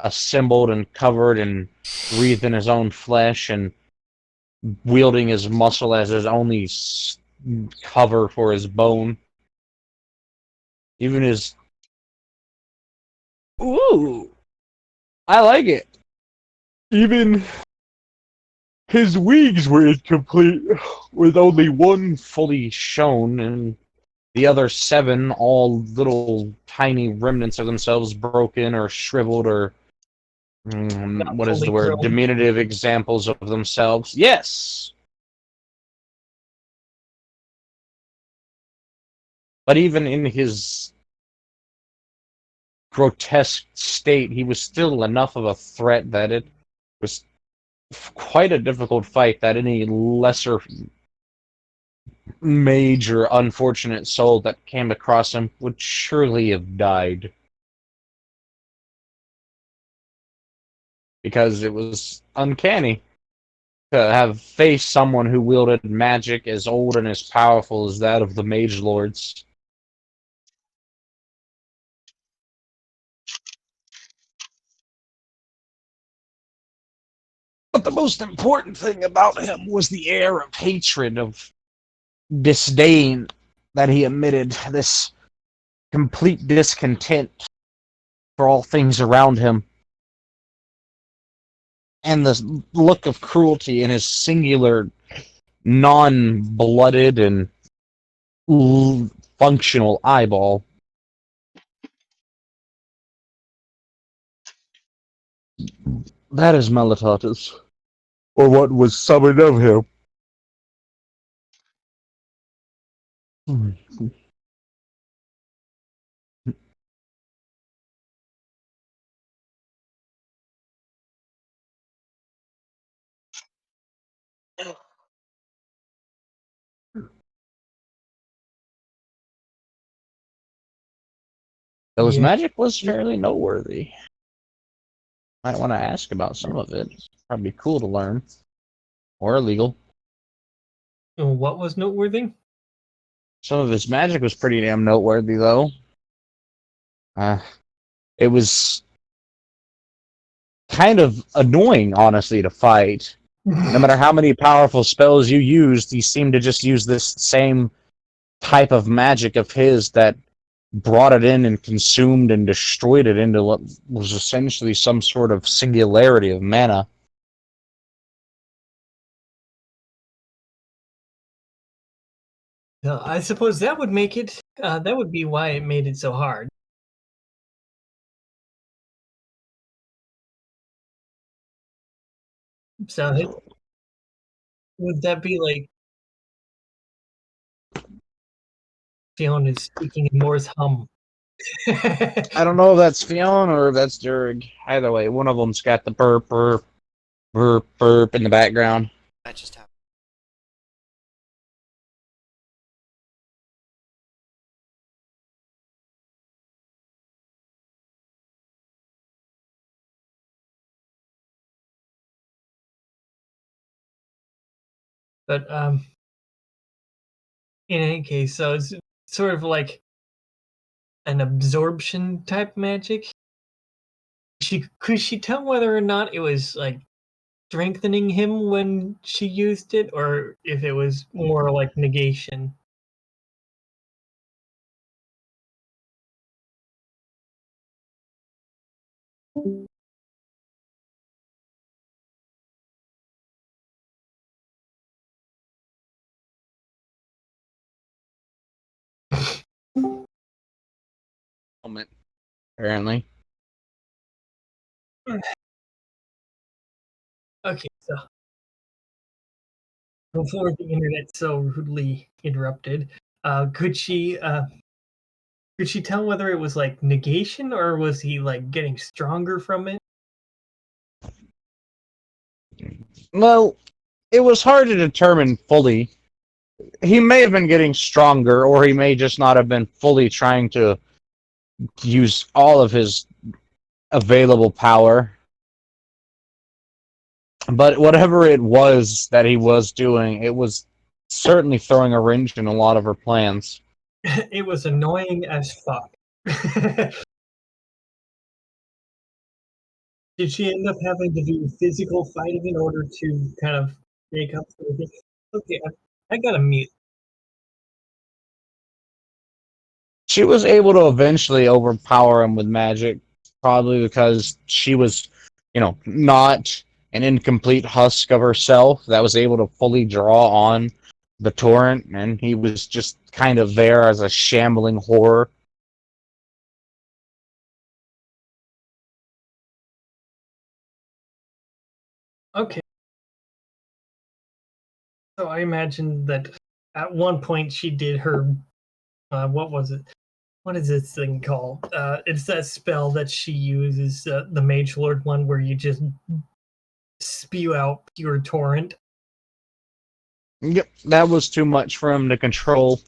assembled and covered and breathed in his own flesh and wielding his muscle as his only cover for his bone. Even his... Ooh! I like it. Even his wings were incomplete, with only one fully shown, and the other 7 all little tiny remnants of themselves broken or shriveled or Not what is fully the word? grown. Diminutive examples of themselves. Yes! But even in his grotesque state, he was still enough of a threat that it was quite a difficult fight that any lesser major unfortunate soul that came across him would surely have died. Because it was uncanny to have faced someone who wielded magic as old and as powerful as that of the Mage Lords. But the most important thing about him was the air of hatred, of disdain that he emitted, this complete discontent for all things around him, and the look of cruelty in his singular, non-blooded and functional eyeball. That is Melitatus, or what was summoned of him. Though his Yeah. magic was fairly noteworthy. Might want to ask about some of it. Probably cool to learn. Or illegal. What was noteworthy? Some of his magic was pretty damn noteworthy, though. Uh, it was kind of annoying, honestly, to fight. No matter how many powerful spells you used, he seemed to just use this same type of magic of his that brought it in and consumed and destroyed it into what was essentially some sort of singularity of mana. I suppose that would make it. That would be why it made it so hard. So would that be like Fiona is speaking in Moore's hum? I don't know if that's Fiona or if that's Durig. Either way, one of them's got the burp, burp, burp, burp in the background. That just happened. But in any case, so it's sort of like an absorption type magic. Could she tell whether or not it was like strengthening him when she used it, or if it was more like negation? Moment, apparently. Okay, so before the internet so rudely interrupted, could she tell whether it was like negation or was he like getting stronger from it? Well, it was hard to determine fully. He may have been getting stronger, or he may just not have been fully trying to use all of his available power. But whatever it was that he was doing, it was certainly throwing a wrench in a lot of her plans. It was annoying as fuck. Did she end up having to do physical fighting in order to kind of make up for the thing? Okay, I gotta mute. She was able to eventually overpower him with magic, probably because she was, not an incomplete husk of herself that was able to fully draw on the torrent, and he was just kind of there as a shambling horror. Okay. So I imagine that at one point she did her what was it? What is this thing called? It's that spell that she uses, the Mage Lord one, where you just spew out pure torrent. Yep, that was too much for him to control.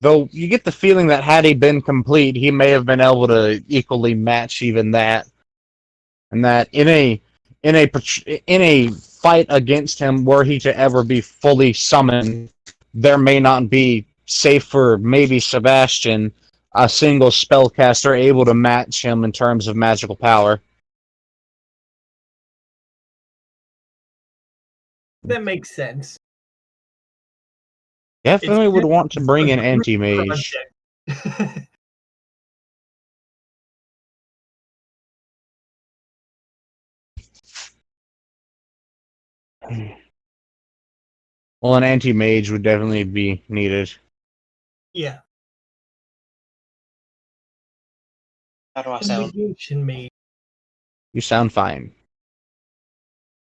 Though you get the feeling that had he been complete, he may have been able to equally match even that, and that in a fight against him, were he to ever be fully summoned, there may not be, save for maybe Sebastian, a single spellcaster able to match him in terms of magical power. That makes sense. It's Definitely would want to bring a an group anti-mage. project. Well, an anti-mage would definitely be needed. Yeah. How do I A sound? negation mage. You sound fine.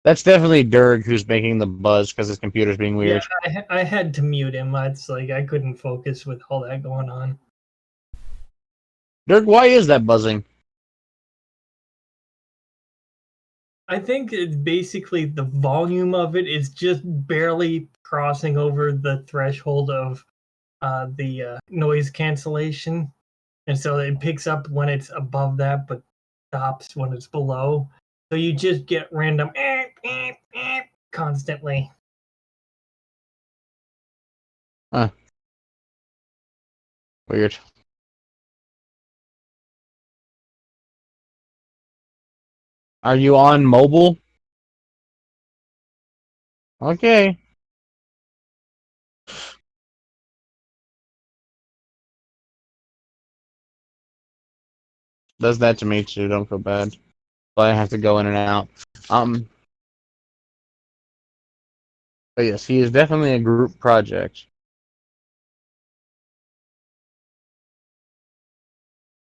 That's definitely Dirg who's making the buzz because his computer's being Yeah, weird. I had to mute him. It's like I couldn't focus with all that going on. Dirg, why is that buzzing? I think it's basically the volume of it is just barely crossing over the threshold of the noise cancellation, and so it picks up when it's above that, but stops when it's below. So you just get random constantly. Huh. Weird. Are you on mobile? Okay. Does that to me too, don't feel bad. But I have to go in and out. But yes, he is definitely a group project.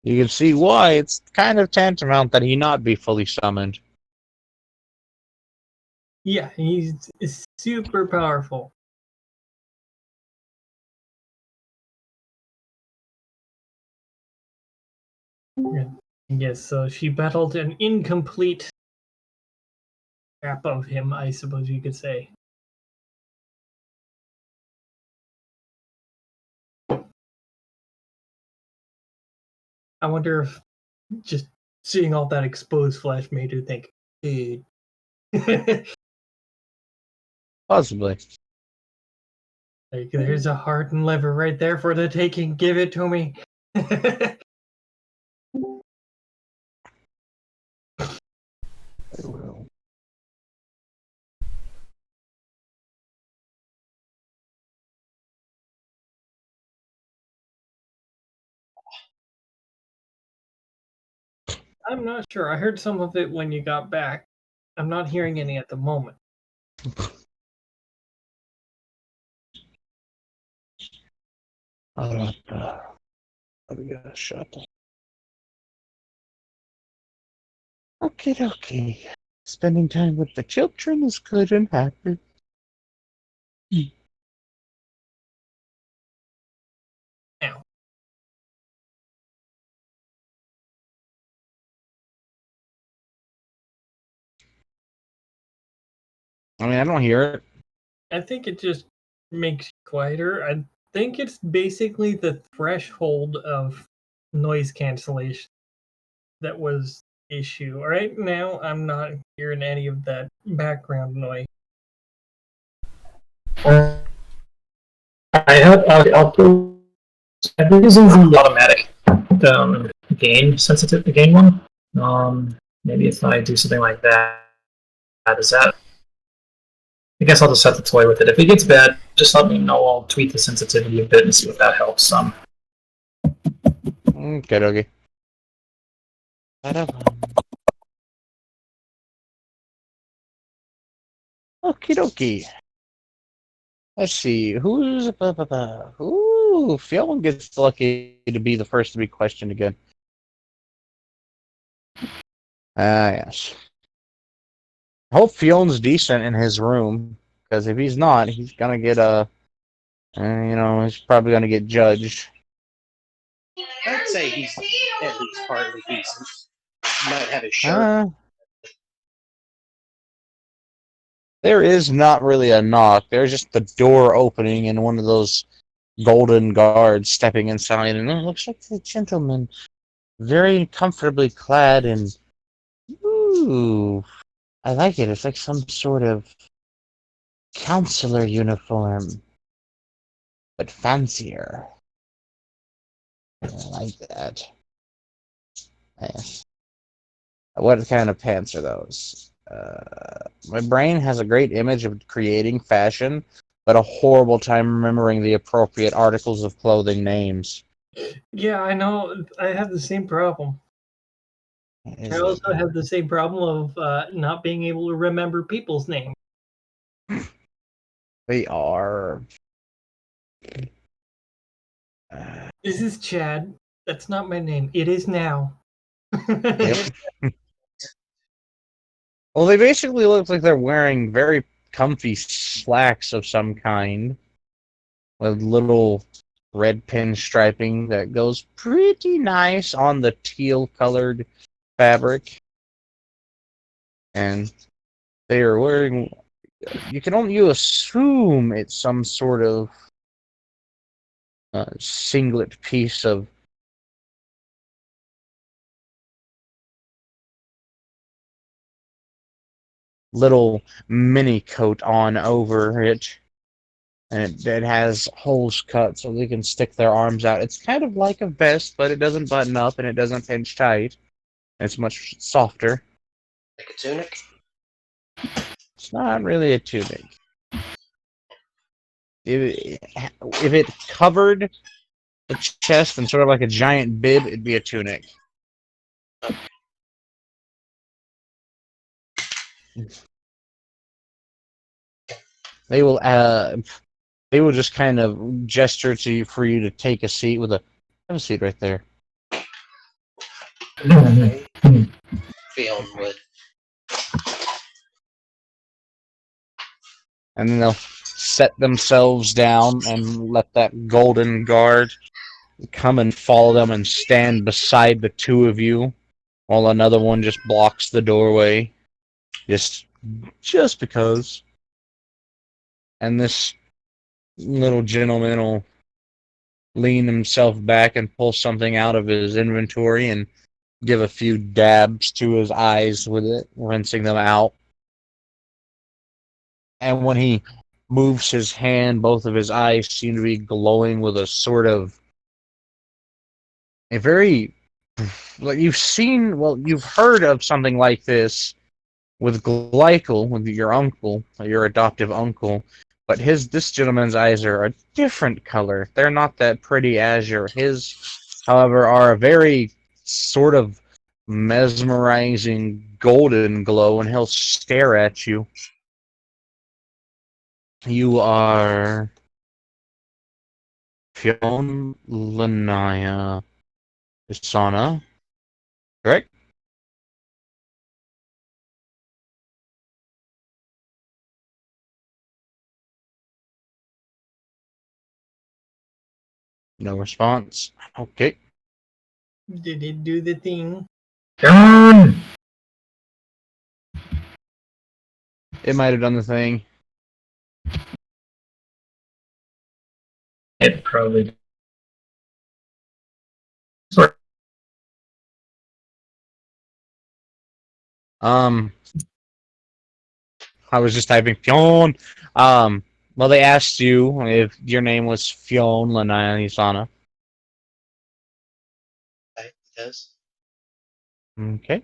You can see why it's kind of tantamount that he not be fully summoned. Yeah, he's super powerful. Yes, so she battled an incomplete scrap of him, I suppose you could say. I wonder if just seeing all that exposed flesh made her think, dude. Possibly. Like, there's a heart and liver right there for the taking. Give it to me. I will. I'm not sure. I heard some of it when you got back. I'm not hearing any at the moment. Let me get a shot. Okay. Spending time with the children is good and happy. Now, I mean, I don't hear it. I think it just makes you quieter. I think it's basically the threshold of noise cancellation that was the issue. Right now, I'm not hearing any of that background noise. I have output. I've been using the automatic gain sensitive, the gain one. Maybe if I do something like that, is that? I guess I'll just have to toy with it. If it gets bad, just let me know. I'll tweak the sensitivity a bit and see if that helps some. Okay, okay. Okie dokie. Let's see. Who's Ooh, Fionn gets lucky to be the first to be questioned again. Yes. I hope Fionn's decent in his room, because if he's not, he's gonna get he's probably gonna get judged. I'd say he's at least partly decent. He might have his shirt. There is not really a knock. There's just the door opening and one of those golden guards stepping inside, and it looks like the gentleman, very comfortably clad in. Ooh, I like it. It's like some sort of counselor uniform, but fancier. I like that. Yes. What kind of pants are those? My brain has a great image of creating fashion, but a horrible time remembering the appropriate articles of clothing names. Yeah, I know. I have the same problem. I also have the same problem of not being able to remember people's names. They are. This is Chad. That's not my name. It is now. Yep. Well, they basically look like they're wearing very comfy slacks of some kind with little red pin striping that goes pretty nice on the teal colored fabric. And they are wearing, you assume it's some sort of singlet piece of little mini coat on over it. And it has holes cut so they can stick their arms out. It's kind of like a vest, but it doesn't button up and it doesn't pinch tight. It's much softer. Like a tunic? It's not really a tunic. If it covered the chest and sort of like a giant bib, it'd be a tunic. They will just kind of gesture to you for you to take a seat with a have a seat right there. Okay. Fionn would. And then they'll set themselves down and let that golden guard come and follow them and stand beside the two of you while another one just blocks the doorway. Just because. And this little gentleman will lean himself back and pull something out of his inventory and give a few dabs to his eyes with it, rinsing them out. And when he moves his hand, both of his eyes seem to be glowing with a sort of a very like you've heard of something like this with Glycal, with your uncle, your adoptive uncle, but this gentleman's eyes are a different color. They're not that pretty azure. His, however, are a very sort of mesmerizing golden glow, and he'll stare at you. You are Fionn Lanaya Isana, correct? No response. Okay. Did it do the thing? Done! It might have done the thing. It probably. I was just typing Fionn. Well, they asked you if your name was Fionn Lanaya. It does. Okay.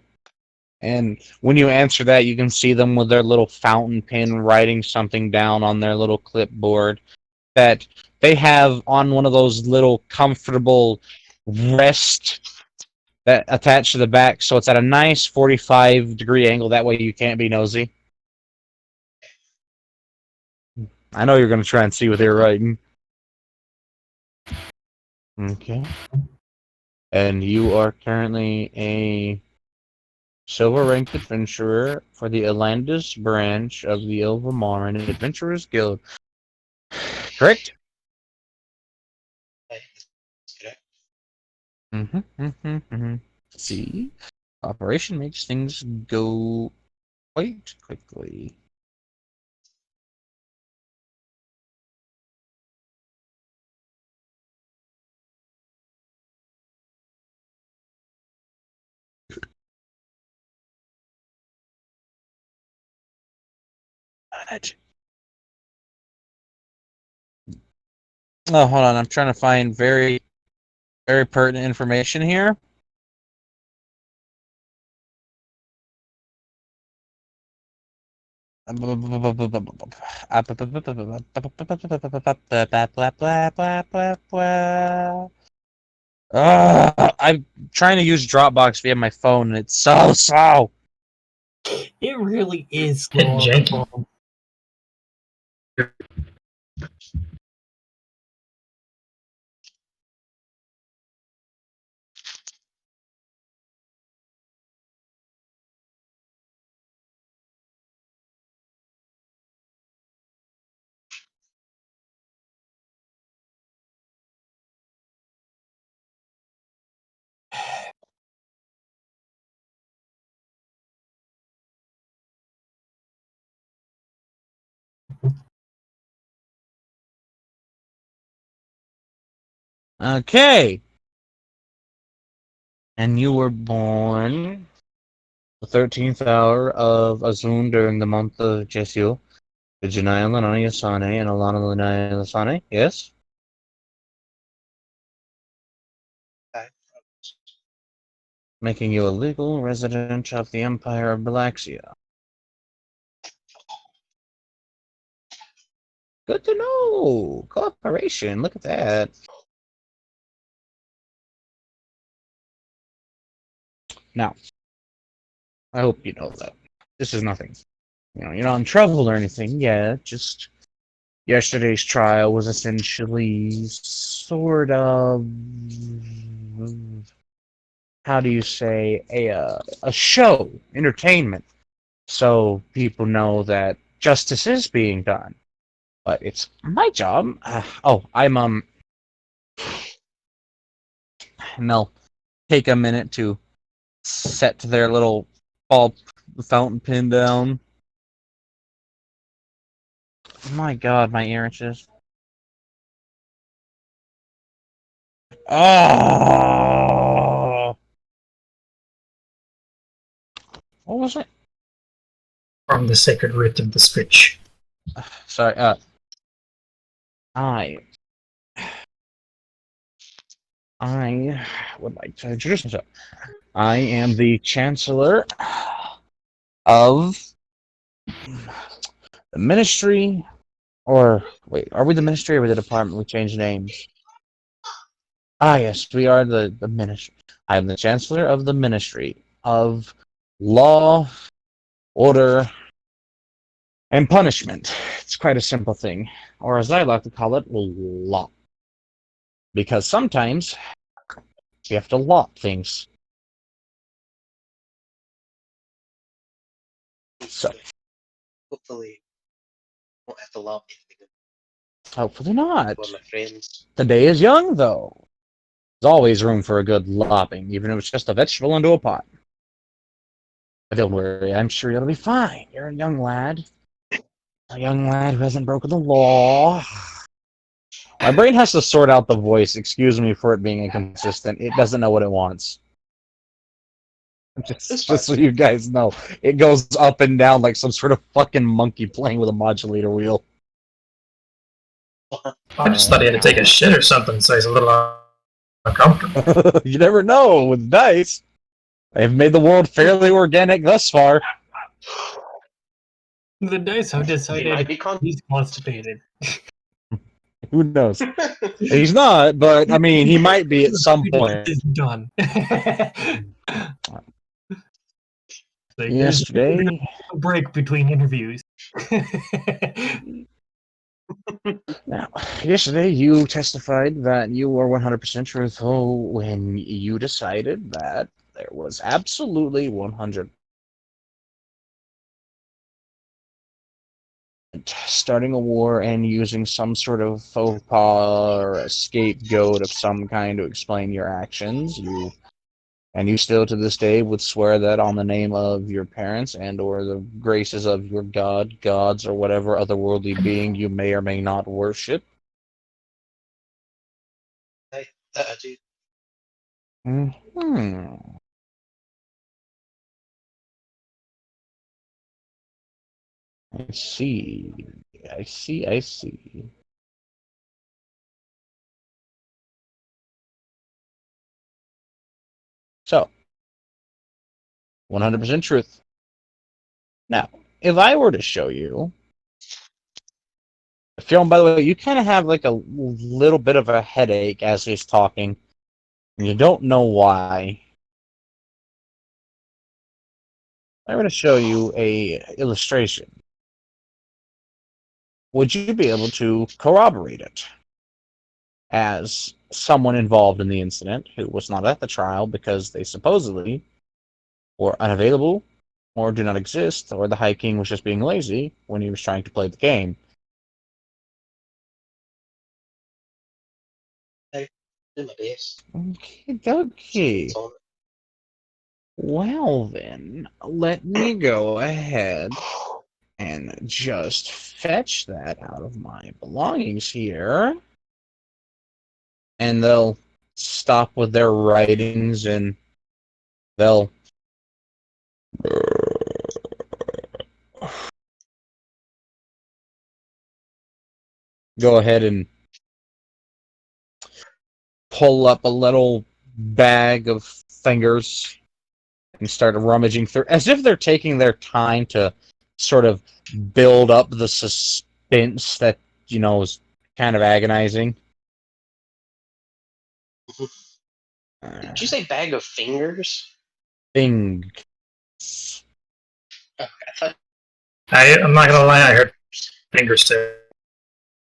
And when you answer that, you can see them with their little fountain pen writing something down on their little clipboard that they have on one of those little comfortable rest that attached to the back, so it's at a nice 45-degree angle. That way you can't be nosy. I know you're going to try and see what they're writing. Okay. And you are currently a silver ranked adventurer for the Elandis branch of the Ilvamarin Adventurers Guild. Correct? That's correct. See? Operation makes things go quite quickly. Oh, hold on. I'm trying to find very, very pertinent information here. I'm trying to use Dropbox via my phone, and it's so slow. It really is slow on the Janky. phone. Okay. And you were born the 13th hour of Azun during the month of Jesu. The Janaya Lanaya Sane and Alana Lanaya Sane, yes? That- Making you a legal resident of the Empire of Balaxia. Good to know! Cooperation, look at that. Now, I hope you know that. This is nothing. You know, you're not in trouble or anything yet, just yesterday's trial was essentially sort of, how do you say, a show, entertainment, so people know that justice is being done. But it's my job. And they'll take a minute to set their little ball fountain pen down. My God, my ear itches. Oh, what was it? From the sacred writ of the Scritch. Sorry. I would like to introduce myself. I am the Chancellor of the Ministry, or wait, are we the Ministry or are we the Department? We changed names. Ah, yes, we are the Ministry. I am the Chancellor of the Ministry of Law, Order, and Punishment. It's quite a simple thing, or as I like to call it, law. Because sometimes you have to law things. So, Hopefully, won't have to lock anything. hopefully not. For my friends. The day is young, though. There's always room for a good lopping, even if it's just a vegetable into a pot. But don't worry, I'm sure you'll be fine. You're a young lad. A young lad who hasn't broken the law. My brain has to sort out the voice. Excuse me for it being inconsistent. It doesn't know what it wants. Just so you guys know. It goes up and down like some sort of fucking monkey playing with a modulator wheel. I just thought he had to take a shit or something, so he's a little uncomfortable. You never know with dice. They've made the world fairly organic thus far. The dice have He might decided be he's constipated. Who knows? He's not, but I mean, he might be at some Get point. this done. Like, there's Yesterday, a break between interviews. now, yesterday you testified that you were 100% truthful when you decided that there was absolutely 100 starting a war and using some sort of faux pas or a scapegoat of some kind to explain your actions. You still to this day would swear that on the name of your parents and or the graces of your god, gods, or whatever otherworldly being you may or may not worship. Dude, Hmm. I see. I see. So, 100% truth. Now, if I were to show you the film, by the way, you kind of have like a little bit of a headache as he's talking, and you don't know why. I were to show you a illustration. Would you be able to corroborate it as someone involved in the incident who was not at the trial because they supposedly were unavailable or do not exist, or the High King was just being lazy when he was trying to play the game? I did my best. Okay. It's on. Well then, let me go ahead and just fetch that out of my belongings here. And they'll stop with their writings and they'll go ahead and pull up a little bag of fingers and start rummaging through, as if they're taking their time to sort of build up the suspense that, is kind of agonizing. Did you say bag of fingers? Things. Oh, I thought I'm not gonna lie, I heard fingers too.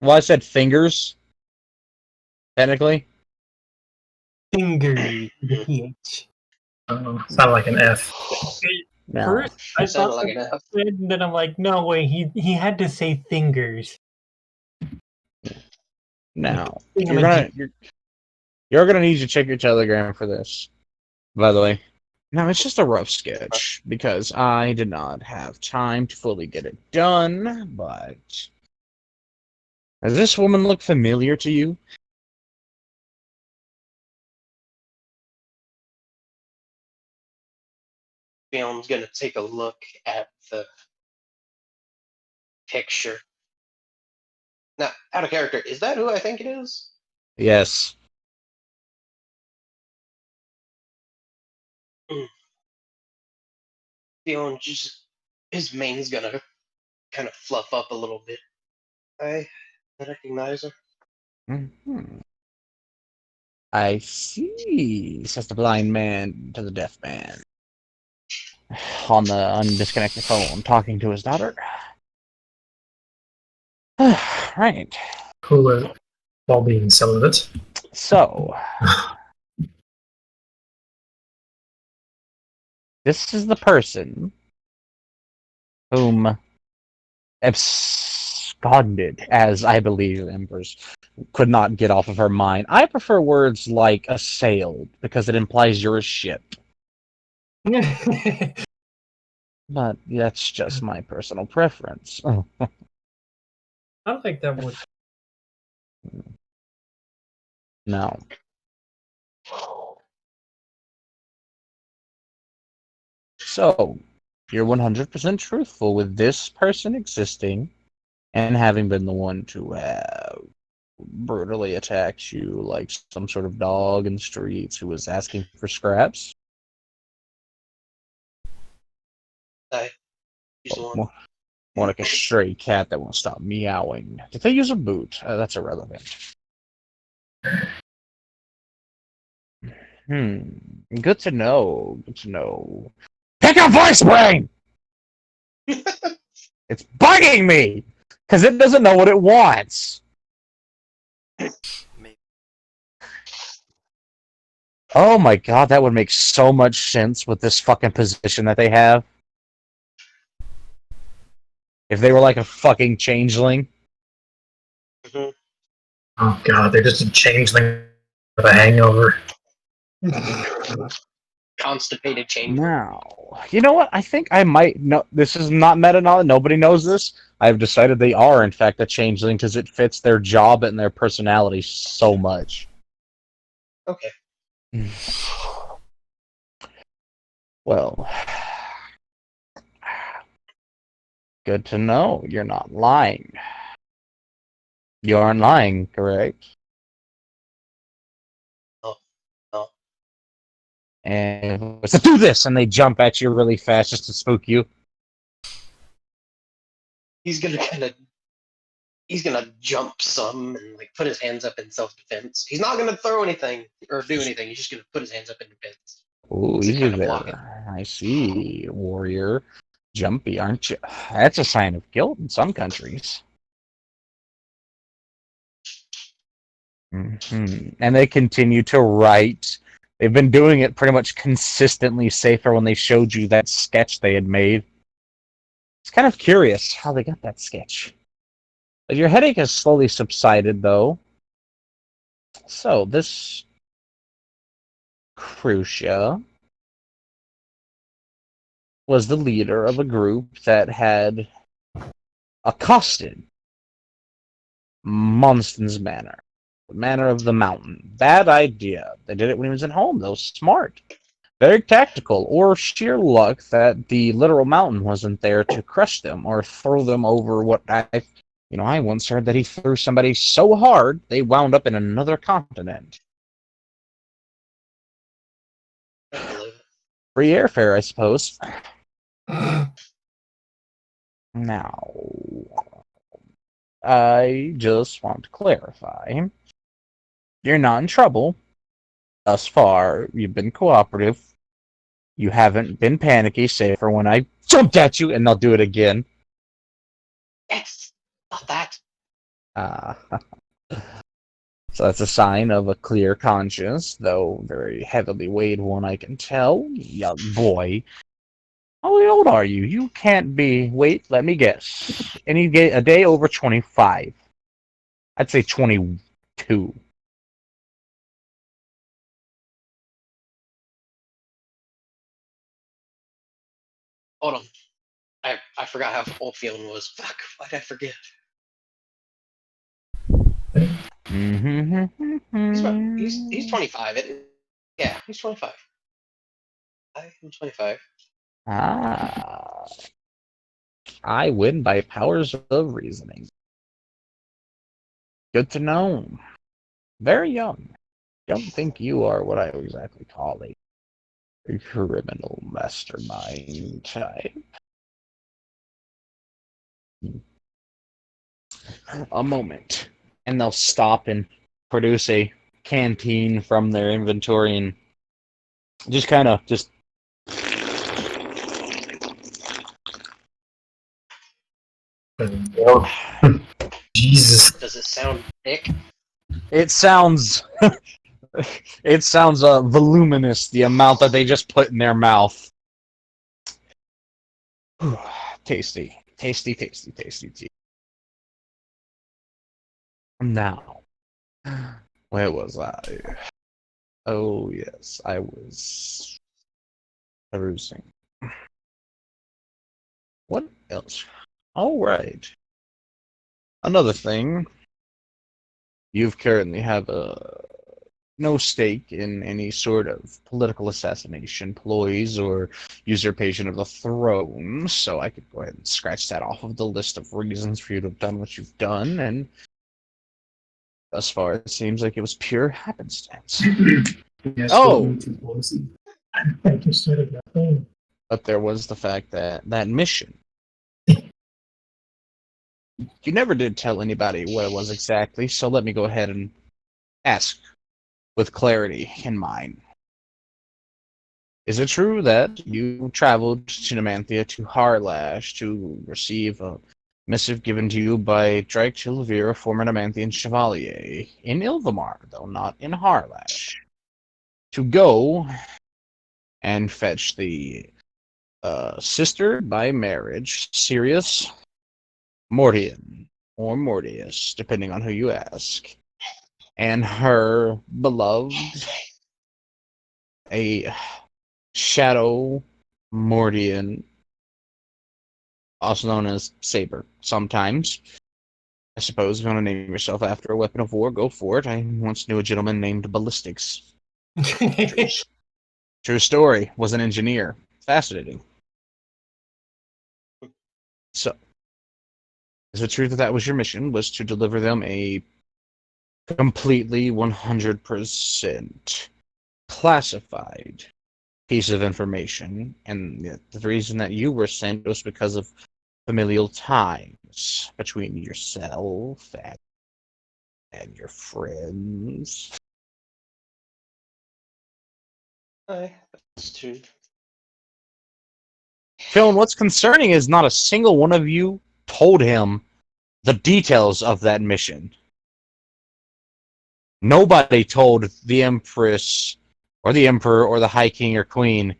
Well, I said fingers, technically. Finger, the PH. Sound like an F. No. First, I it sounded thought like an F. and then I'm like, no way, he had to say fingers. Now, Thingamajig. you're gonna need to check your Telegram for this, by the way. Now, it's just a rough sketch, because I did not have time to fully get it done, but... Does this woman look familiar to you? Film's gonna take a look at the picture. Now, out of character, is that who I think it is? Yes. Film just his mane's gonna kind of fluff up a little bit. I recognize her. Mm-hmm. I see, says the blind man to the deaf man. On the undisconnected phone, talking to his daughter. Right. Cooler while being some of it. So, this is the person whom absconded, as I believe Embers could not get off of her mind. I prefer words like assailed, because it implies you're a ship. But that's just my personal preference. I like that word. No. So, you're 100% truthful with this person existing and having been the one to have brutally attacked you like some sort of dog in the streets who was asking for scraps. He's the one. More like a stray cat that won't stop meowing. Did they use a boot? That's irrelevant. Good to know. Good to know. Pick a voice brain! It's bugging me! Because it doesn't know what it wants. Maybe. Oh my god, that would make so much sense with this fucking position that they have. If they were like a fucking changeling. Mhm. Oh god, they're just a changeling with a hangover. Constipated change. Now, you know what? I think I might know. This is not meta knowledge. Nobody knows this. I've decided they are, in fact, a changeling because it fits their job and their personality so much. Okay. Well, good to know. You're not lying. You aren't lying, correct? No. And let's do this, and they jump at you really fast just to spook you. He's gonna jump some and like put his hands up in self-defense. He's not gonna throw anything or do anything. He's just gonna put his hands up in defense. Ooh, To easy kind of block it. there. I see, warrior. Jumpy, aren't you? That's a sign of guilt in some countries. And they continue to write. They've been doing it pretty much consistently, safer when they showed you that sketch they had made. It's kind of curious how they got that sketch. But your headache has slowly subsided, though. So, this Crucia was the leader of a group that had accosted Monston's Manor. The Manor of the Mountain. Bad idea. They did it when he was at home, though. Smart. Very tactical, or sheer luck that the literal mountain wasn't there to crush them or throw them over what I once heard that he threw somebody so hard they wound up in another continent. I believe it. Free airfare, I suppose. Now, I just want to clarify. You're not in trouble. Thus far, you've been cooperative. You haven't been panicky, save for when I jumped at you, and they'll do it again. Yes, not that. So that's a sign of a clear conscience, though very heavily weighed one, I can tell. Young boy. How old are you? You can't be... Wait, let me guess. A day over 25. I'd say 22. Hold on. I forgot how old Fiona was. Fuck, why'd I forget? He's 25. Yeah, he's 25. I am 25. Ah. I win by powers of reasoning. Good to know. Very young. Don't think you are what I would exactly call a criminal mastermind type. A moment. And they'll stop and produce a canteen from their inventory and just kind of Jesus. Does it sound thick? it sounds voluminous, the amount that they just put in their mouth. Tasty. Tasty, tasty, tasty tea. Now, where was I? Oh, yes, I was perusing. What else? All right. Another thing. You currently have no stake in any sort of political assassination ploys or usurpation of the throne, so I could go ahead and scratch that off of the list of reasons for you to have done what you've done, and thus far it seems like it was pure happenstance. Yes, Oh! welcome to policy. I just started nothing. But there was the fact that that mission, you never did tell anybody what it was exactly, so let me go ahead and ask with clarity in mind. Is it true that you traveled to Nemanthia to Harlash to receive a missive given to you by Drake Chilvir, a former Nemanthian Chevalier, in Ilvamar, though not in Harlash, to go and fetch the sister by marriage, Sirius Mortian, or Mortius, depending on who you ask, and her beloved, a Shadow Mortian, also known as Saber, sometimes. I suppose if you want to name yourself after a weapon of war, go for it. I once knew a gentleman named Ballistics. True story. Was an engineer. Fascinating. So, is it true that that was your mission, was to deliver them a completely 100% classified piece of information, and the reason that you were sent was because of familial ties between yourself and your friends? Aye, that's true. Phil, and what's concerning is not a single one of you told him the details of that mission. Nobody told the Empress or the Emperor or the High King or Queen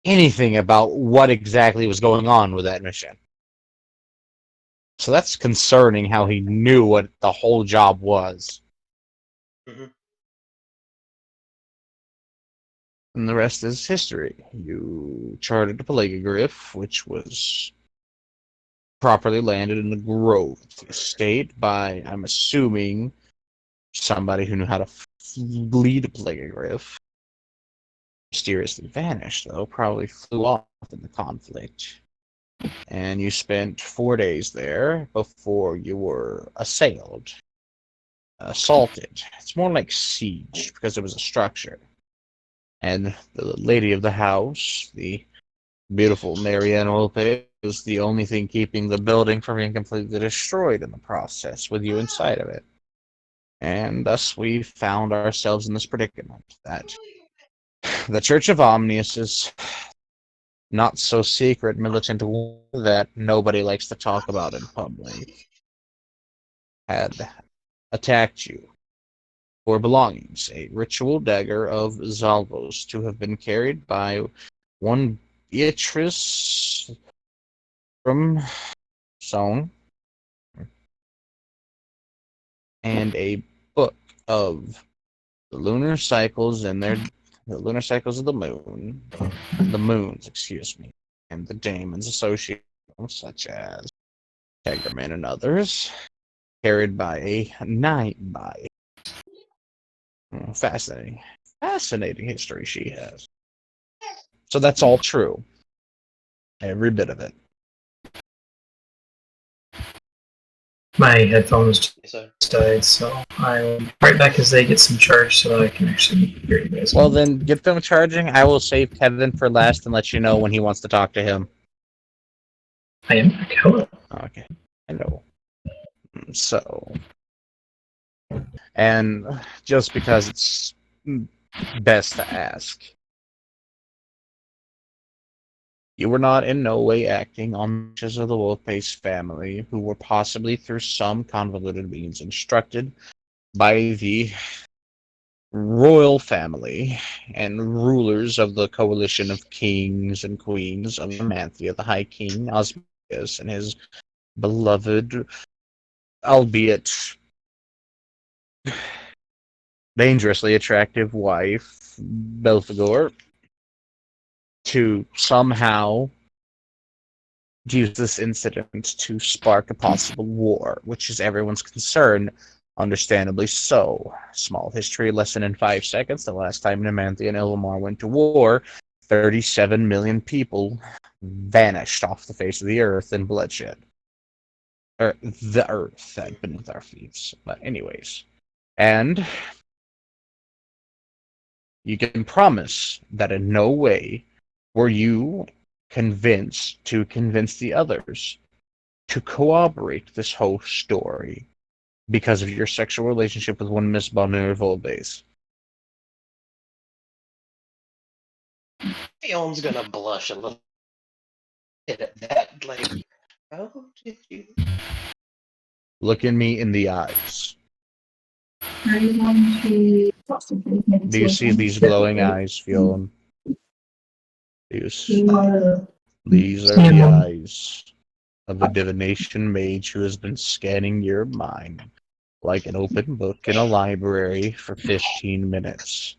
anything about what exactly was going on with that mission. So that's concerning how he knew what the whole job was. Mm-hmm. And the rest is history. You charted a Pelagogryph, which was properly landed in the Grove Estate by, I'm assuming, somebody who knew how to lead a Pelagogryph. Mysteriously vanished, though, probably flew off in the conflict. And you spent 4 days there before you were assailed. Assaulted. It's more like siege, because it was a structure. And the lady of the house, the beautiful Marianne Wolpe, was the only thing keeping the building from being completely destroyed in the process, with you inside of it. And thus we found ourselves in this predicament, that the Church of Omnius is not so secret militant war that nobody likes to talk about in public, had attacked you for belongings, a ritual dagger of Zalvos, to have been carried by one Beatrice from Song, and a book of the lunar cycles and the lunar cycles of the moons, excuse me, and the daemons associated, such as Tegerman and others, carried by a night by. Fascinating history she has. So that's all true, every bit of it. My headphones Yes, sir. just died, so I'll be right back as they get some charge so that I can actually hear you guys. Well, then get them charging. I will save Kevin for last and let you know when he wants to talk to him. I am back. Hello. Okay, I know. So, and just because it's best to ask, you were not in no way acting on the wishes of the Wolf-Pace family, who were possibly through some convoluted means instructed by the royal family and rulers of the coalition of kings and queens of Amanthia, the High King Osmodeus and his beloved, albeit dangerously attractive wife, Belphegor, to somehow use this incident to spark a possible war, which is everyone's concern, understandably so. Small history lesson in 5 seconds. The last time Nemanthia and Ilmar went to war, 37 million people vanished off the face of the earth in bloodshed. Or the earth beneath our feet. But anyways. And you can promise that in no way were you convinced to convince the others to corroborate this whole story because of your sexual relationship with one Miss Bonner-Voldes? Fion's gonna blush a little bit at that. Like, how did you? Look at me in the eyes. Are you going to Do you see these glowing eyes, Fionn? These are the eyes of a divination mage who has been scanning your mind like an open book in a library for 15 minutes.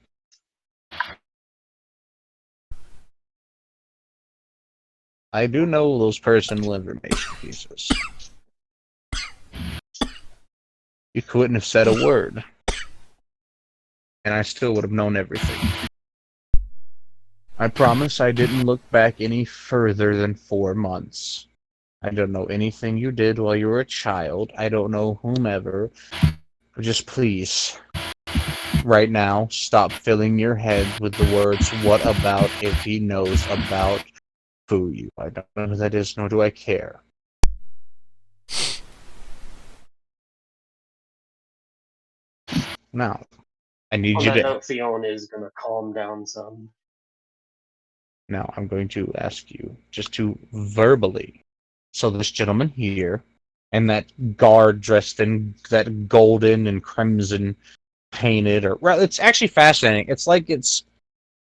I do know those personal information pieces. You couldn't have said a word, and I still would have known everything. I promise I didn't look back any further than 4 months. I don't know anything you did while you were a child. I don't know whomever. Just please, right now, stop filling your head with the words, what about if he knows about Fuyu? I don't know who that is, nor do I care. Now, I need On you that to... note, Fion is gonna calm down some. Now, I'm going to ask you just to verbally. So this gentleman here, and that guard dressed in that golden and crimson painted, or well, it's actually fascinating. It's like it's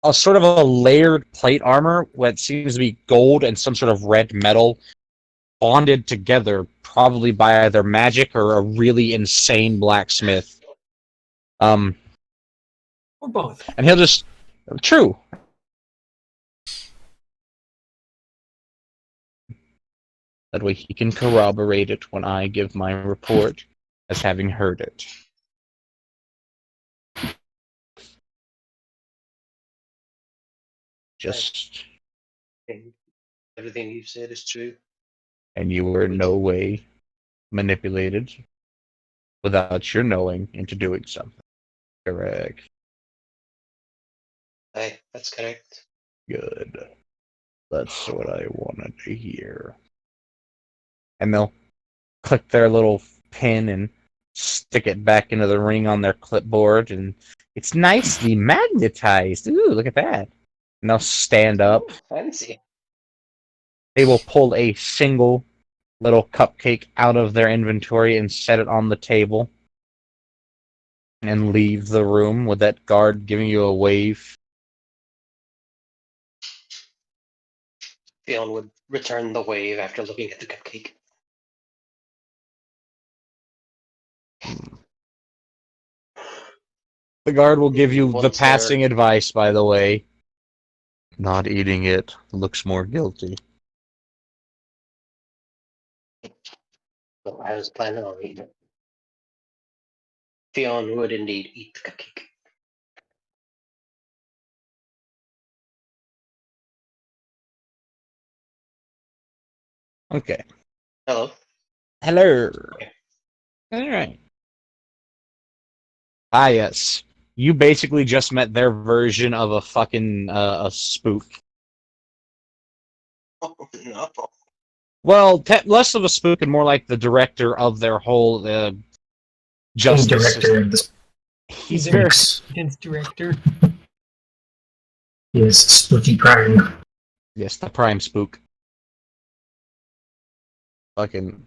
a sort of a layered plate armor, what seems to be gold and some sort of red metal bonded together, probably by either magic or a really insane blacksmith. Or both. And he'll just true. That way he can corroborate it when I give my report as having heard it. Just... And everything you've said is true. And you were in no way manipulated without your knowing into doing something. Correct. Aye, that's correct. Good. That's what I wanted to hear. And they'll click their little pin and stick it back into the ring on their clipboard, and it's nicely magnetized. Ooh, look at that. And they'll stand up. Ooh, fancy. They will pull a single little cupcake out of their inventory and set it on the table and leave the room with that guard giving you a wave. Fion would return the wave after looking at the cupcake. The guard will give you the Once passing advice, by the way. Not eating it looks more guilty. Well, I was planning on eating it. Fion would indeed eat the cupcake. Okay. Hello? Hello. Okay. Alright. Ah, yes. You basically just met their version of a fucking a spook. Oh, no. Well, less of a spook and more like the director of their whole justice director system. of this He's He's very... Against director. is Spooky Prime. Yes, the prime spook. Fucking...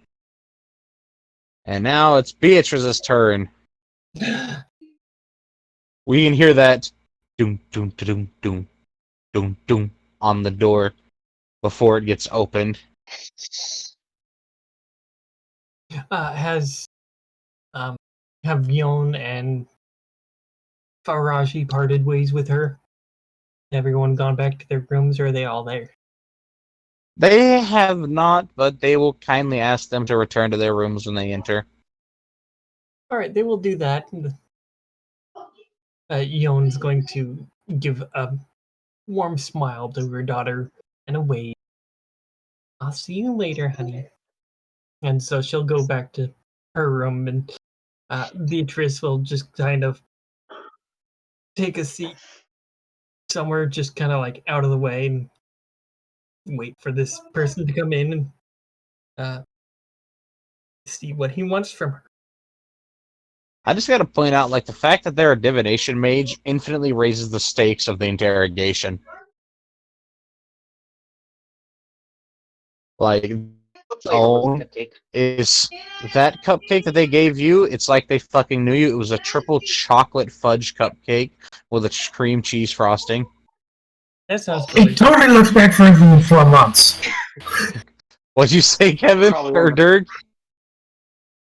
And now it's Beatrice's turn. We can hear that doom doom doom doom doom doom on the door before it gets opened. Has have Yon and Faraji parted ways with her? Everyone gone back to their rooms, or are they all there? They have not, but they will kindly ask them to return to their rooms when they enter. Alright, they will do that. Yon's going to give a warm smile to her daughter and a wave. I'll see you later, honey. And so she'll go back to her room, and Beatrice will just kind of take a seat somewhere just kind of like out of the way and wait for this person to come in and see what he wants from her. I just gotta point out, like, the fact that they're a divination mage infinitely raises the stakes of the interrogation. Like, What flavor was the oh, cupcake? is that cupcake that they gave you, it's like they fucking knew you. It was a triple chocolate fudge cupcake with a cream cheese frosting. That sounds It delicious. totally looks back further than 4 months. What'd you say, Kevin? Probably Or one of Dirk?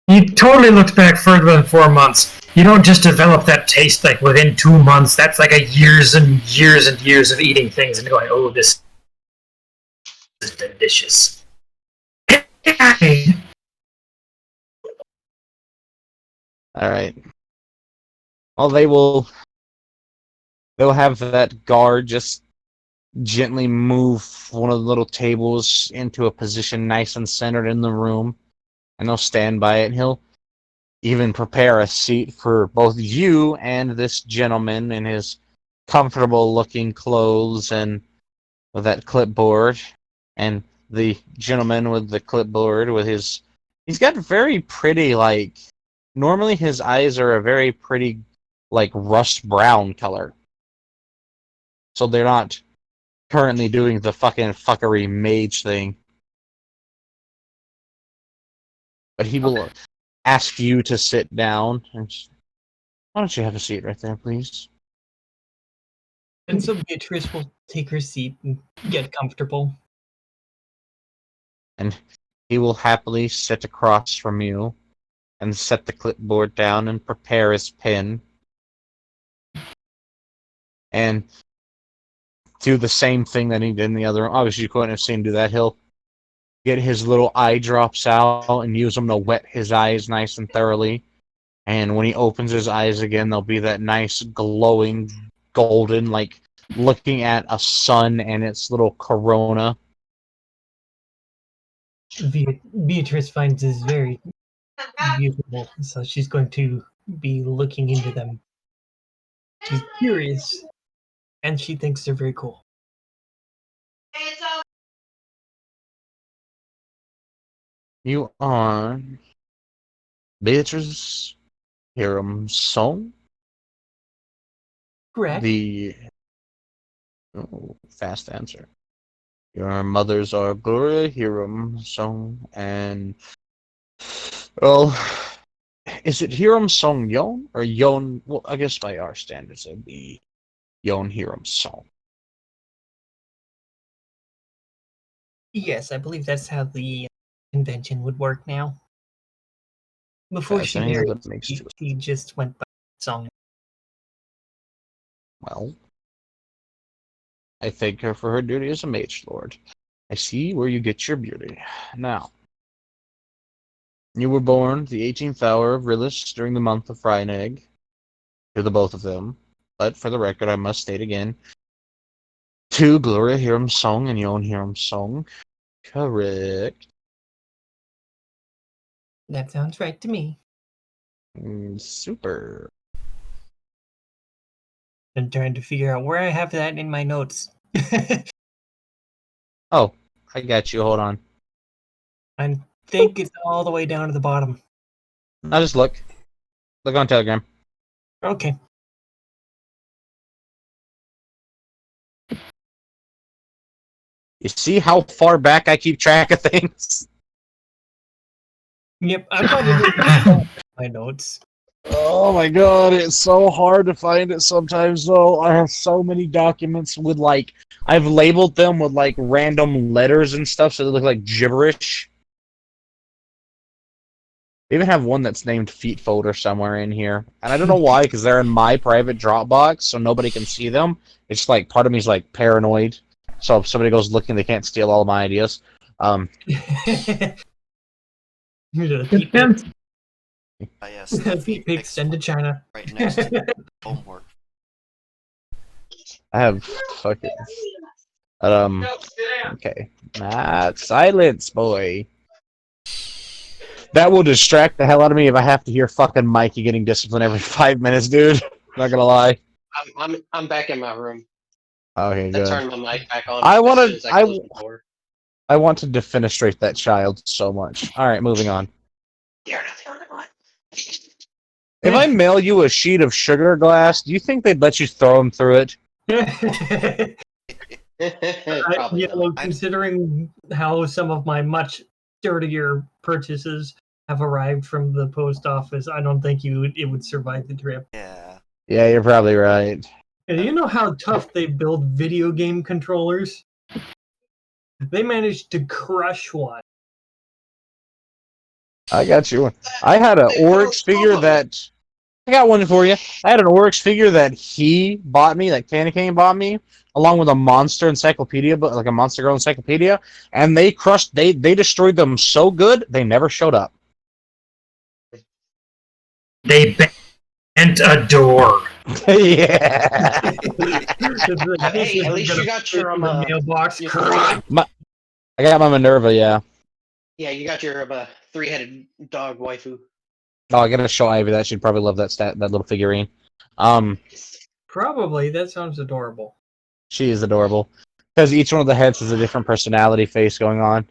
He totally looks back further than 4 months. You don't just develop that taste like within 2 months. That's like a years and years and years of eating things and going, oh, this is delicious. Alright. Well, they'll have that guard just gently move one of the little tables into a position nice and centered in the room, and he'll stand by it, and he'll even prepare a seat for both you and this gentleman in his comfortable looking clothes and with that clipboard, and the gentleman with the clipboard with his... He's got very pretty, like... Normally his eyes are a very pretty, like, rust brown color. So they're not currently doing the fucking fuckery mage thing. But he will ask you to sit down. And why don't you have a seat right there, please? And so Beatrice will take her seat and get comfortable. And he will happily sit across from you and set the clipboard down and prepare his pen. And do the same thing that he did in the other room. Obviously, you couldn't have seen him do that. He'll get his little eye drops out and use them to wet his eyes nice and thoroughly. And when he opens his eyes again, there'll be that nice glowing golden, like looking at a sun and its little corona. Beatrice finds this very beautiful, so she's going to be looking into them. She's curious, and she thinks they're very cool. You are Beatrice Hiram Song? Correct. Fast answer. Your mothers are Gloria Hiram Song and... Well, is it Hiram Song Yon or Yon? Well, I guess by our standards it'd be Yon Hiram Song. Yes, I believe that's how the convention would work now. Before she Fascinating, married, that makes she, two. she just went by song. Well, I thank her for her duty as a mage lord. I see where you get your beauty. Now, you were born the 18th hour of Rilis during the month of Fryneg. To the both of them. But for the record, I must state again. To Gloria Hiram Song and Yon Hiram Song. Correct. That sounds right to me. Super. I'm trying to figure out where I have that in my notes. Oh, I got you. Hold on. I think it's all the way down to the bottom. I'll just look. Look on Telegram. Okay. You see how far back I keep track of things? Yep, I probably my notes. Oh my god, it's so hard to find it sometimes though. I have so many documents with like, I've labeled them with like random letters and stuff so they look like gibberish. They even have one that's named Feet Folder somewhere in here. And I don't know why, because they're in my private Dropbox so nobody can see them. It's like, part of me is like paranoid. So if somebody goes looking, they can't steal all of my ideas. Feet Depends. Yes, the feet pics send to China. right next to homework. I have fucking... Okay. Silence, boy. That will distract the hell out of me if I have to hear fucking Mikey getting disciplined every 5 minutes, dude. Not gonna lie. I'm back in my room. Okay, I good. turned my mic back on I as wanna- soon as I closed the door. I want to defenestrate that child so much. All right, moving on. You're not the only one. If I mail you a sheet of sugar glass, do you think they'd let you throw them through it? Probably not. Considering how some of my much dirtier purchases have arrived from the post office, I don't think it would survive the trip. Yeah. Yeah, you're probably right. And you know how tough they build video game controllers? They managed to crush one. I got you. I had an Oryx figure that. I got one for you. I had an Oryx figure that he bought me, that Candy Cane bought me, along with a monster encyclopedia, but like a Monster Girl encyclopedia, and they crushed. They destroyed them so good they never showed up. They bent a door. Yeah. Hey, at least you got your mailbox. your Crap. I got my Minerva. Yeah. yeah, you got your three-headed dog waifu. Oh, I gotta show Ivy that. She'd probably love that little figurine. Probably. That sounds adorable. She is adorable because each one of the heads has a different personality face going on.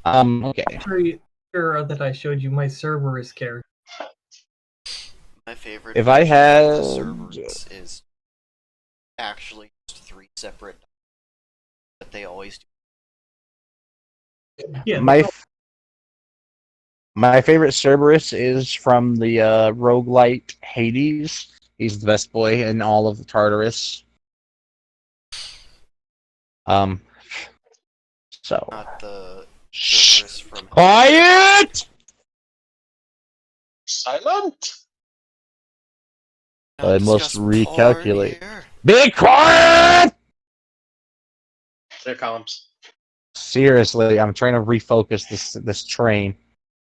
Okay. Pretty sure that I showed you my Cerberus character. My favorite If I version had- of the Cerberus is actually just 3 separate, but they always do. Yeah, My favorite Cerberus is from the roguelite Hades. He's the best boy in all of Tartarus. So Not the Shh. Cerberus from Quiet! Silent. Not I must discuss porn recalculate. here. Be quiet! Their comms. Seriously, I'm trying to refocus this train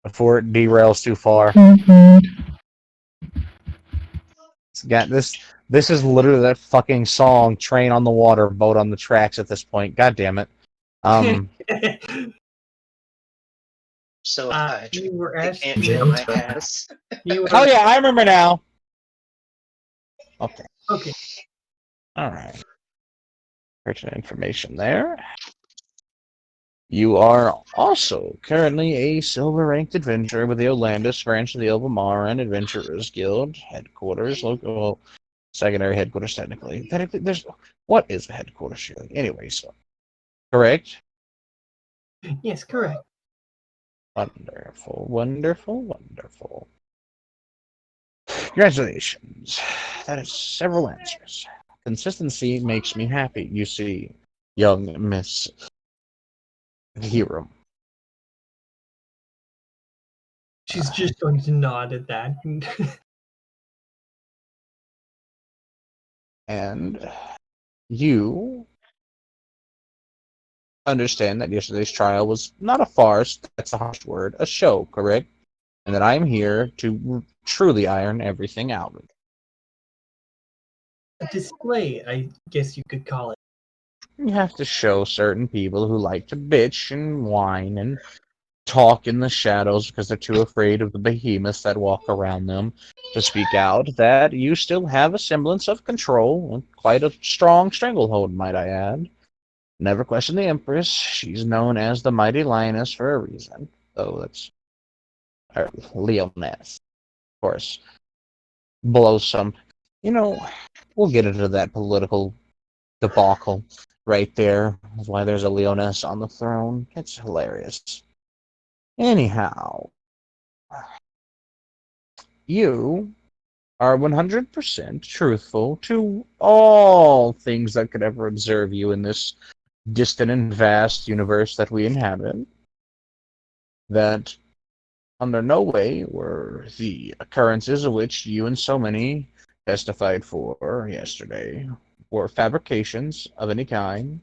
before it derails too far. It's got this. This is literally that fucking song "Train on the Water, Boat on the Tracks" at this point. God damn it. So I you were they asking can't beat my ass. You were, Oh yeah, I remember now. Okay. Okay. All right. Pertinent information there. You are also currently a silver-ranked adventurer with the Olandis branch of the Elvamaran Adventurers Guild headquarters. Local secondary headquarters, technically. Technically, there's what is the headquarters really? Anyway, so correct. Yes, correct. Wonderful, wonderful, wonderful. Congratulations. That is several answers. Consistency makes me happy, you see, young Miss Hero. She's just going to nod at that. And you understand that yesterday's trial was not a farce, that's a harsh word, a show, correct? And that I am here to truly iron everything out. A display, I guess you could call it. You have to show certain people who like to bitch and whine and talk in the shadows because they're too afraid of the behemoths that walk around them to speak out that you still have a semblance of control and quite a strong stranglehold, might I add. Never question the Empress. She's known as the Mighty Lioness for a reason. Though that's or Leoness, of course. Blows some. You know, we'll get into that political debacle right there. That's why there's a Leoness on the throne. It's hilarious. Anyhow, you are 100% truthful to all things that could ever observe you in this distant and vast universe that we inhabit. That under no way were the occurrences of which you and so many testified for yesterday were fabrications of any kind,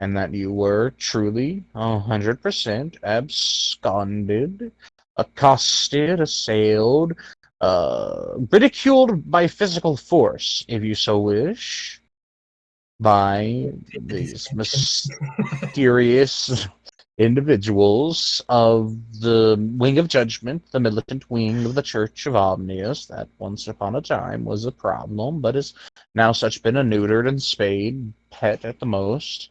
and that you were truly 100% absconded, accosted, assailed, ridiculed by physical force, if you so wish, by these mysterious individuals of the Wing of Judgment, the militant wing of the Church of Omnius, that once upon a time was a problem, but has now such been a neutered and spayed pet at the most.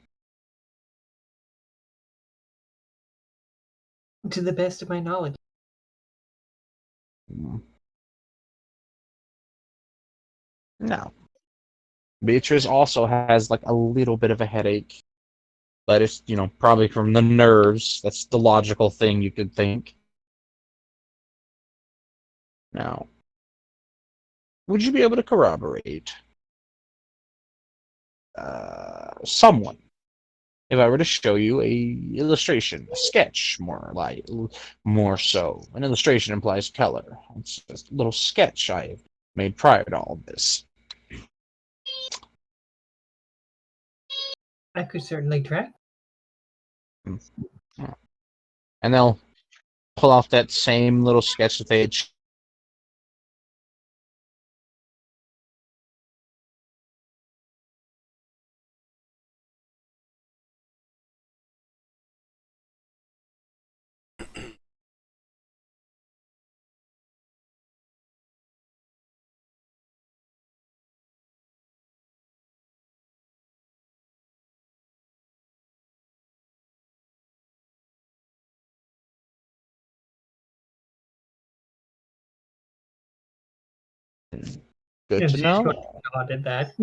To the best of my knowledge. No. Beatrice also has like a little bit of a headache, but it's, probably from the nerves. That's the logical thing you could think. Now, would you be able to corroborate someone if I were to show you a illustration, a sketch, more so? An illustration implies color. It's just a little sketch I made prior to all this. I could certainly try. And they'll pull off that same little sketch that they had good And to she's know. going to nod at that.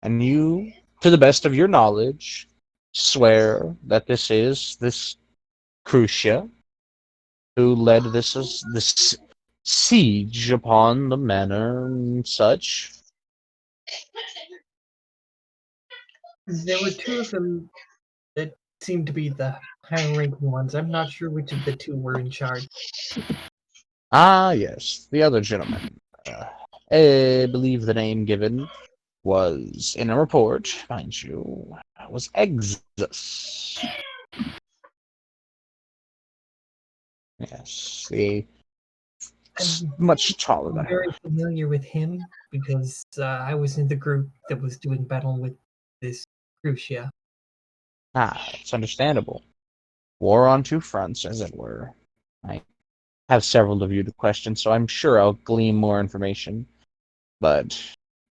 And you, to the best of your knowledge, swear that this Crucia who led this siege upon the manor and such. There were two of them that seemed to be the higher ranking ones. I'm not sure which of the two were in charge. Ah, yes, the other gentleman. I believe the name given was in a report, mind you, was Exus. Yes, the I'm much taller than her. very familiar with him because I was in the group that was doing battle with this Crucia. Ah, it's understandable. War on two fronts, as it were. I have several of you to question, so I'm sure I'll glean more information. But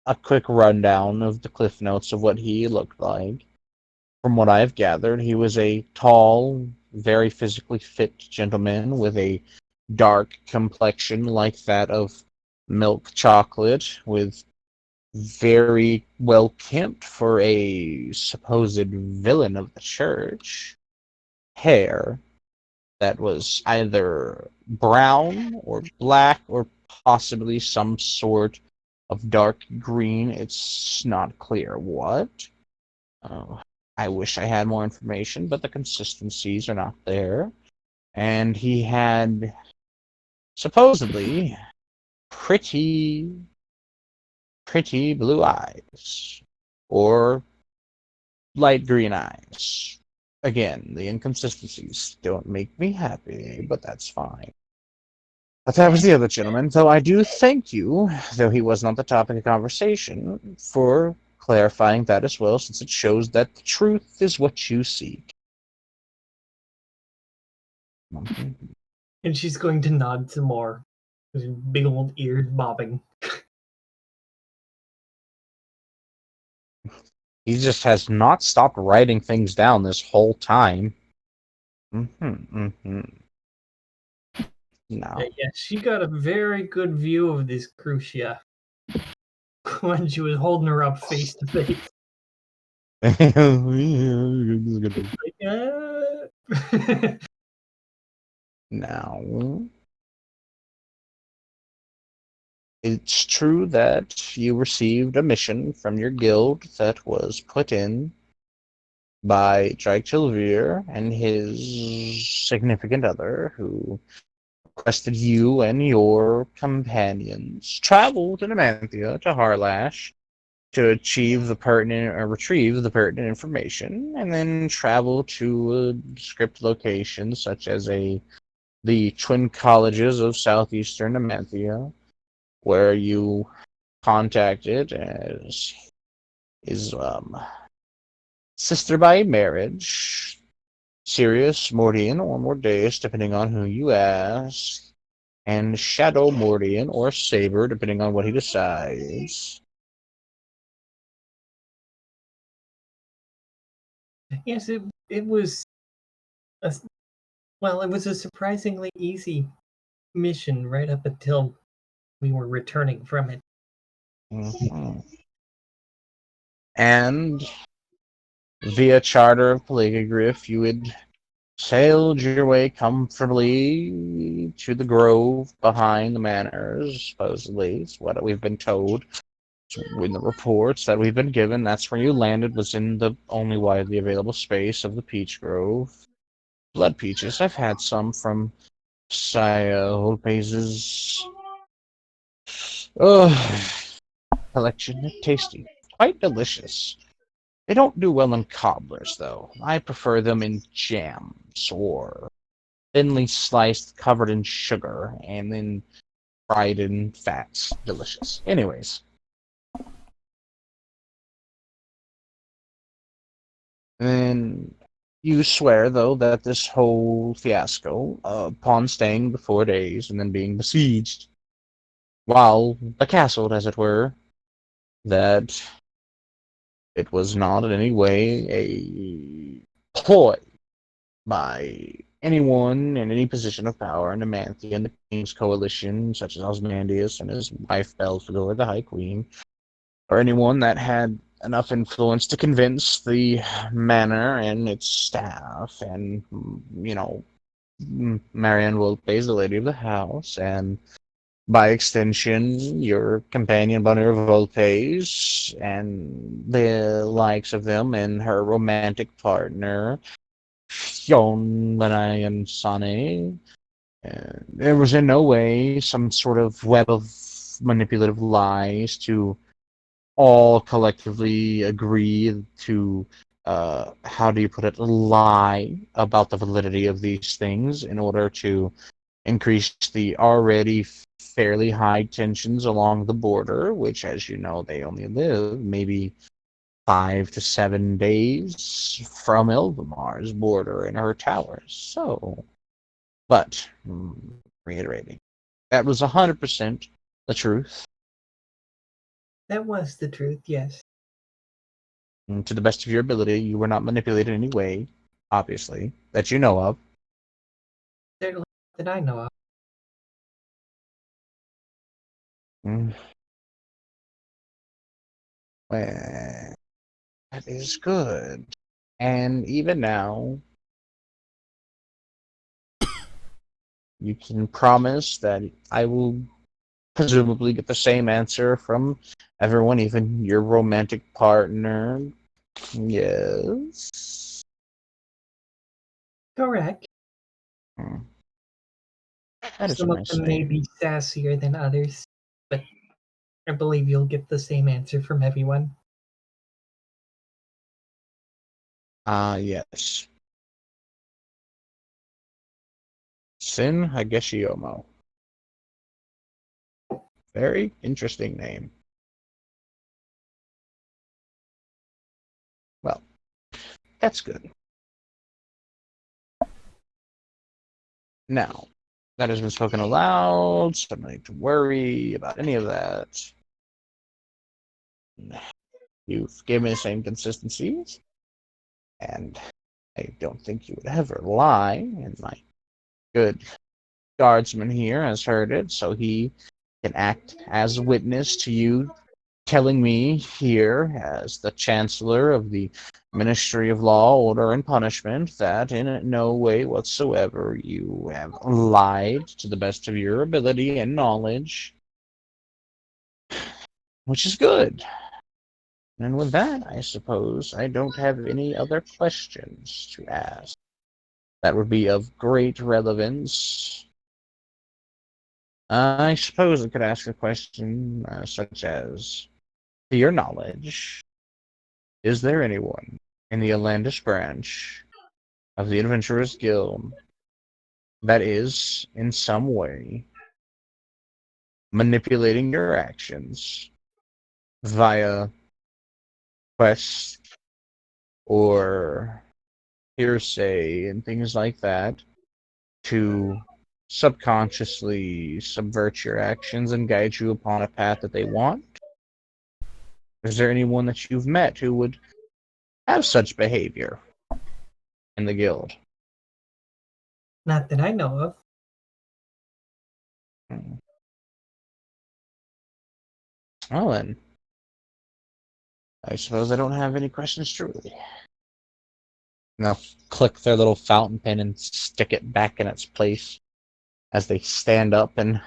a quick rundown of the cliff notes of what he looked like. From what I've gathered, he was a tall, very physically fit gentleman with a dark complexion like that of milk chocolate, with very well kempt for a supposed villain of the church hair that was either brown or black or possibly some sort of dark green. It's not clear what. Oh, I wish I had more information, but the consistencies are not there. And he had supposedly pretty, pretty blue eyes, or light green eyes. Again, the inconsistencies don't make me happy, but that's fine. But that was the other gentleman, though I do thank you, though he was not the topic of conversation, for clarifying that as well, since it shows that the truth is what you seek. And she's going to nod some more. With big old ears bobbing. He just has not stopped writing things down this whole time. No. Yeah, she got a very good view of this Crucia when she was holding her up face to face. Like, Now, it's true that you received a mission from your guild that was put in by Dragtilvir and his significant other, who requested you and your companions travel to Nemanthia, to Harlash, to achieve the pertinent or retrieve the pertinent information, and then travel to a script location such as the Twin Colleges of Southeastern Nemanthia, where you contacted as his sister by marriage, Sirius, Mordian, or Mordeus, depending on who you ask, and Shadow Mordian or Saber, depending on what he decides. Yes, it was a, well, it was a surprisingly easy mission right up until we were returning from it. Mhm. And via charter of Plagiagriff, you had sailed your way comfortably to the grove behind the manors, supposedly. It's what we've been told. In the reports that we've been given, that's where you landed, was in the only widely available space of the peach grove. Blood peaches. I've had some from Saya Holpaz's collection. They're tasty. Quite delicious. They don't do well in cobblers, though. I prefer them in jams or thinly sliced, covered in sugar, and then fried in fats. Delicious. Anyways, then you swear, though, that this whole fiasco, upon staying the 4 days and then being besieged, while becastled, as it were, that it was not in any way a ploy by anyone in any position of power in Amanthea and the King's Coalition, such as Osmandius and his wife Belphegor, the High Queen, or anyone that had enough influence to convince the manor and its staff and, Marianne Wolpe, the lady of the house, and by extension, your companion Bonner Volpes and the likes of them and her romantic partner, Fionn Lanai Sane. There was in no way some sort of web of manipulative lies to all collectively agree to, how do you put it, lie about the validity of these things in order to increase the already fairly high tensions along the border, which, as you know, they only live maybe 5 to 7 days from Ilvamar's border and her towers. So, but, reiterating, that was 100% the truth. That was the truth, yes. And to the best of your ability, you were not manipulated in any way, obviously, that you know of. Certainly that I know of. Mm. Well, that is good. And even now, you can promise that I will presumably get the same answer from everyone, even your romantic partner. Yes. Correct. Hmm. That is a Some of nice them may name. be sassier than others, but I believe you'll get the same answer from everyone. Yes. Sin Hageshiyomo. Very interesting name. Well, that's good. Now, that has been spoken aloud, so I don't need to worry about any of that. You've given me the same consistencies, and I don't think you would ever lie, and my good guardsman here has heard it, so he can act as witness to you telling me here, as the Chancellor of the Ministry of Law, Order, and Punishment, that in no way whatsoever you have lied to the best of your ability and knowledge, which is good. And with that, I suppose I don't have any other questions to ask. That would be of great relevance. I suppose I could ask a question such as, to your knowledge, is there anyone in the Atlantis branch of the Adventurers Guild that is, in some way, manipulating your actions via quests or hearsay and things like that to subconsciously subvert your actions and guide you upon a path that they want? Is there anyone that you've met who would have such behavior in the guild? Not that I know of. Hmm. Well then, I suppose I don't have any questions truly. Now click their little fountain pen and stick it back in its place as they stand up and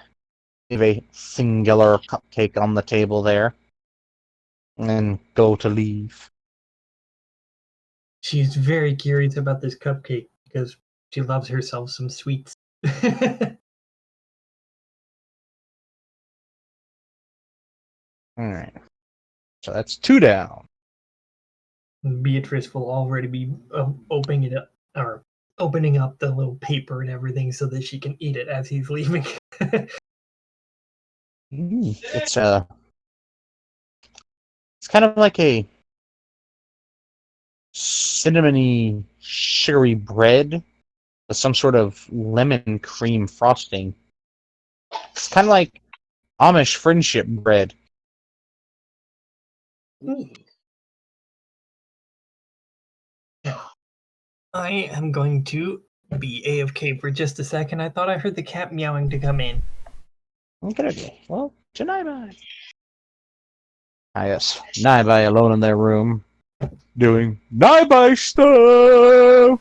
leave a singular cupcake on the table there and go to leave. She's very curious about this cupcake because she loves herself some sweets. Alright. So that's 2 down. Beatrice will already be opening it up or opening up the little paper and everything so that she can eat it as he's leaving. It's kind of like a cinnamony, sugary bread with some sort of lemon cream frosting. It's kind of like Amish friendship bread. I am going to be AFK for just a second. I thought I heard the cat meowing to come in. Good idea. Well, to Naibai. Ah, yes. Naibai alone in their room, doing Naibai stuff!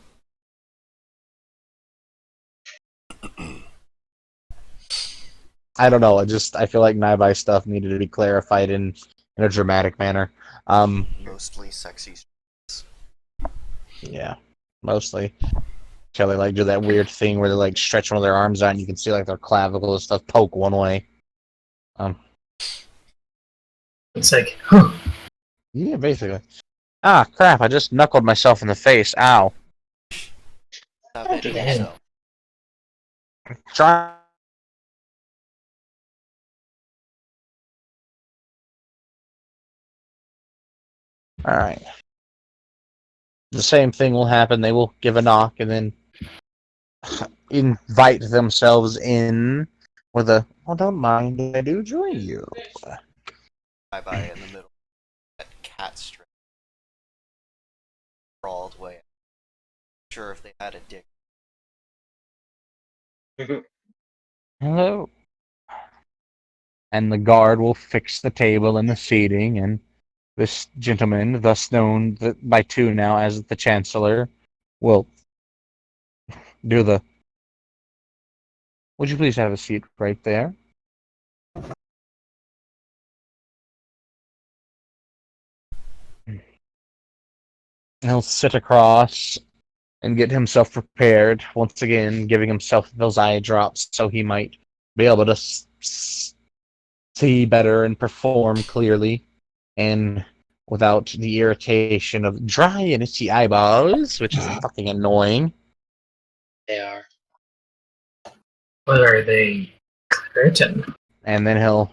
I don't know. I feel like Naibai stuff needed to be clarified in a dramatic manner. Mostly sexy. Yeah, mostly. Kelly like do that weird thing where they like stretch one of their arms out and you can see like their clavicle and stuff poke one way. It's like, huh. Yeah, basically. Ah, crap! I just knuckled myself in the face. Ow. Stop Don't do hitting that. yourself. Try. All right. The same thing will happen. They will give a knock and then invite themselves in with a, "Well, don't mind if I do join you." Bye-bye in the middle. That cat strip crawled away. Sure if they had a dick. Hello. And the guard will fix the table and the seating, and this gentleman, thus known by two now as the Chancellor, will do the. Would you please have a seat right there? He'll sit across and get himself prepared, once again, giving himself those eye drops so he might be able to see better and perform clearly, and without the irritation of dry and itchy eyeballs, which is fucking annoying. They are. What are they? Curtain. And then he'll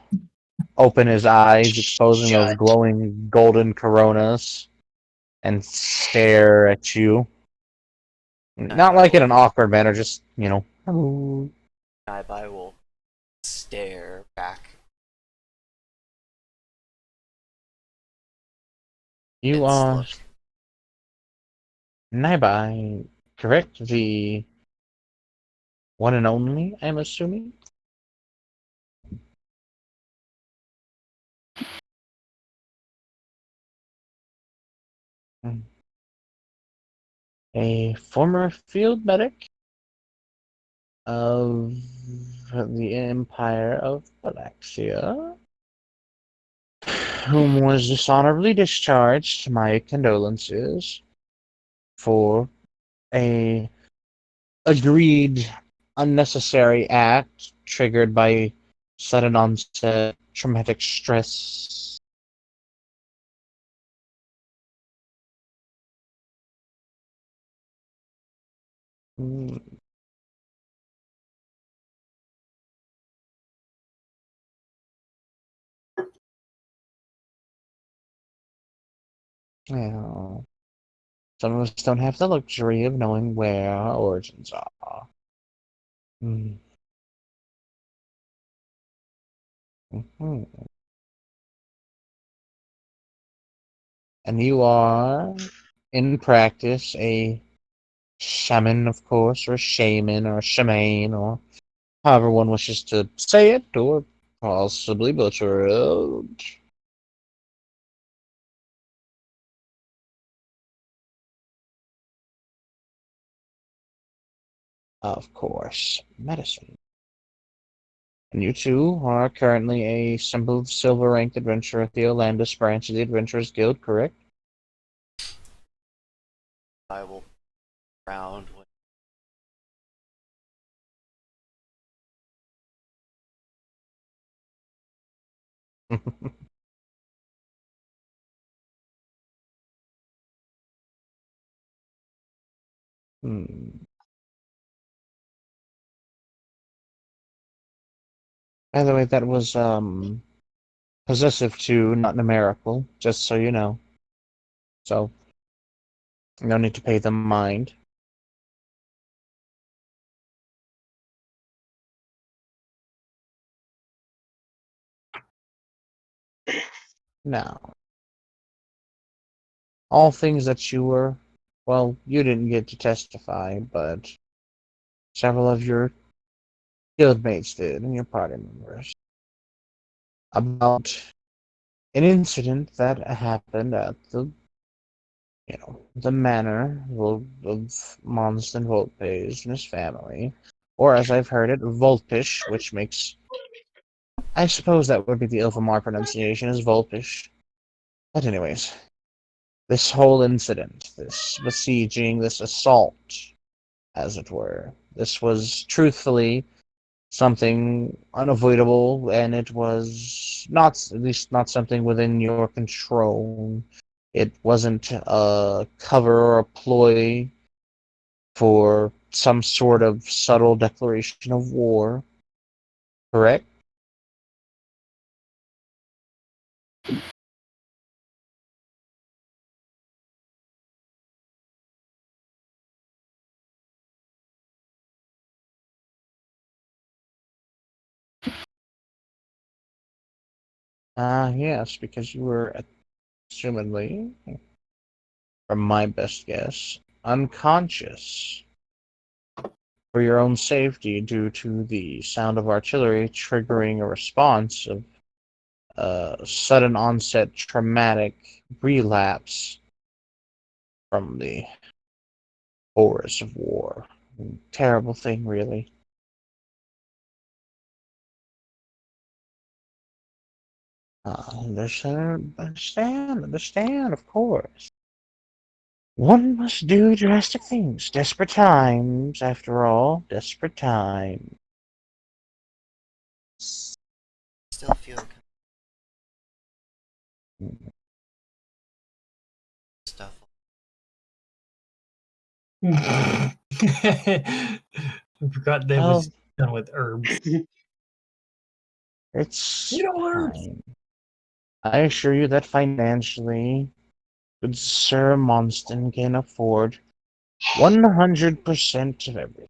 open his eyes, exposing those Shut. glowing golden coronas, and stare at you. Not like in an awkward manner, just, hello. Naibai will stare back. You It's are look. Naibai, correct? The one and only, I'm assuming? A former field medic of the Empire of Galaxia, whom was dishonorably discharged. My condolences for a agreed unnecessary act triggered by sudden onset traumatic stress. Mm, yeah. Some of us don't have the luxury of knowing where our origins are. Hmm. Mhm. And you are, in practice, a shaman, of course, or a shaman, or a shaman, or however one wishes to say it, or possibly butcher it. Of course, medicine. And you two are currently a simple silver ranked adventurer at the Olandis branch of the Adventurers Guild, correct? I will round with Hmm. By the way, that was possessive two, not numerical, just so you know. So no need to pay them mind. Now, all things that you were, well, you didn't get to testify, but several of your guildmates did, and your party members, about an incident that happened at the manor of Monston Volpes and his family, or as I've heard it, Volpish, which makes, I suppose that would be the Ilfamar pronunciation, is Volpish. But anyways, this whole incident, this besieging, this assault, as it were, this was truthfully something unavoidable, and it was not, at least not something within your control. It wasn't a cover or a ploy for some sort of subtle declaration of war, correct? Ah, yes, because you were assumedly, from my best guess, unconscious for your own safety due to the sound of artillery triggering a response of sudden onset traumatic relapse from the horrors of war. Terrible thing, really. Understand, of course. One must do drastic things. Desperate times, after all. Desperate times. still feel stuff. I forgot that Well, was done with herbs. it's You know herbs. fine. I assure you that financially, good Sir Monston can afford 100% of everything.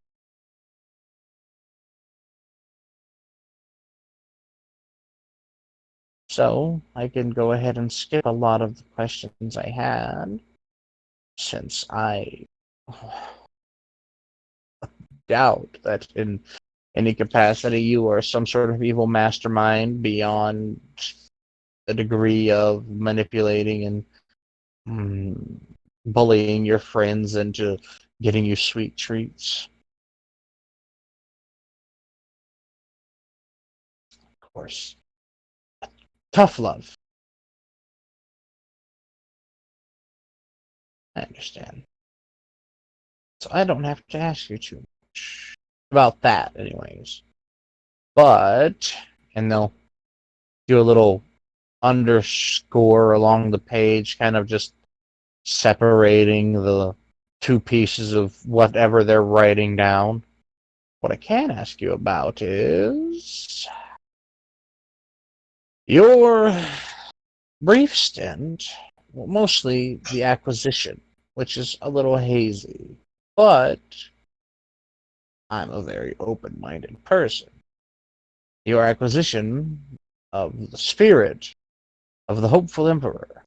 So, I can go ahead and skip a lot of the questions I had, since I doubt that in any capacity you are some sort of evil mastermind beyond the degree of manipulating and bullying your friends into getting you sweet treats. Of course. Tough love. I understand. So I don't have to ask you too much about that, anyways. But, and they'll do a little underscore along the page, kind of just separating the two pieces of whatever they're writing down. What I can ask you about is your brief stint, well, mostly the acquisition which is a little hazy. But I'm a very open-minded person. Your acquisition of the spirit of the hopeful emperor,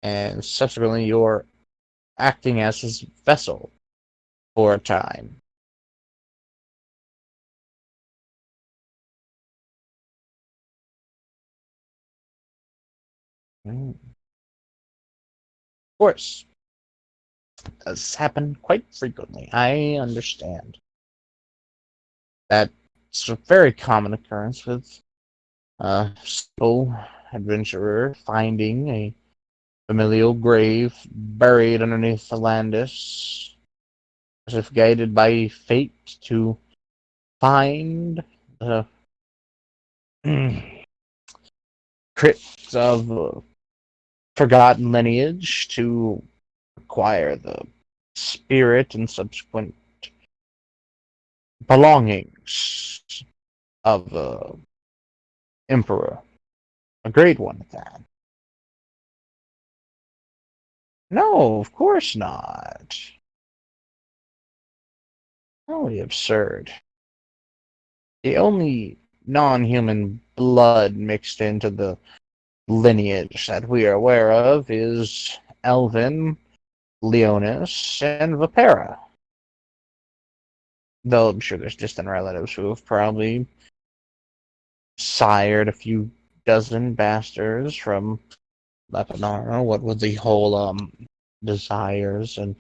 and subsequently your acting as his vessel for a time. Of course, does happen quite frequently. I understand. That's a very common occurrence with a sole adventurer finding a familial grave buried underneath the Landis, as if guided by fate to find the crypt of forgotten lineage to acquire the spirit and subsequent belongings of the emperor. A great one at that. No, of course not. Totally absurd. The only non-human blood mixed into the lineage that we are aware of is Elvin, Leonis, and Vipera. Though I'm sure there's distant relatives who have probably sired a few dozen bastards from Lepanaro. What with the whole desires and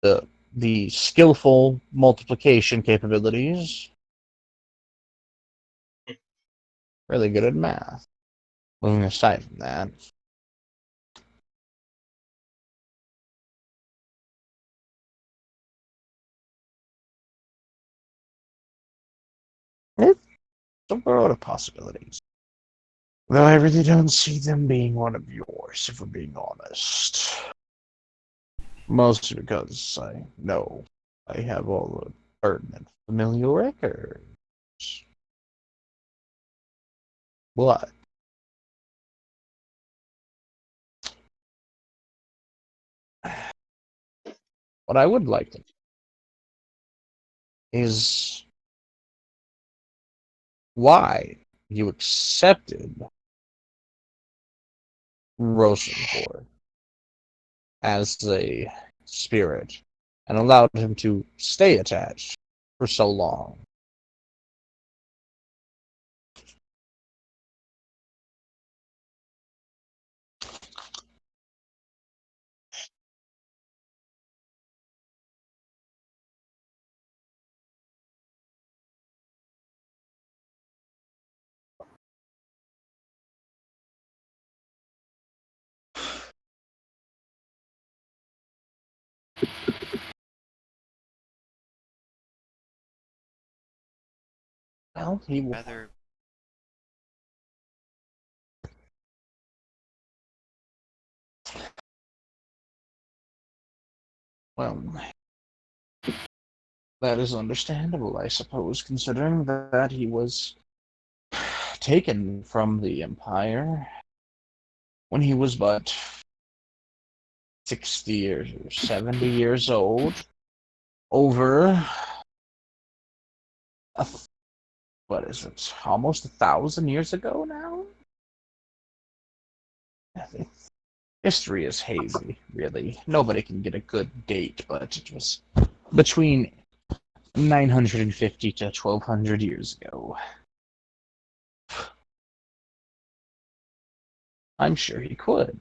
the skillful multiplication capabilities. Really good at math. Moving aside from that. It's a world of possibilities. Though I really don't see them being one of yours, if we're being honest. Mostly because I know I have all the pertinent familial records. What? What I would like to is why you accepted Rosenborg as a spirit and allowed him to stay attached for so long. Well, he will. Rather, Well, that is understandable, I suppose, considering that he was taken from the Empire when he was but 60 or 70 years old, over a, what is it, almost 1,000 years ago now? History is hazy, really. Nobody can get a good date, but it was between 950 to 1,200 years ago. I'm sure he could.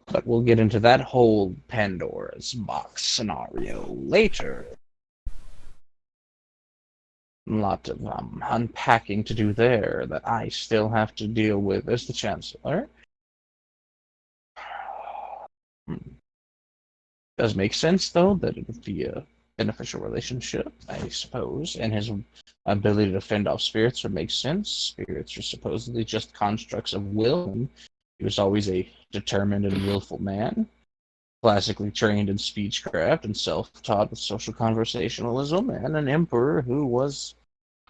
But we'll get into that whole Pandora's box scenario later. A lot of unpacking to do there that I still have to deal with as the Chancellor. Does make sense, though, that it would be a beneficial relationship, I suppose, and his ability to fend off spirits would make sense. Spirits are supposedly just constructs of will, and he was always a determined and willful man, classically trained in speechcraft and self-taught with social conversationalism, and an emperor who was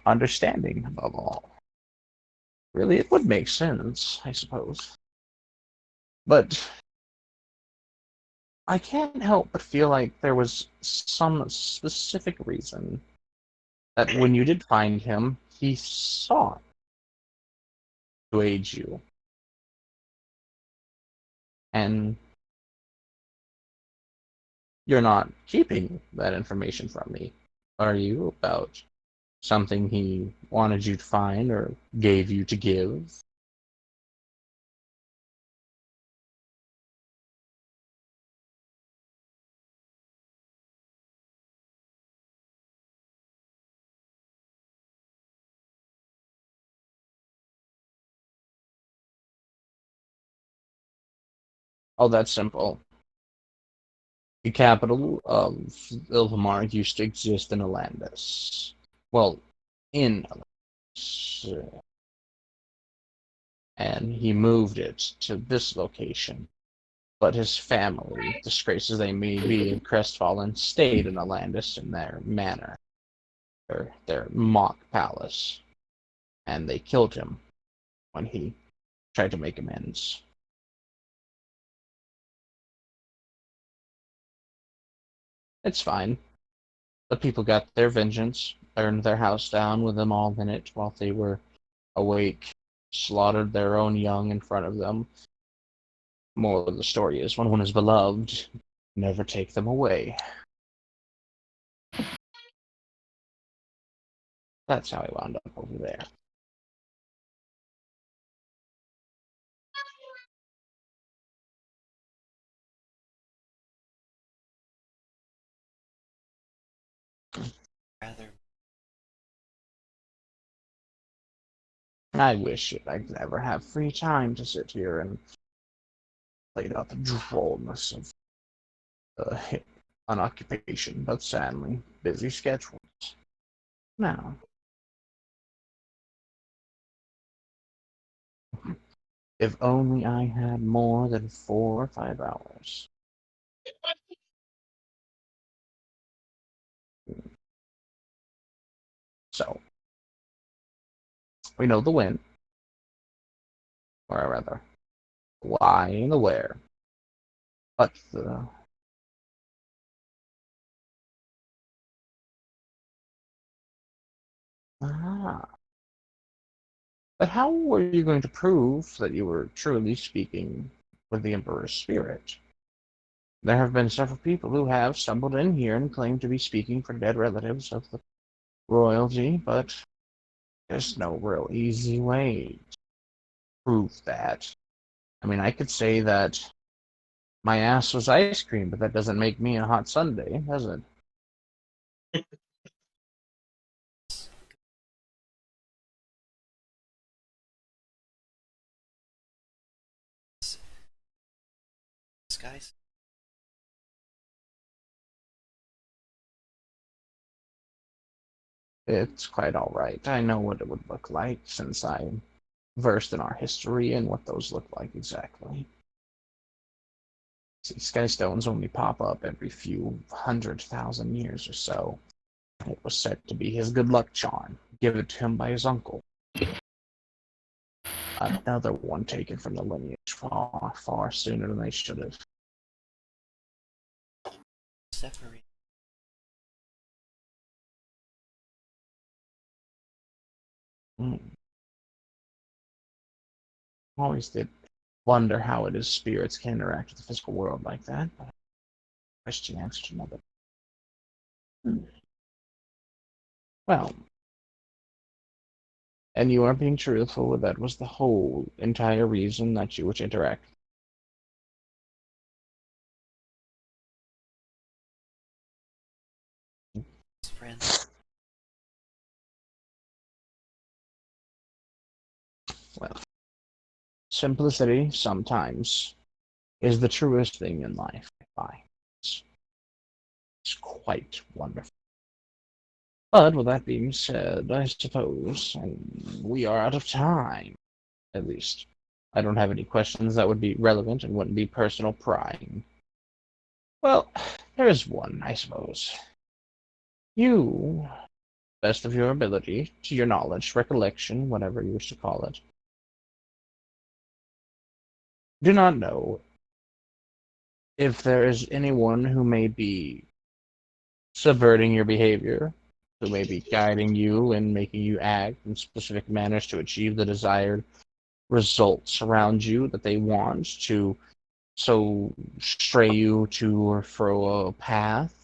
understanding above all. Really, it would make sense, I suppose. But I can't help but feel like there was some specific reason that when you did find him, he sought to aid you. And you're not keeping that information from me, are you, about something he wanted you to find or gave you to give? Oh, that's simple. The capital of Ilvamar used to exist in Alandis. Well, in Alandis. And he moved it to this location. But his family, disgraced as they may be and crestfallen, stayed in Alandis in their manor, their mock palace. And they killed him when he tried to make amends. It's fine. The people got their vengeance, burned their house down with them all in it while they were awake, slaughtered their own young in front of them. Moral of the story is, when one is beloved, never take them away. That's how I wound up over there. Rather, I wish I could ever have free time to sit here and play out the drollness of an occupation, but sadly, busy schedules. Now, if only I had more than 4 or 5 hours. So, we know the when, or rather, why and the where. But the ah, but how were you going to prove that you were truly speaking with the Emperor's spirit? There have been several people who have stumbled in here and claimed to be speaking for dead relatives of the royalty, but there's no real easy way to prove that. I mean, I could say that my ass was ice cream, but that doesn't make me a hot sundae, does it? this guy's It's quite all right. I know what it would look like since I'm versed in our history and what those look like exactly. See, sky stones only pop up every few 100,000 years or so. It was said to be his good luck charm, given to him by his uncle. Another one taken from the lineage far, far sooner than they should have. separate. Always did wonder how it is spirits can interact with the physical world like that, but question answered another. Well, and you are being truthful, that was the whole entire reason that you were to interact. His friends. Well, simplicity sometimes is the truest thing in life. It's quite wonderful. But with that being said, I suppose we are out of time. At least, I don't have any questions that would be relevant and wouldn't be personal prying. Well, there is one, I suppose. You, best of your ability, to your knowledge, recollection, whatever you wish to call it, do not know if there is anyone who may be subverting your behavior, who may be guiding you and making you act in specific manners to achieve the desired results around you that they want to so stray you to or fro a path,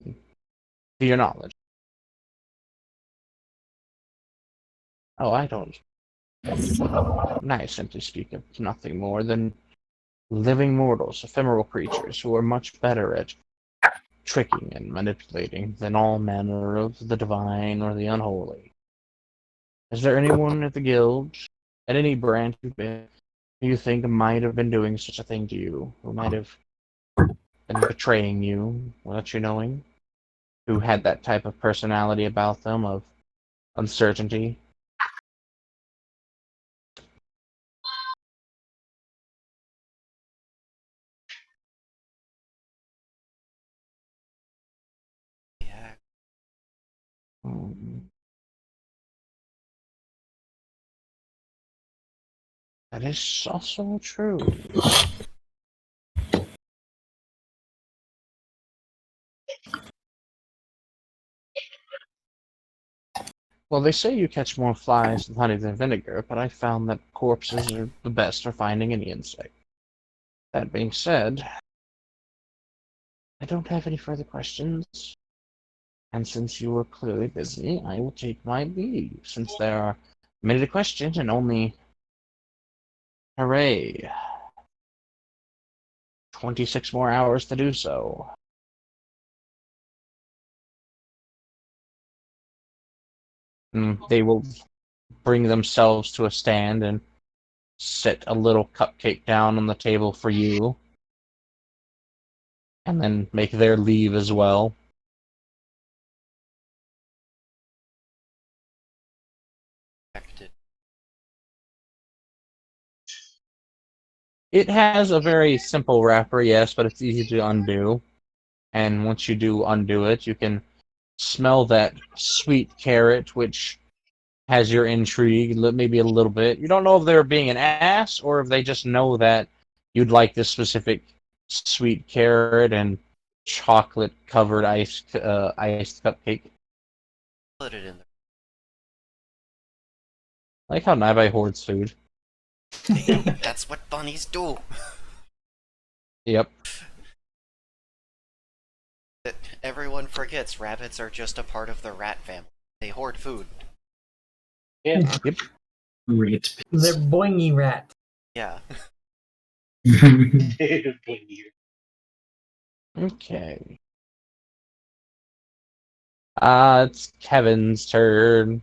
to your knowledge. Oh, I don't. I simply speak of nothing more than living mortals, ephemeral creatures who are much better at tricking and manipulating than all manner of the divine or the unholy. Is there anyone at the guild, at any branch you've been, who you think might have been doing such a thing to you, who might have been betraying you without you knowing, who had that type of personality about them of uncertainty? Yeah. Hmm. That is also true. Well, they say you catch more flies with honey than vinegar, but I found that corpses are the best for finding any insect. That being said, I don't have any further questions, and since you are clearly busy, I will take my leave, since there are many to question and only, hooray, 26 more hours to do so. They will bring themselves to a stand and set a little cupcake down on the table for you, and then make their leave as well. Affected. It has a very simple wrapper, yes, but it's easy to undo. And once you do undo it, you can smell that sweet carrot, which has your intrigue, maybe a little bit. You don't know if they're being an ass or if they just know that you'd like this specific sweet carrot and chocolate covered iced cupcake. Put it in I like how Naibai hoards food. there. That's what bunnies do. Yep. That everyone forgets rabbits are just a part of the rat family. They hoard food. Yeah. Yep. Great. They're boingy rats. Yeah. Okay. It's Kevin's turn.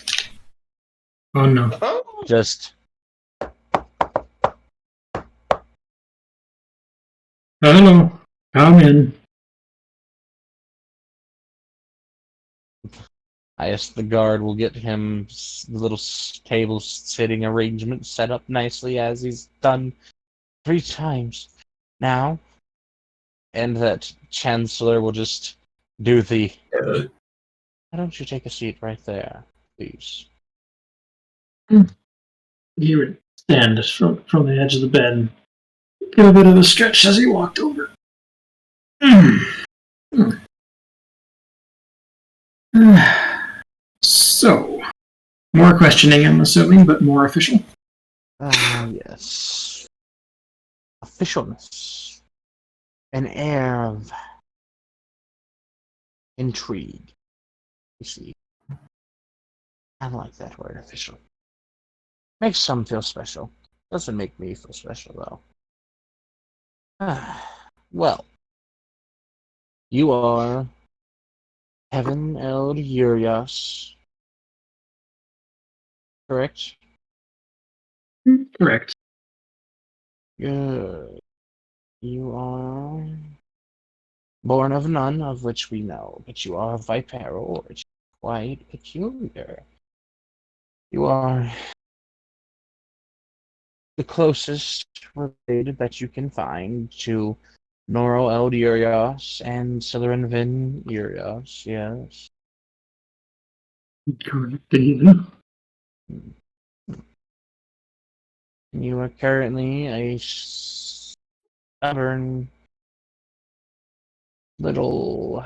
Oh no. Oh, Just Hello. Come in. I guess the guard will get him the little table sitting arrangement set up nicely as he's done 3 times now, and that Chancellor will just do the. Why don't you take a seat right there, please? He would stand from the edge of the bed, give a bit of a stretch as he walked over. So, more questioning, I'm assuming, but more official. Yes. Officialness. An air of intrigue. You see. I like that word, official. Makes some feel special. Doesn't make me feel special, though. Well, you are Heaven El Urias, correct? Correct. Good. You are born of none of which we know, but you are viperal, which is quite peculiar. You are the closest related that you can find to Noro El Urias and Silerin Vin Urias, yes. Correct even. You are currently a stubborn little.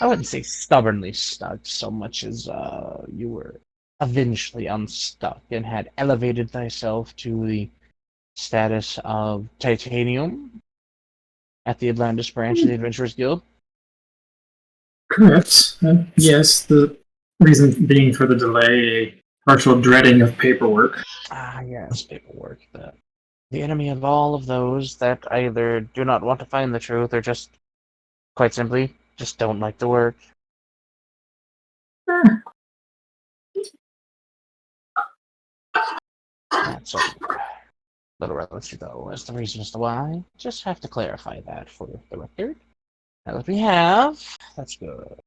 I wouldn't say stubbornly stuck so much as you were eventually unstuck and had elevated thyself to the status of titanium at the Atlantis branch of the Adventurers Guild. Correct. Yes, the reason being for the delay, a partial dreading of paperwork. Ah, yes, paperwork. The enemy of all of those that either do not want to find the truth or just, quite simply, just don't like the work. That's a little relative, though, as the reason as to why. Just have to clarify that for the record. Now that we have, that's good.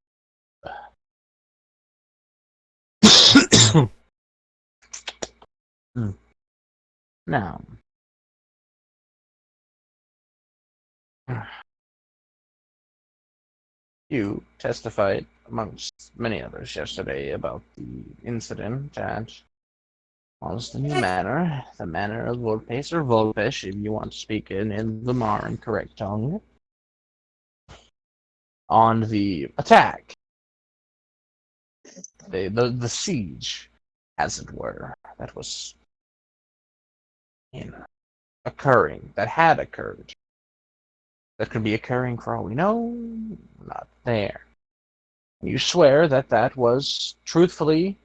Now, you testified, amongst many others, yesterday about the incident at Alston Manor, the Manor of Volpes, or Volpesh, if you want to speak in the Marin correct tongue, on the attack, the siege, as it were, that was occurring, that had occurred, that could be occurring for all we know, not there. You swear that that was, truthfully,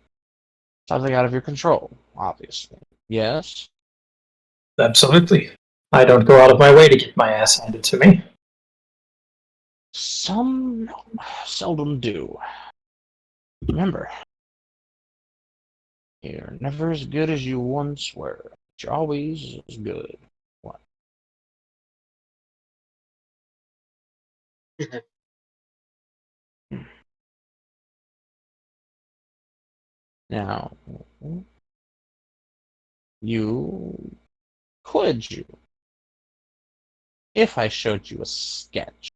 something out of your control, obviously. Yes? Absolutely. I don't go out of my way to get my ass handed to me. Some seldom do. Remember, you're never as good as you once were, but you're always as good. What? Now, could you, if I showed you a sketch,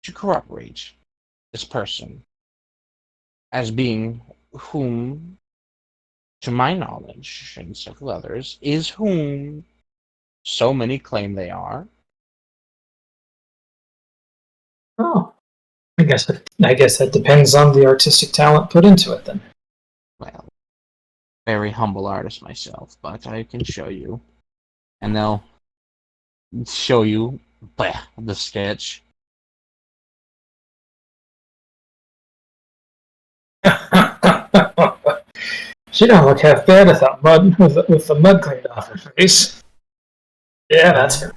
to corroborate this person as being whom, to my knowledge, and several others, is whom so many claim they are? Oh, I guess that depends on the artistic talent put into it then. Well, very humble artist myself, but I can show you. And they'll show you the sketch. She don't look half bad without mud with the mud cleaned off her face. Yeah, that's her.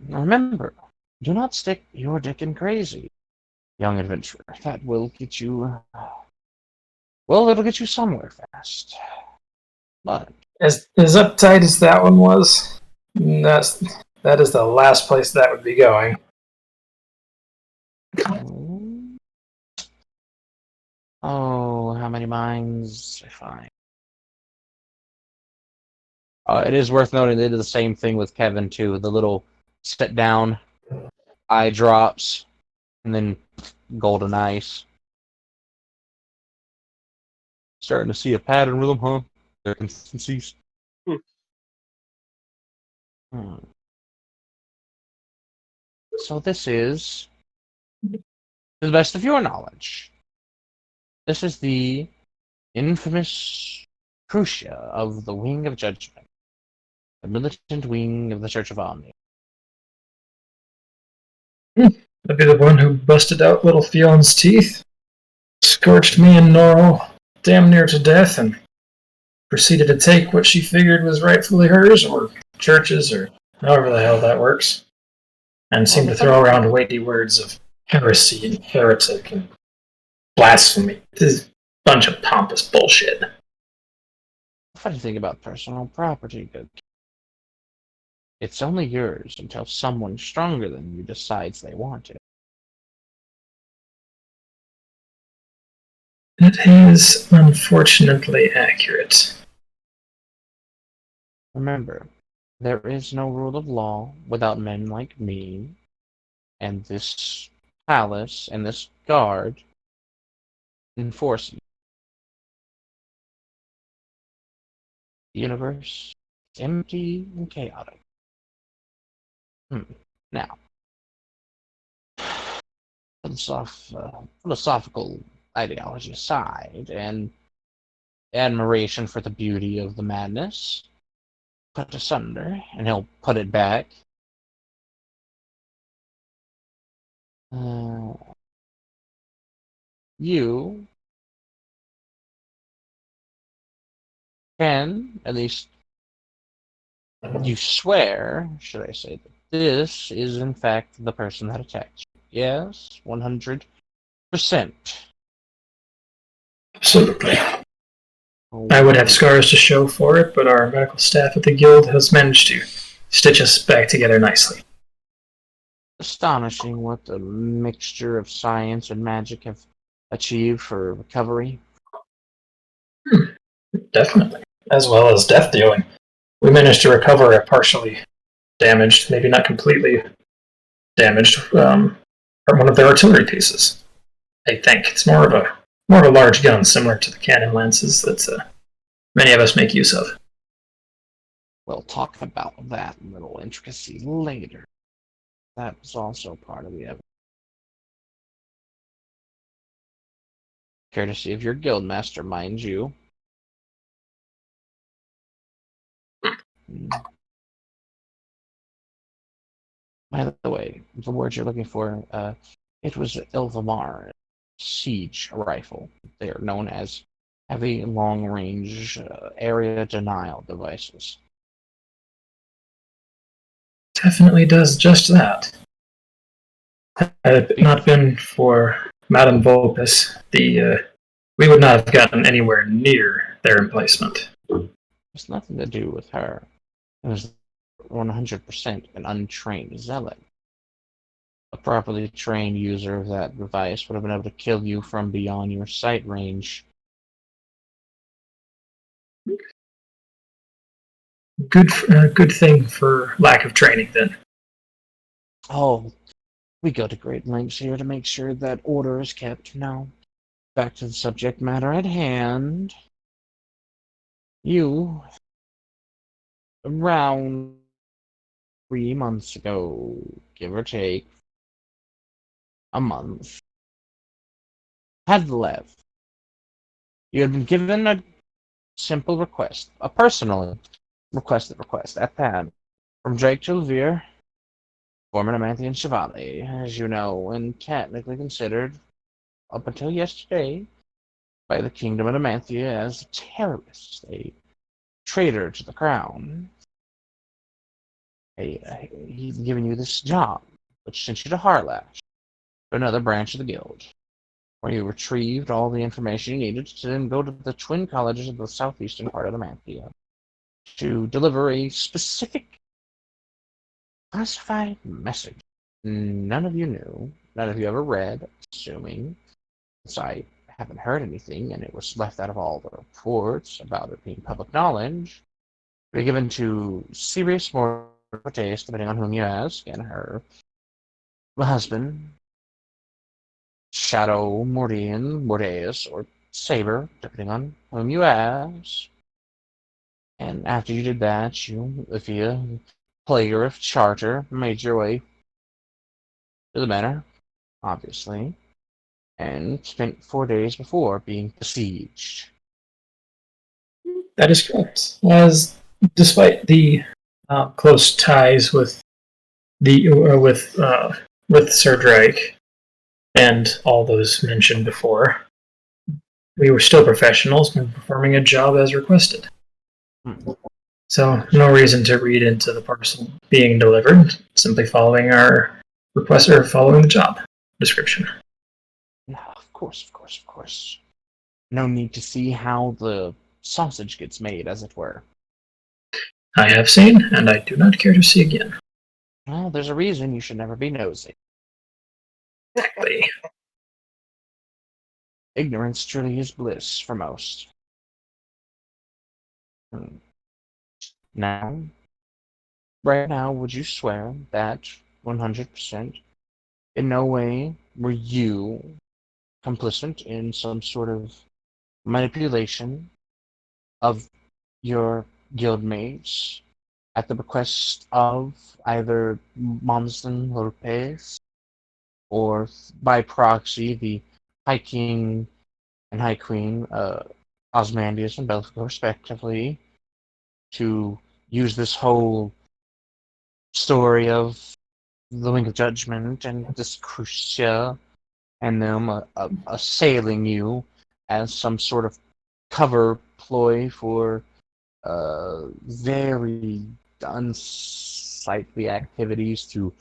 Remember, do not stick your dick in crazy, young adventurer. That will get you. Well, it'll get you somewhere fast. But As uptight as that one was, that is the last place that would be going. oh, how many minds I find. It is worth noting they did the same thing with Kevin too. The little sit down, eye drops, and then golden ice. Starting to see a pattern with them, huh? Their consistencies. Hmm. So this is, to the best of your knowledge, this is the infamous Crucia of the Wing of Judgment, the militant wing of the Church of Omni. That'd be the one who busted out little Fion's teeth, scorched me and Norrell damn near to death, and proceeded to take what she figured was rightfully hers, or churches, or however the hell that works, and seemed to throw around weighty words of heresy and heretic and blasphemy. This is a bunch of pompous bullshit. The funny thing about personal property, good. It's only yours until someone stronger than you decides they want it. It is unfortunately accurate. Remember, there is no rule of law without men like me, and this palace and this guard enforcing. The universe is empty and chaotic. Now, philosophical ideology aside, and admiration for the beauty of the madness put asunder, and he'll put it back. You can, at least you swear, should I say, that this is in fact the person that attacked you. Yes, 100%. Absolutely. I would have scars to show for it, but our medical staff at the guild has managed to stitch us back together nicely. Astonishing what the mixture of science and magic have achieved for recovery. Definitely. As well as death dealing. We managed to recover a partially damaged, maybe not completely damaged, from one of their artillery pieces. I think it's more of a large gun, similar to the cannon lances that many of us make use of. We'll talk about that little intricacy later. That was also part of the evidence. Courtesy of your guildmaster, mind you. By the way, the word you're looking for, it was Ilvamar siege rifle. They are known as heavy long-range area denial devices. Definitely does just that. Had it not been for Madame Vulpes, we would not have gotten anywhere near their emplacement. It's nothing to do with her. It was 100% an untrained zealot. A properly trained user of that device would have been able to kill you from beyond your sight range. Good thing for lack of training, then. Oh, we go to great lengths here to make sure that order is kept. Now, back to the subject matter at hand. You, around 3 months ago, give or take, a month, had left. You had been given a simple request, a personally requested request at that, from Drake Tulvir, former Amanthian Chevalier, as you know, and technically considered, up until yesterday, by the Kingdom of Amanthia as a terrorist, a traitor to the crown. He's given you this job, which sent you to Harlash, to another branch of the guild, where you retrieved all the information you needed to then go to the twin colleges of the southeastern part of Amanthia to deliver a specific classified message none of you knew, none of you ever read, assuming, since I haven't heard anything and it was left out of all the reports about it being public knowledge, be given to Sirius Mortes, depending on whom you ask, and her husband, Shadow Mordeus, or Saber, depending on whom you ask. And after you did that, you, via player of charter, made your way to the manor, obviously, and spent 4 days before being besieged. That is correct. As despite the close ties with with Sir Drake and all those mentioned before, we were still professionals and performing a job as requested. So no reason to read into the parcel being delivered. Simply following our request or following the job description. No, of course. No need to see how the sausage gets made, as it were. I have seen, and I do not care to see again. Well, there's a reason you should never be nosy. Exactly. Ignorance truly is bliss for most. Now, right now, would you swear that 100% in no way were you complicit in some sort of manipulation of your guildmates at the request of either Monson Lopez or by proxy the High King and High Queen, Osmandius and Belfico, respectively, to use this whole story of the Wing of Judgment and this Crucia and them assailing you as some sort of cover ploy for very unsightly activities to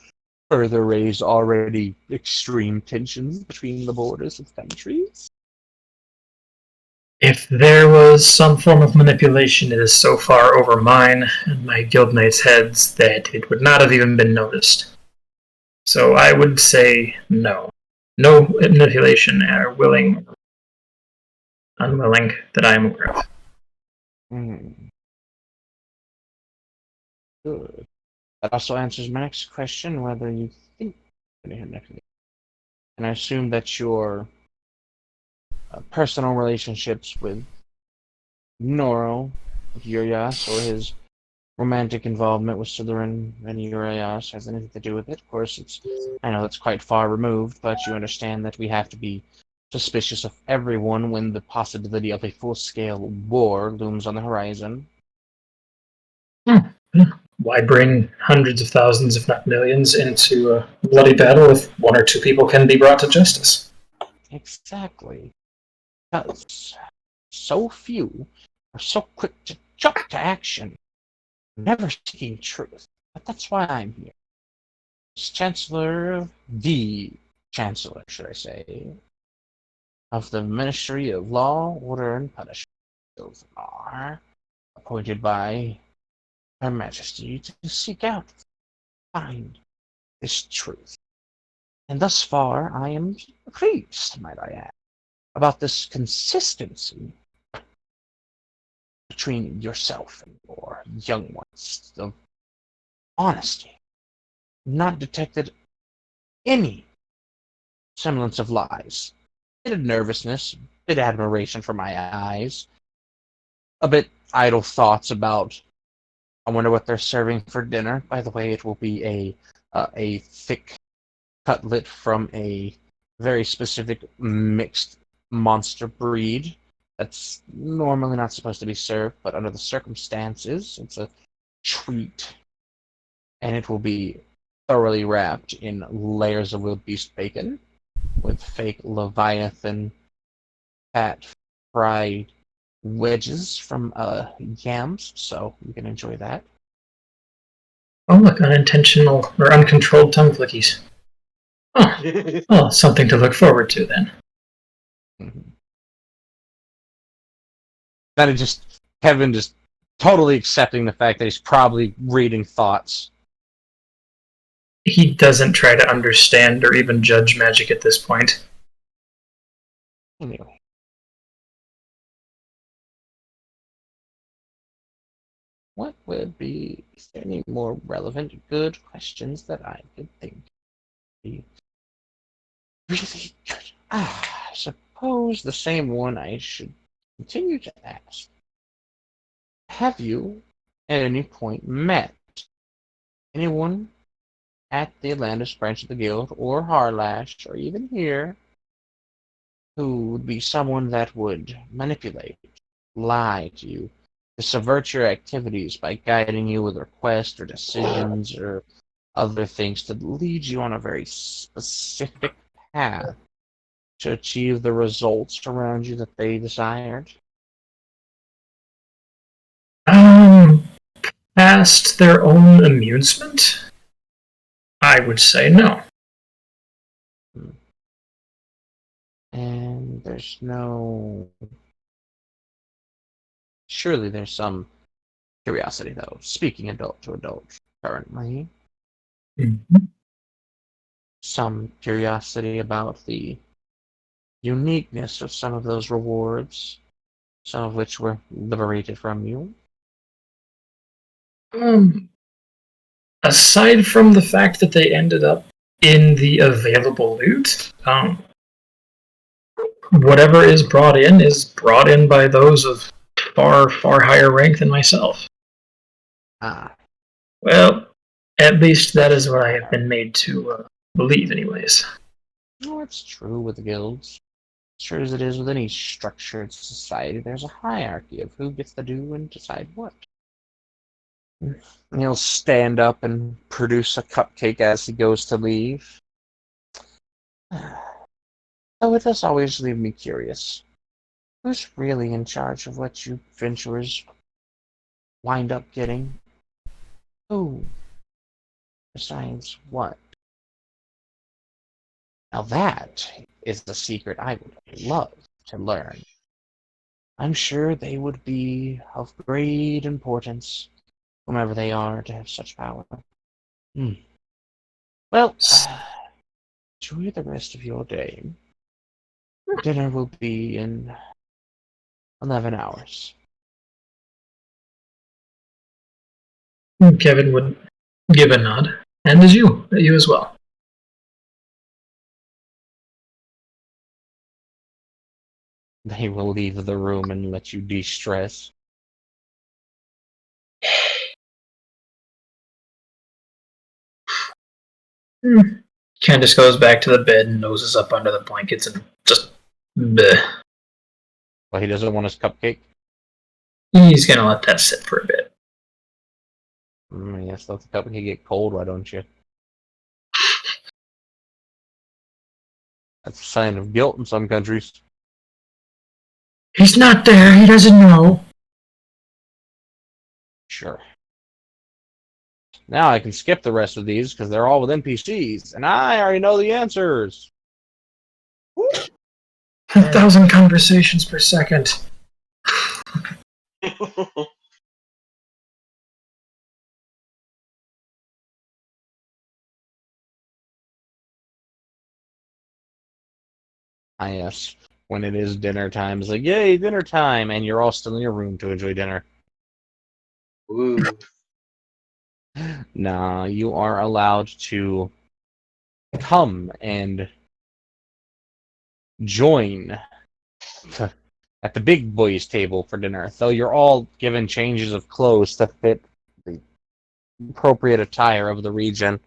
further raise already extreme tensions between the borders of countries. If there was some form of manipulation, it is so far over mine and my guildmates' heads that it would not have even been noticed. So I would say no. No manipulation, willing, unwilling, that I am aware of. Good. That also answers my next question, whether you think and I assume that your personal relationships with Noro, with Urias, or his romantic involvement with Slytherin and Urias has anything to do with it. Of course, I know it's quite far removed, but you understand that we have to be suspicious of everyone when the possibility of a full-scale war looms on the horizon. Why bring hundreds of thousands, if not millions, into a bloody battle if one or two people can be brought to justice? Exactly. Because so few are so quick to jump to action, never seeking truth. But that's why I'm here. As Chancellor, the Chancellor, should I say, of the Ministry of Law, Order, and Punishment, are appointed by Her Majesty to seek out, find this truth. And thus far, I am pleased, might I add, about this consistency between yourself and your young ones of honesty. Not detected any semblance of lies. A bit of nervousness, a bit of admiration for my eyes, a bit idle thoughts about, I wonder what they're serving for dinner. By the way, it will be a thick cutlet from a very specific mixed monster breed that's normally not supposed to be served, but under the circumstances, it's a treat. And it will be thoroughly wrapped in layers of wildebeest bacon with fake Leviathan fat fried wedges from yams, so you can enjoy that. Oh, look, unintentional or uncontrolled tongue flickies. Oh, well, something to look forward to then. That is just Kevin just totally accepting the fact that he's probably reading thoughts. He doesn't try to understand or even judge magic at this point. Anyway. What would be, is there any more relevant, good questions that I could think be really good? I suppose the same one I should continue to ask. Have you, at any point, met anyone at the Atlantis branch of the Guild, or Harlash, or even here, who would be someone that would manipulate, lie to you, to subvert your activities by guiding you with requests or decisions or other things to lead you on a very specific path to achieve the results around you that they desired? Past their own amusement? I would say no. And there's no... Surely there's some curiosity, though, speaking adult to adult currently. Mm-hmm. Some curiosity about the uniqueness of some of those rewards, some of which were liberated from you. Aside from the fact that they ended up in the available loot, whatever is brought in by those of far, far higher rank than myself. Ah, Well, at least that is what I have been made to believe, anyways. well, it's true with the guilds. Sure as it is with any structured society, there's a hierarchy of who gets to do and decide what. And he'll stand up and produce a cupcake as he goes to leave. Oh, it does always leave me curious. Who's really in charge of what you adventurers wind up getting? Who decides what? Now that is the secret I would love to learn. I'm sure they would be of great importance, whomever they are, to have such power. Hmm. Well, enjoy the rest of your day. Dinner will be in 11 hours. Kevin would give a nod, and as you as well. They will leave the room and let you de-stress. Candace goes back to the bed and noses up under the blankets and just bleh. Well, he doesn't want his cupcake. He's gonna let that sit for a bit. Yes, let the cupcake get cold, why don't you? That's a sign of guilt in some countries. He's not there. He doesn't know. Sure. Now I can skip the rest of these because they're all with NPCs, and I already know the answers. 1,000 conversations per second. Yes, when it is dinner time, it's like, yay, dinner time, and you're all still in your room to enjoy dinner. Ooh. Nah, you are allowed to come and join at the big boys' table for dinner, though you're all given changes of clothes to fit the appropriate attire of the region.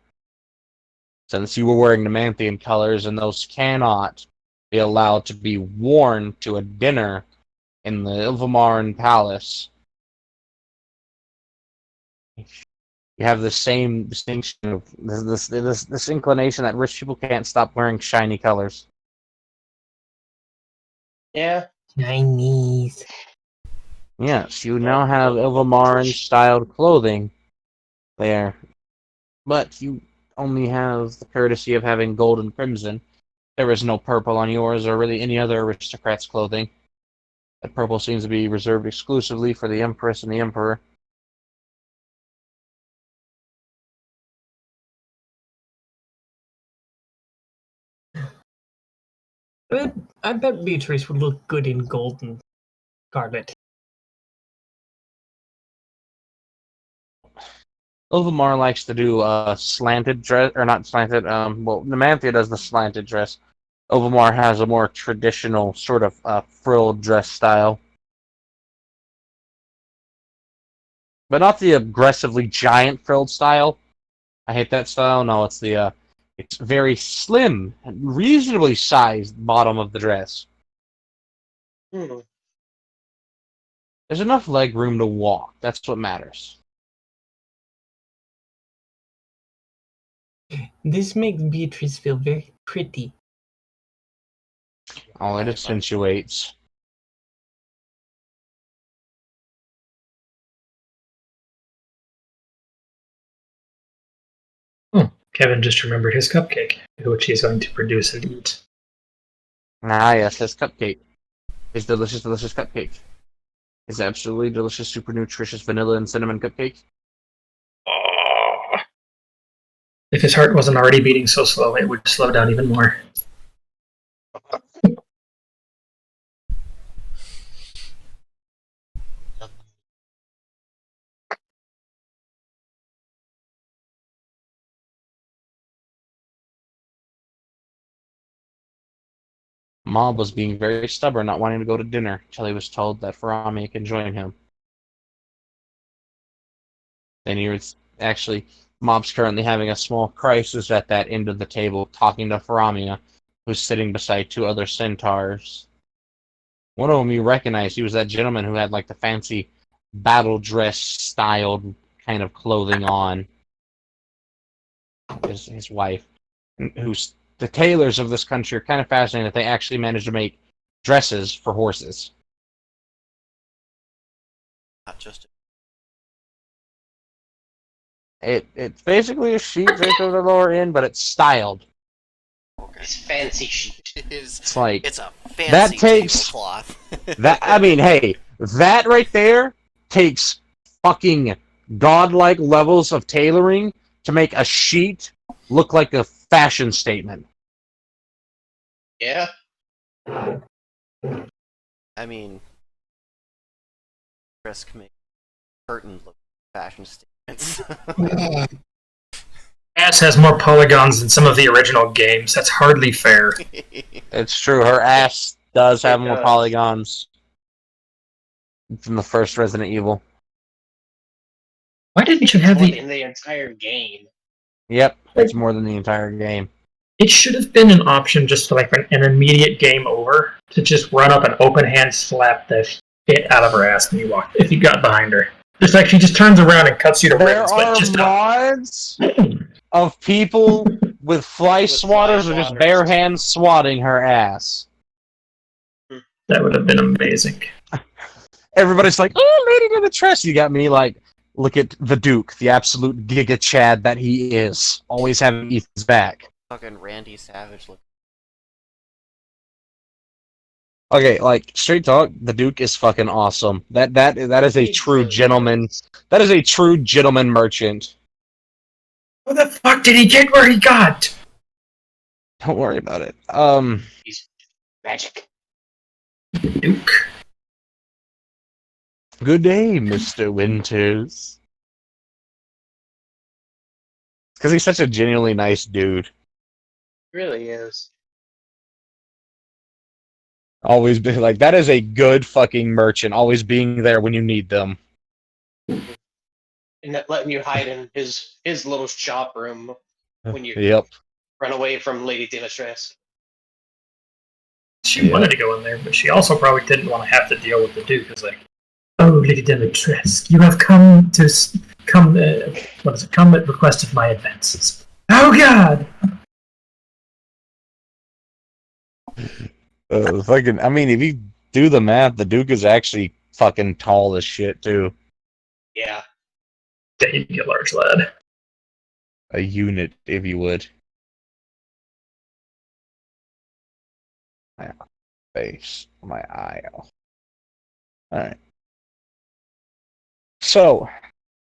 Since you were wearing Nemanthian colors, and those cannot be allowed to be worn to a dinner in the Ilvamarn Palace. You have the same distinction of this inclination that rich people can't stop wearing shiny colors. Yeah. Chinese. Yes, you now have Ilvamarn styled clothing there, but you only have the courtesy of having gold and crimson. There is no purple on yours or really any other aristocrat's clothing. That purple seems to be reserved exclusively for the Empress and the Emperor. I bet Beatrice would look good in golden scarlet. Ilvamar likes to do a slanted dress, or not slanted, well, Nemanthia does the slanted dress. Ilvamar has a more traditional sort of frilled dress style. But not the aggressively giant frilled style. I hate that style. No, it's the it's very slim and reasonably sized bottom of the dress. Hmm. There's enough leg room to walk. That's what matters. This makes Beatrice feel very pretty. Oh, it accentuates. Kevin just remembered his cupcake, which he's going to produce and eat. Ah, yes, his cupcake. His delicious, delicious cupcake. His absolutely delicious, super nutritious vanilla and cinnamon cupcake. Oh. If his heart wasn't already beating so slow, it would slow down even more. Mob was being very stubborn, not wanting to go to dinner, until he was told that Farami can join him. And he's actually, Mob's currently having a small crisis at that end of the table, talking to Faramia, who's sitting beside two other centaurs. One of them you recognize, he was that gentleman who had like the fancy battle dress styled kind of clothing on. His wife, who's the tailors of this country are kind of fascinating that they actually managed to make dresses for horses. Not just It's basically a sheet draped over the lower end, but it's styled. okay. It's fancy sheet. It's like It's a fancy that takes tablecloth. that. I mean, hey, that right there takes fucking godlike levels of tailoring to make a sheet look like a fashion statement. Yeah. I mean, Chris can make curtain look fashion statements. Ass has more polygons than some of the original games. That's hardly fair. It's true. Her ass does have It more does. polygons than the first Resident Evil. Why didn't you have More the? than the entire game. Yep, it's more than the entire game. It should have been an option just for like an immediate game over to just run up and open hand slap the shit out of her ass when you walk if you got behind her. Just like she just turns around and cuts you to There ribbons, are but just mods of people with fly swatters or just swatters. bare hands swatting her ass. that would have been amazing. Everybody's like, "Oh, Lady Dimitrescu." You got me like, look at the Duke, the absolute Giga Chad that he is, always having Ethan's back. Fucking Randy Savage look. Okay, like straight talk, the Duke is fucking awesome. That is a He true really gentleman. is. That is a true gentleman merchant. How the fuck did he get where he got? Don't worry about it. He's magic. Duke. Good day, Mr. Winters. Because he's such a genuinely nice dude. He really is. Always be like, that is a good fucking merchant, always being there when you need them. And not letting you hide in his little shop room when you Yep. run away from Lady Dimitrescu. She wanted to go in there, but she also probably didn't want to have to deal with the Duke. It's like, oh, Lady Dimitrescu, you have come to come. What is it? Come at request of my advances. Oh God! Fucking, I mean, if you do the math, the Duke is actually fucking tall as shit, too. Yeah. That you'd be a large lad. A unit, if you would. My face, my eye. Alright. So,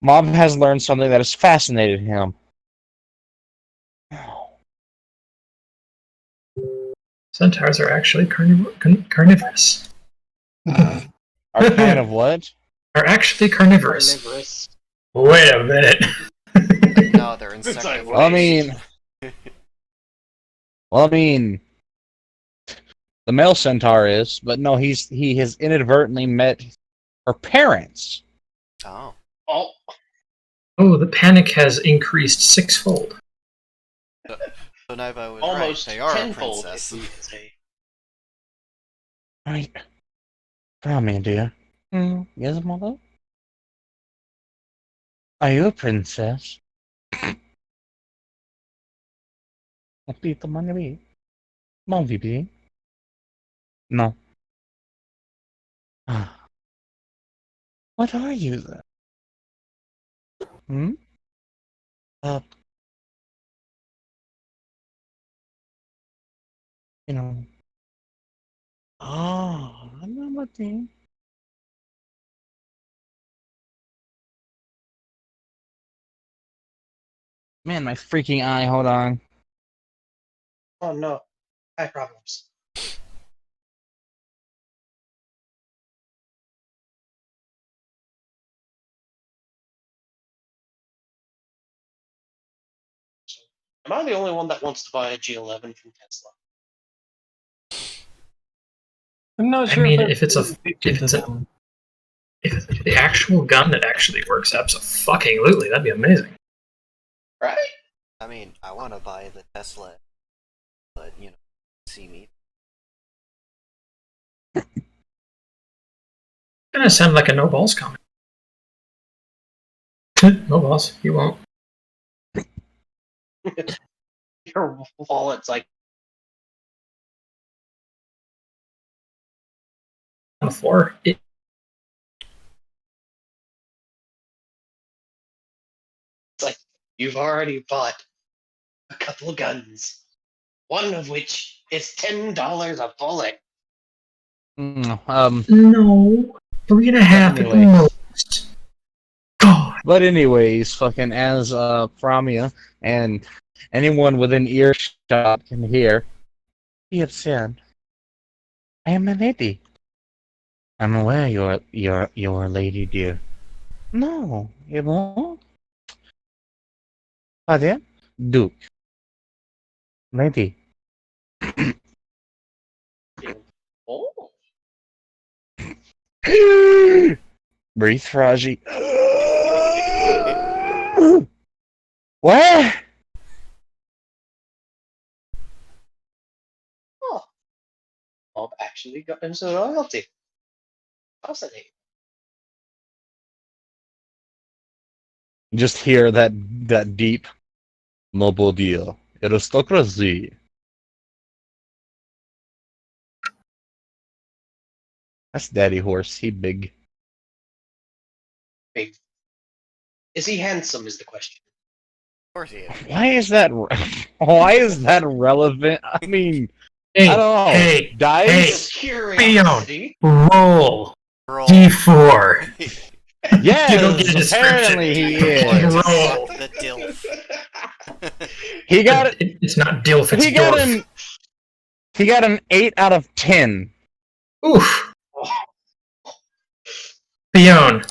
Mob has learned something that has fascinated him. Centaurs are actually carnivorous. Are kind of what? Are actually carnivorous. Carnivorous. Wait a minute. No, they're It's like, insectivorous. Well, I mean, the male centaur is, but no, he has inadvertently met her parents. Oh. Oh, Oh, the panic has increased sixfold. So Naiba was almost right. They are a tenfold, princess. if you could say. Right. Come here, dear. Yes, mother? Are you a princess? Capito, money. Non vivi? No. Ah. What are you then? Hmm? Uh, you know. Ah, ano ba din? Man, my freaking eye, hold on. Oh no, eye problems. Am I the only one that wants to buy a G11 from Tesla? I'm not I sure mean, if if it's a- addicted if it's to a- them. If the actual gun that actually works, absolutely, that'd be amazing. Right? I mean, I want to buy the Tesla, but see me. Gonna sound like a no balls comment. No balls, you won't. Your wallet's like, On the floor. it's like you've already bought a couple guns, one of which is $10 a bullet. No, No, 3.5 at the anyway. most. God. But anyways, fucking as Pramia and anyone within earshot can hear, he had said, "I am a lady. I'm aware you're a lady, dear." No, you won't. Father, Duke, lady. Oh. Breathe, Raji. What? Oh. Bob actually got into royalty. Fascinating. Just hear that deep noble deal. Aristocracy. That's Daddy Horse. He big. Big. Is he handsome? Is the question. Of course he is. Why is that? Why is that relevant? I mean, Hey, I don't know. hey, Dice? Just curiosity. roll Roll. D4. Yes, You don't get a description. apparently he What is. to Roll. suck the dilf. He got it. It's not Dilf, it's He got Dorf. an. He got an 8 out of 10. Oof. Oh, Fiona,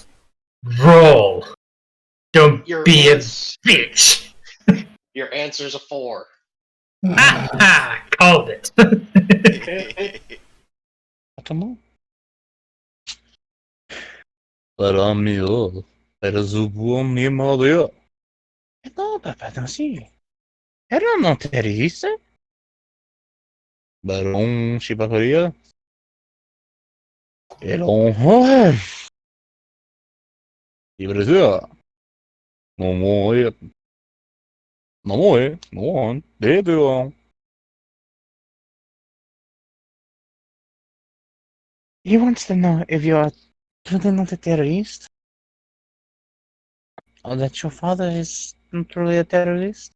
roll. Don't your, be a ans- bitch. your answer's a 4. Ah, called it. Attends. Para mí, para zubu mi morio. Non, papa, attention. Era non terroriste. Baron, je sais pas quoi dire. Et l'on, ouais. Il veut dire. Non, moi, non, moi, non, des deux. He wants to know if you're truly not a terrorist, or that your father is not truly a terrorist.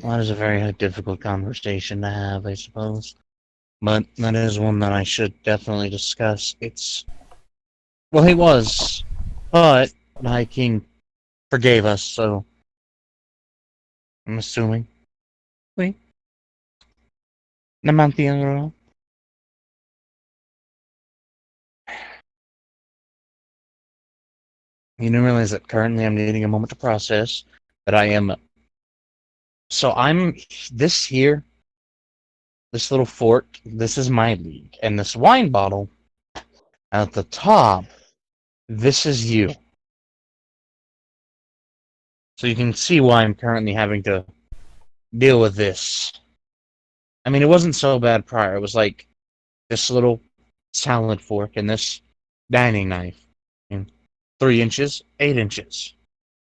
Well, that is a very difficult conversation to have, I suppose. But that is one that I should definitely discuss. Well, he was, but the High King forgave us, so I'm assuming. Oui. Namantian. You do realize that currently I'm needing a moment to process that I am. So I'm this here, this little fort. This is my league, and this wine bottle at the top. This is you. So you can see why I'm currently having to deal with this. I mean, it wasn't so bad prior. It was like this little salad fork and this dining knife. And 3 inches, 8 inches.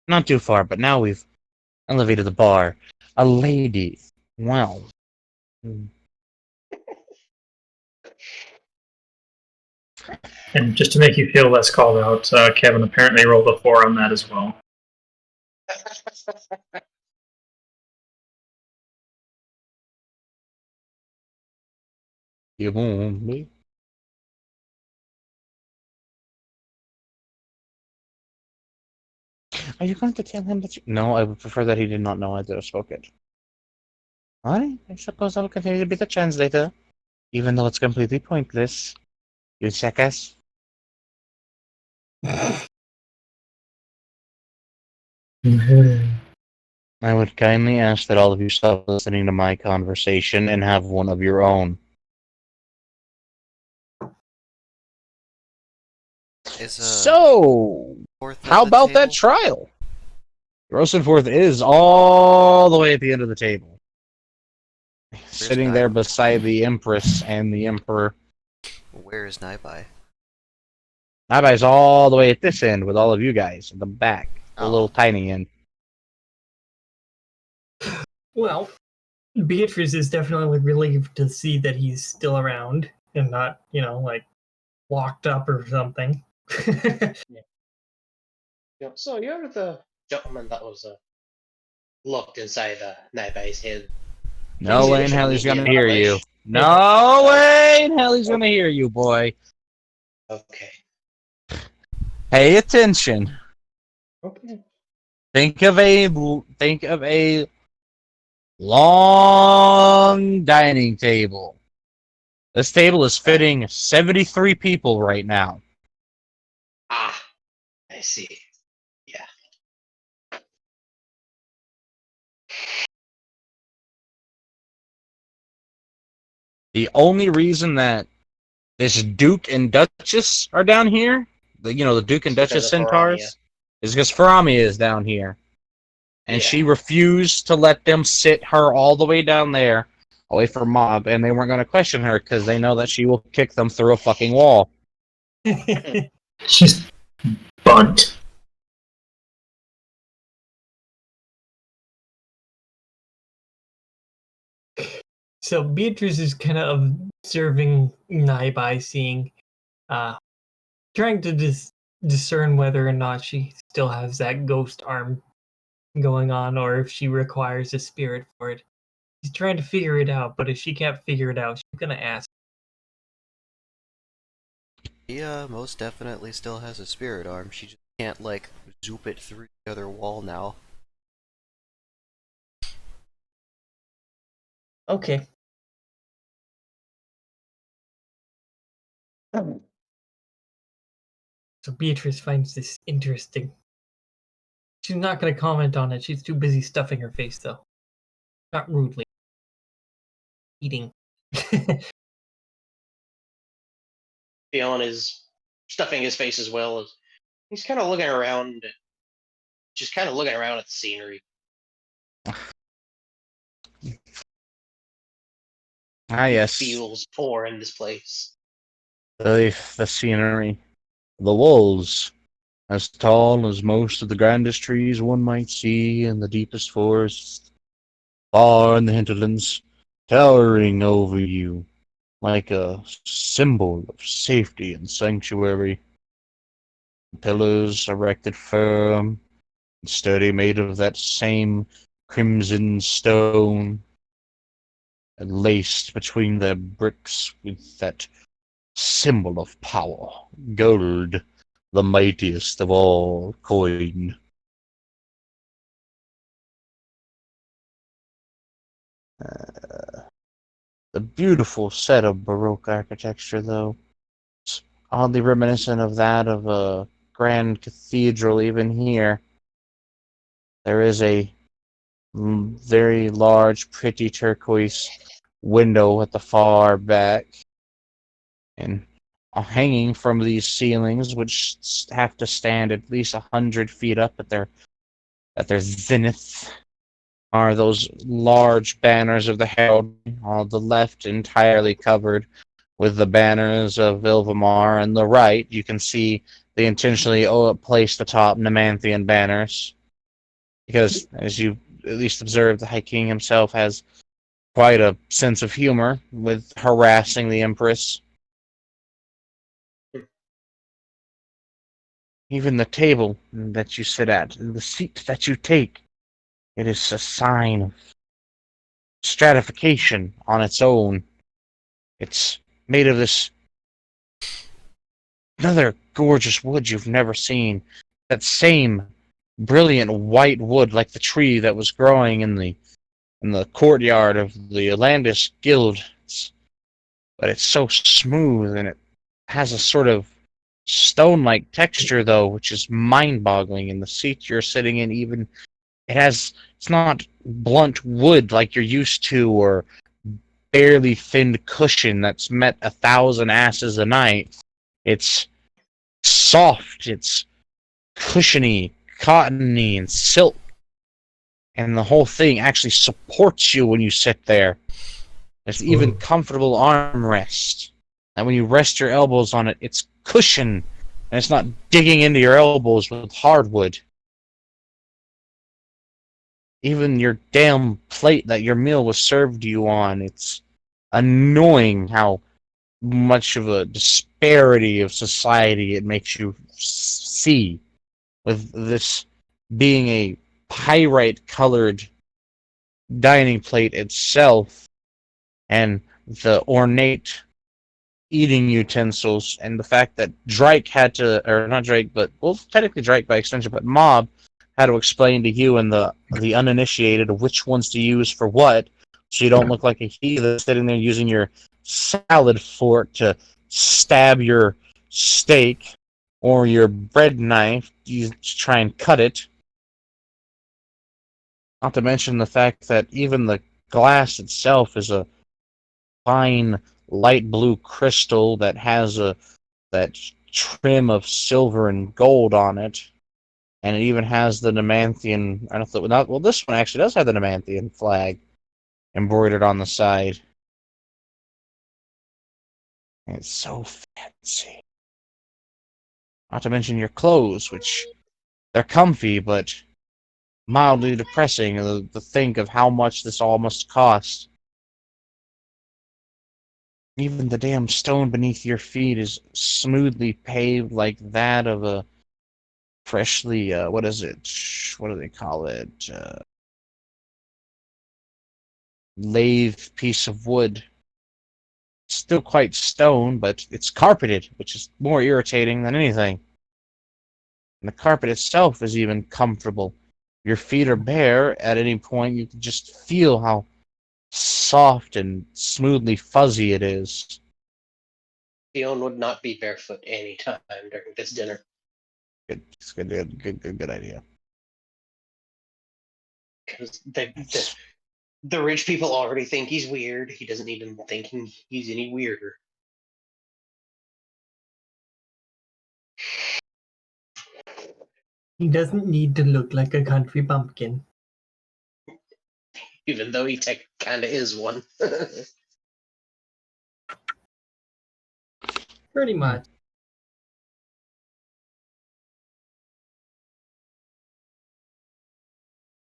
Not too far, but now we've elevated the bar. A lady. Well. And just to make you feel less called out, Kevin apparently rolled a 4 on that as well. You won't be. Are you going to tell him that you... No, I would prefer that he did not know I did have spoken. Alright, I suppose I'll continue to be the translator. Even though it's completely pointless. You jackass. I would kindly ask that all of you stop listening to my conversation and have one of your own. Is So, fourth at how the about that table? trial? Roasted Forth is all the way at the end of the table. Sitting there Naibai? beside the Empress and the Emperor. Where is Naibai? Nabai's all the way at this end with all of you guys at the back. The Oh. little tiny end. Well, Beatrice is definitely relieved to see that he's still around and not, like locked up or something. So you're the gentleman that was locked inside Naibai's head. No Easy way to in show hell me he's the gonna hear you. knowledge. No way in hell he's gonna hear you, boy. Okay. Pay attention. Okay. Think of a long dining table. This table is fitting 73 people right now. Ah, I see. Yeah. The only reason that this Duke and Duchess are down here, the Duke and It's because Duchess of Faramia. centaurs, is because Faramia is down here. And she refused to let them sit her all the way down there, away from Mob, and they weren't going to question her because they know that she will kick them through a fucking wall. She's bunt. So Beatrice is kind of observing Naibai, seeing, trying to discern whether or not she still has that ghost arm going on, or if she requires a spirit for it. She's trying to figure it out, but if she can't figure it out, she's gonna ask. He most definitely still has a spirit arm. She just can't like zoop it through the other wall now. Okay. So Beatrice finds this interesting. She's not going to comment on it. She's too busy stuffing her face, though. Not rudely. Eating. Theon is stuffing his face as well as he's kind of looking around, just kind of looking around at the scenery. Ah, yes. Feels poor in this place. The scenery. The walls, as tall as most of the grandest trees one might see in the deepest forests, far in the hinterlands, towering over you like a symbol of safety and sanctuary. Pillars erected firm and sturdy, made of that same crimson stone, and laced between their bricks with that symbol of power, gold, the mightiest of all coin. The beautiful set of Baroque architecture, though, it's oddly reminiscent of that of a grand cathedral even here. There is a very large, pretty turquoise window at the far back, and hanging from these ceilings, which have to stand at least 100 feet up at their zenith, are those large banners of the herald, on the left entirely covered with the banners of Ilvamar. On the right, you can see they intentionally placed atop Nemanthian banners, because, as you at least observed, the High King himself has quite a sense of humor with harassing the Empress. Even the table that you sit at, the seat that you take, it is a sign of stratification on its own. It's made of this another gorgeous wood you've never seen. That same brilliant white wood, like the tree that was growing in the courtyard of the Atlantis Guild. But it's so smooth, and it has a sort of stone-like texture, though, which is mind-boggling. And the seat you're sitting in, even it's not blunt wood like you're used to, or barely thinned cushion that's met 1,000 asses a night. It's soft, it's cushiony, cottony, and silk. And the whole thing actually supports you when you sit there. There's even comfortable armrest. And when you rest your elbows on it, it's cushion, and it's not digging into your elbows with hardwood. Even your damn plate that your meal was served to you on, it's annoying how much of a disparity of society it makes you see, with this being a pyrite colored dining plate itself, and the ornate eating utensils, and the fact that Drake had to, or not Drake, but, well, technically Drake by extension, but Mob had to explain to you and the uninitiated which ones to use for what, so you don't look like a heathen sitting there using your salad fork to stab your steak or your bread knife to try and cut it. Not to mention the fact that even the glass itself is a fine light blue crystal that has that trim of silver and gold on it, and it even has the Nemanthian. I don't know. Well, this one actually does have the Nemanthian flag embroidered on the side. And it's so fancy. Not to mention your clothes, which they're comfy, but mildly depressing to think of how much this all must cost. Even the damn stone beneath your feet is smoothly paved like that of a freshly, what is it? What do they call it? Lathe piece of wood. Still quite stone, but it's carpeted, which is more irritating than anything. And the carpet itself is even comfortable. Your feet are bare at any point. You can just feel how soft and smoothly fuzzy it is. Theon would not be barefoot any time during this dinner. Good, it's good idea. Because the rich people already think he's weird. He doesn't need them thinking he's any weirder. He doesn't need to look like a country bumpkin. Even though he kind of is one. Pretty much.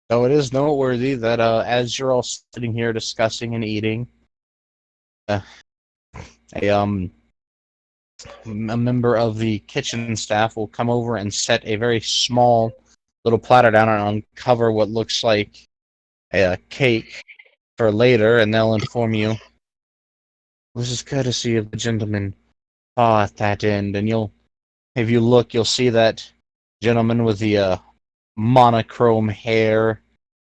So it is noteworthy that as you're all sitting here discussing and eating, a member of the kitchen staff will come over and set a very small little platter down and uncover what looks like a cake for later, and they'll inform you, this is courtesy of the gentleman at that end, and if you look, you'll see that gentleman with the monochrome hair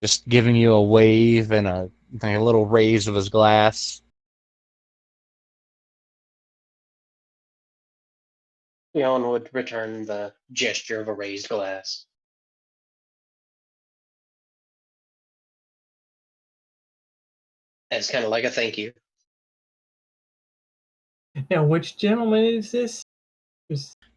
just giving you a wave and a little raise of his glass. Theon would return the gesture of a raised glass. As kind of like a thank you. Now, which gentleman is this?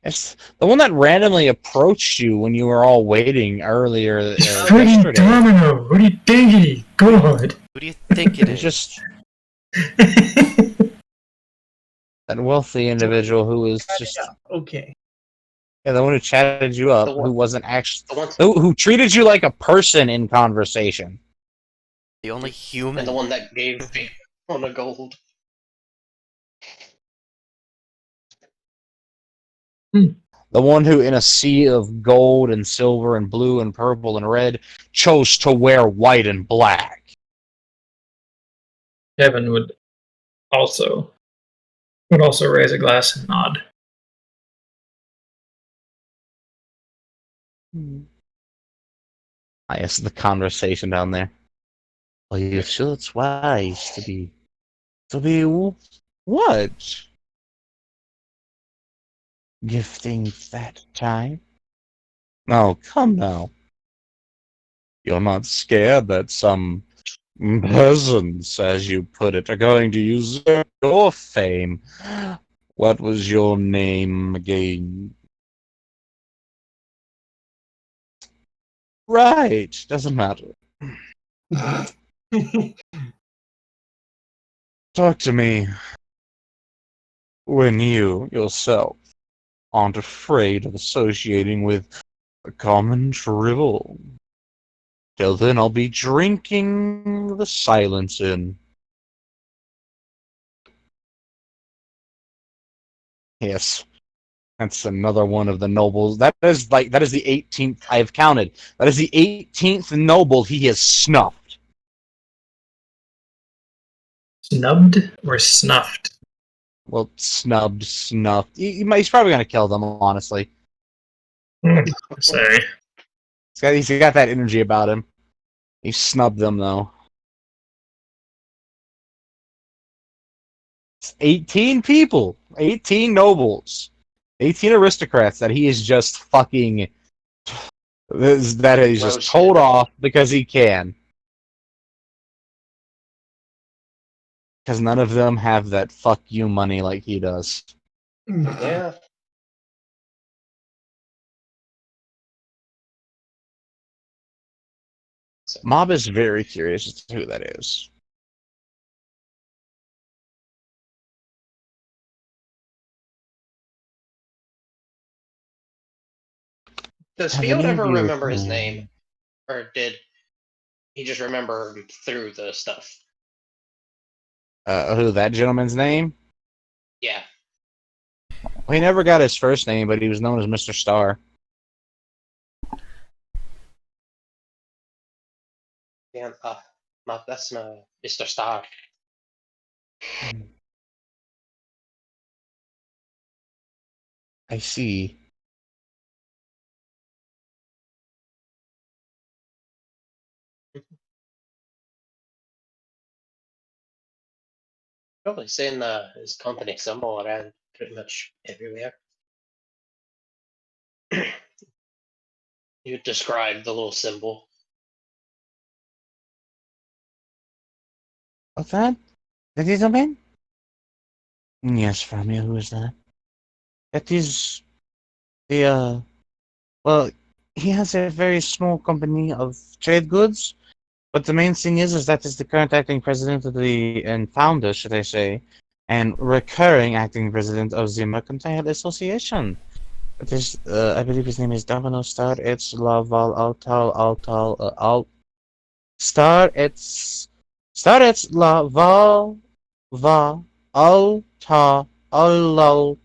It's the one that randomly approached you when you were all waiting earlier Freaking yesterday. Domino! What do you think? God! Who do you think it It's is? just that wealthy individual who was just Okay. the one who chatted you up, The one- who wasn't actually The one, who treated you like a person in conversation. The only and human. the one that gave me on a gold. The one who, in a sea of gold and silver and blue and purple and red, chose to wear white and black. Kevin would also raise a glass and nod. I guess the conversation down there. Well, you feel it's wise to be what? Gifting that time? Oh, come now. You're not scared that some peasants, as you put it, are going to usurp your fame. What was your name again? Right. Doesn't matter. Talk to me when you, yourself, aren't afraid of associating with a common dribble. Till then, I'll be drinking the silence in. Yes, that's another one of the nobles. That is the 18th I've counted. That is the 18th noble he has snuffed. Snubbed or snuffed? Well, snuffed. He's probably gonna kill them, honestly. Sorry. He's got that energy about him. He snubbed them though. It's 18 people, 18 nobles, 18 aristocrats that he is just fucking. That he's just Roasted. told off because he can. Because none of them have that fuck you money like he does. Yeah. So, Mob is very curious as to who that is. does Have Field any of ever you? remember his name, or did he just remember him through the stuff? Who that gentleman's name? Yeah. Well, he never got his first name, but he was known as Mr. Star. Yeah. That's Mr. Star. I see. Probably seeing his company symbol around pretty much everywhere. You describe the little symbol. What's that? That is a man? Yes, Framia, who is that? That is the, well, he has a very small company of trade goods, but the main thing is that is the current acting president of and founder, should I say, and recurring acting president of the Mercantile Association. It is, I believe his name is Domino Star. It's Laval Star. It's Laval Va Alta Alta.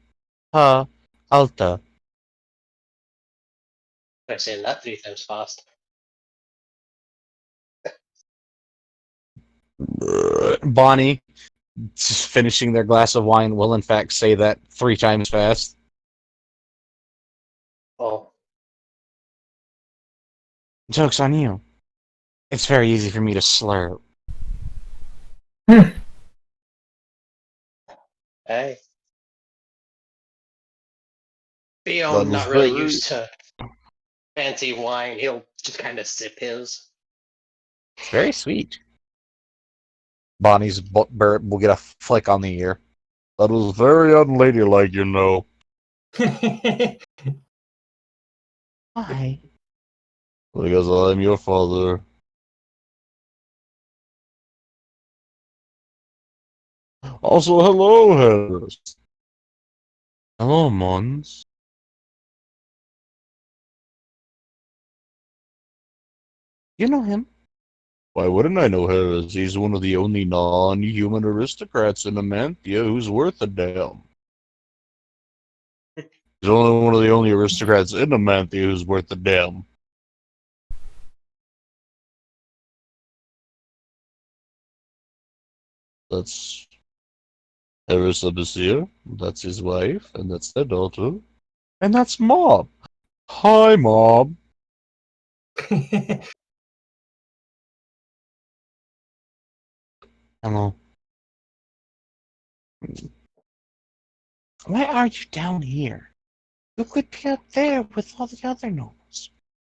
Try saying that 3 times fast. Bonnie, just finishing their glass of wine, will in fact say that 3 times fast. Oh, Joke's on you. It's very easy for me to slur. hey. That Being was not really very. used to fancy wine, he'll just kind of sip his. It's very sweet. Bonnie's will get a flick on the ear. That was very unladylike, you know. Why? Because I'm your father. Also, hello, Harris. Hello, Mons. You know him? Why wouldn't I know Harris? He's one of the only non-human aristocrats in Amanthea who's worth a damn. He's only one of the only aristocrats in Amanthea who's worth a damn. That's Harris Abasir. That's his wife, and that's their daughter. And that's Mob. Hi, Mob. Hello. Why are you down here? You could be up there with all the other nobles.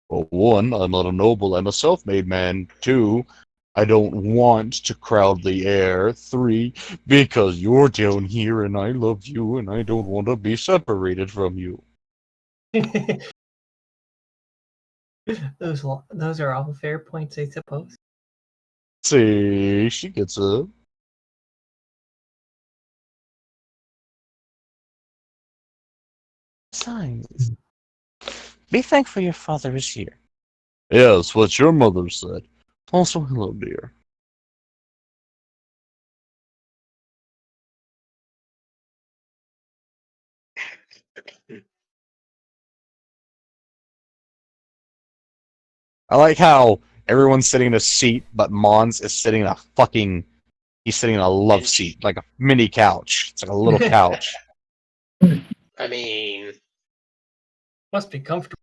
Well, one, I'm not a noble, I'm a self-made man. Two, I don't want to crowd the air. Three, because you're down here and I love you and I don't want to be separated from you. Those are all fair points, I suppose. See, she gets it. Besides, be thankful your father is here. Yes, what your mother said. Also, hello, dear. I like how everyone's sitting in a seat, but Mons is sitting in a fucking. He's sitting in a love seat, like a mini couch. It's like a little couch. I mean, Must be comfortable.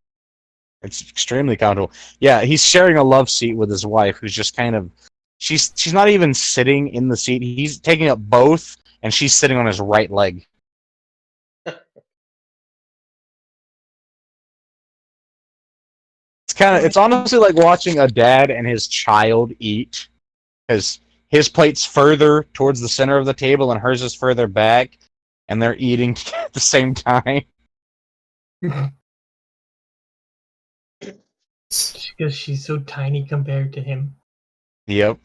It's extremely comfortable. Yeah, he's sharing a love seat with his wife, who's just kind of. She's not even sitting in the seat. He's taking up both, and she's sitting on his right leg. It's honestly like watching a dad and his child eat, because his plate's further towards the center of the table and hers is further back, and they're eating at the same time. Because she's so tiny compared to him. Yep.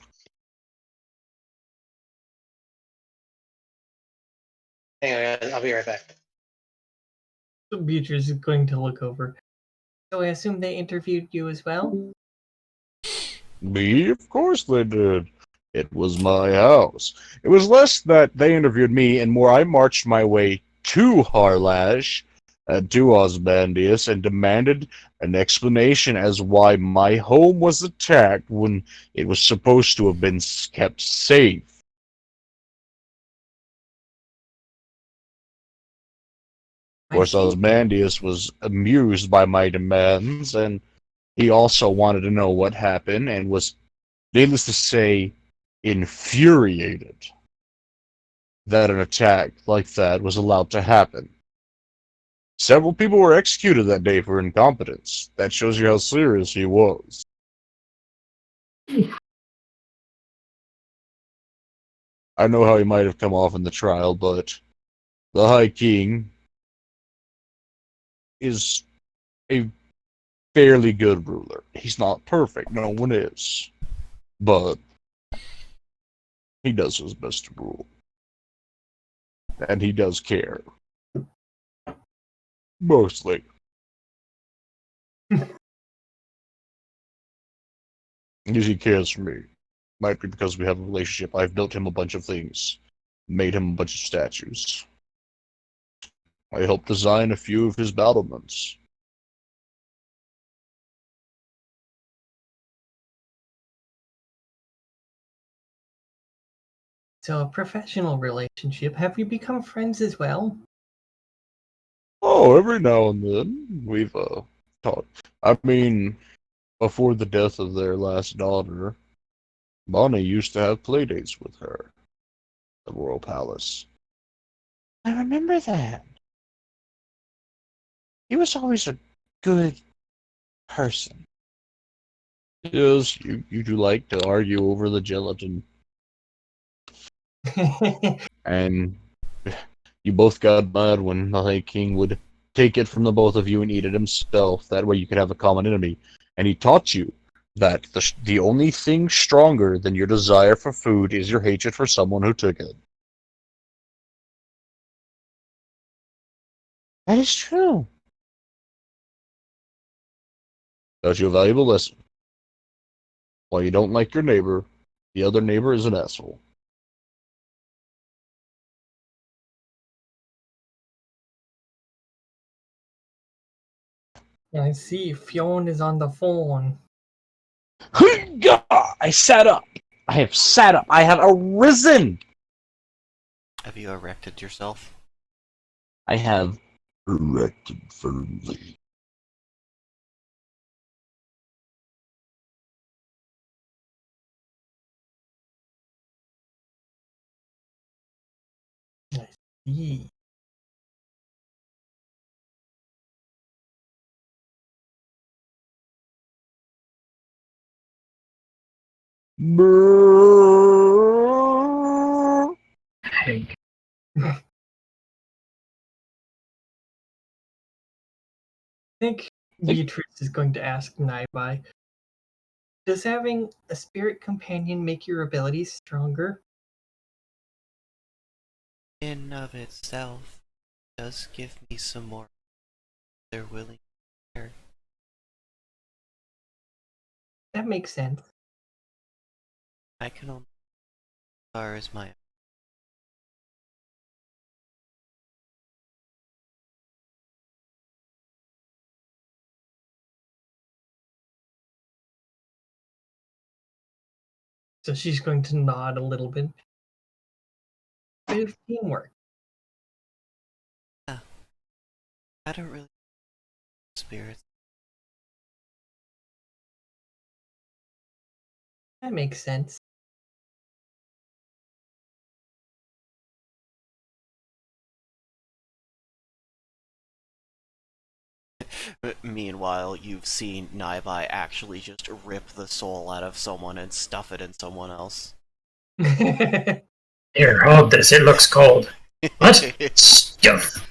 hang on, guys, I'll be right back. So Beatrice is going to look over. So I assume they interviewed you as well? Me? Of course they did. It was my house. It was less that they interviewed me and more I marched my way to Harlash, to Osbandius, and demanded an explanation as why my home was attacked when it was supposed to have been kept safe. Of course, Osbandius was amused by my demands, and he also wanted to know what happened and was, needless to say, infuriated that an attack like that was allowed to happen. Several people were executed that day for incompetence. That shows you how serious he was. I know how he might have come off in the trial, but the High King is a fairly good ruler. He's not perfect, no one is. But he does his best to rule. And he does care. Mostly. Because he cares for me. Might be because we have a relationship. I've built him a bunch of things. Made him a bunch of statues. I helped design a few of his battlements. So a professional relationship. Have you become friends as well? Oh, every now and then we've talked. I mean, before the death of their last daughter, Bonnie used to have playdates with her at the Royal Palace. I remember that. He was always a good person. Yes, you do like to argue over the gelatin. And you both got mad when the High King would take it from the both of you and eat it himself. That way you could have a common enemy. And he taught you that the only thing stronger than your desire for food is your hatred for someone who took it. That is true. Taught you a valuable lesson. While you don't like your neighbor, the other neighbor is an asshole. I see Fionn is on the phone. I sat up. I have sat up. I have arisen. Have you erected yourself? I have erected firmly. I see. Hank. I think Beatrice is going to ask Naibai, does having a spirit companion make your abilities stronger? In of itself does give me some more. They're willing to share. That makes sense. I can only as far as my So she's going to nod a little bit. Bit of teamwork. I don't really spirits. That makes sense. Meanwhile, you've seen Naibai actually just rip the soul out of someone and stuff it in someone else. Here, hold this. It looks cold. What? Stuff.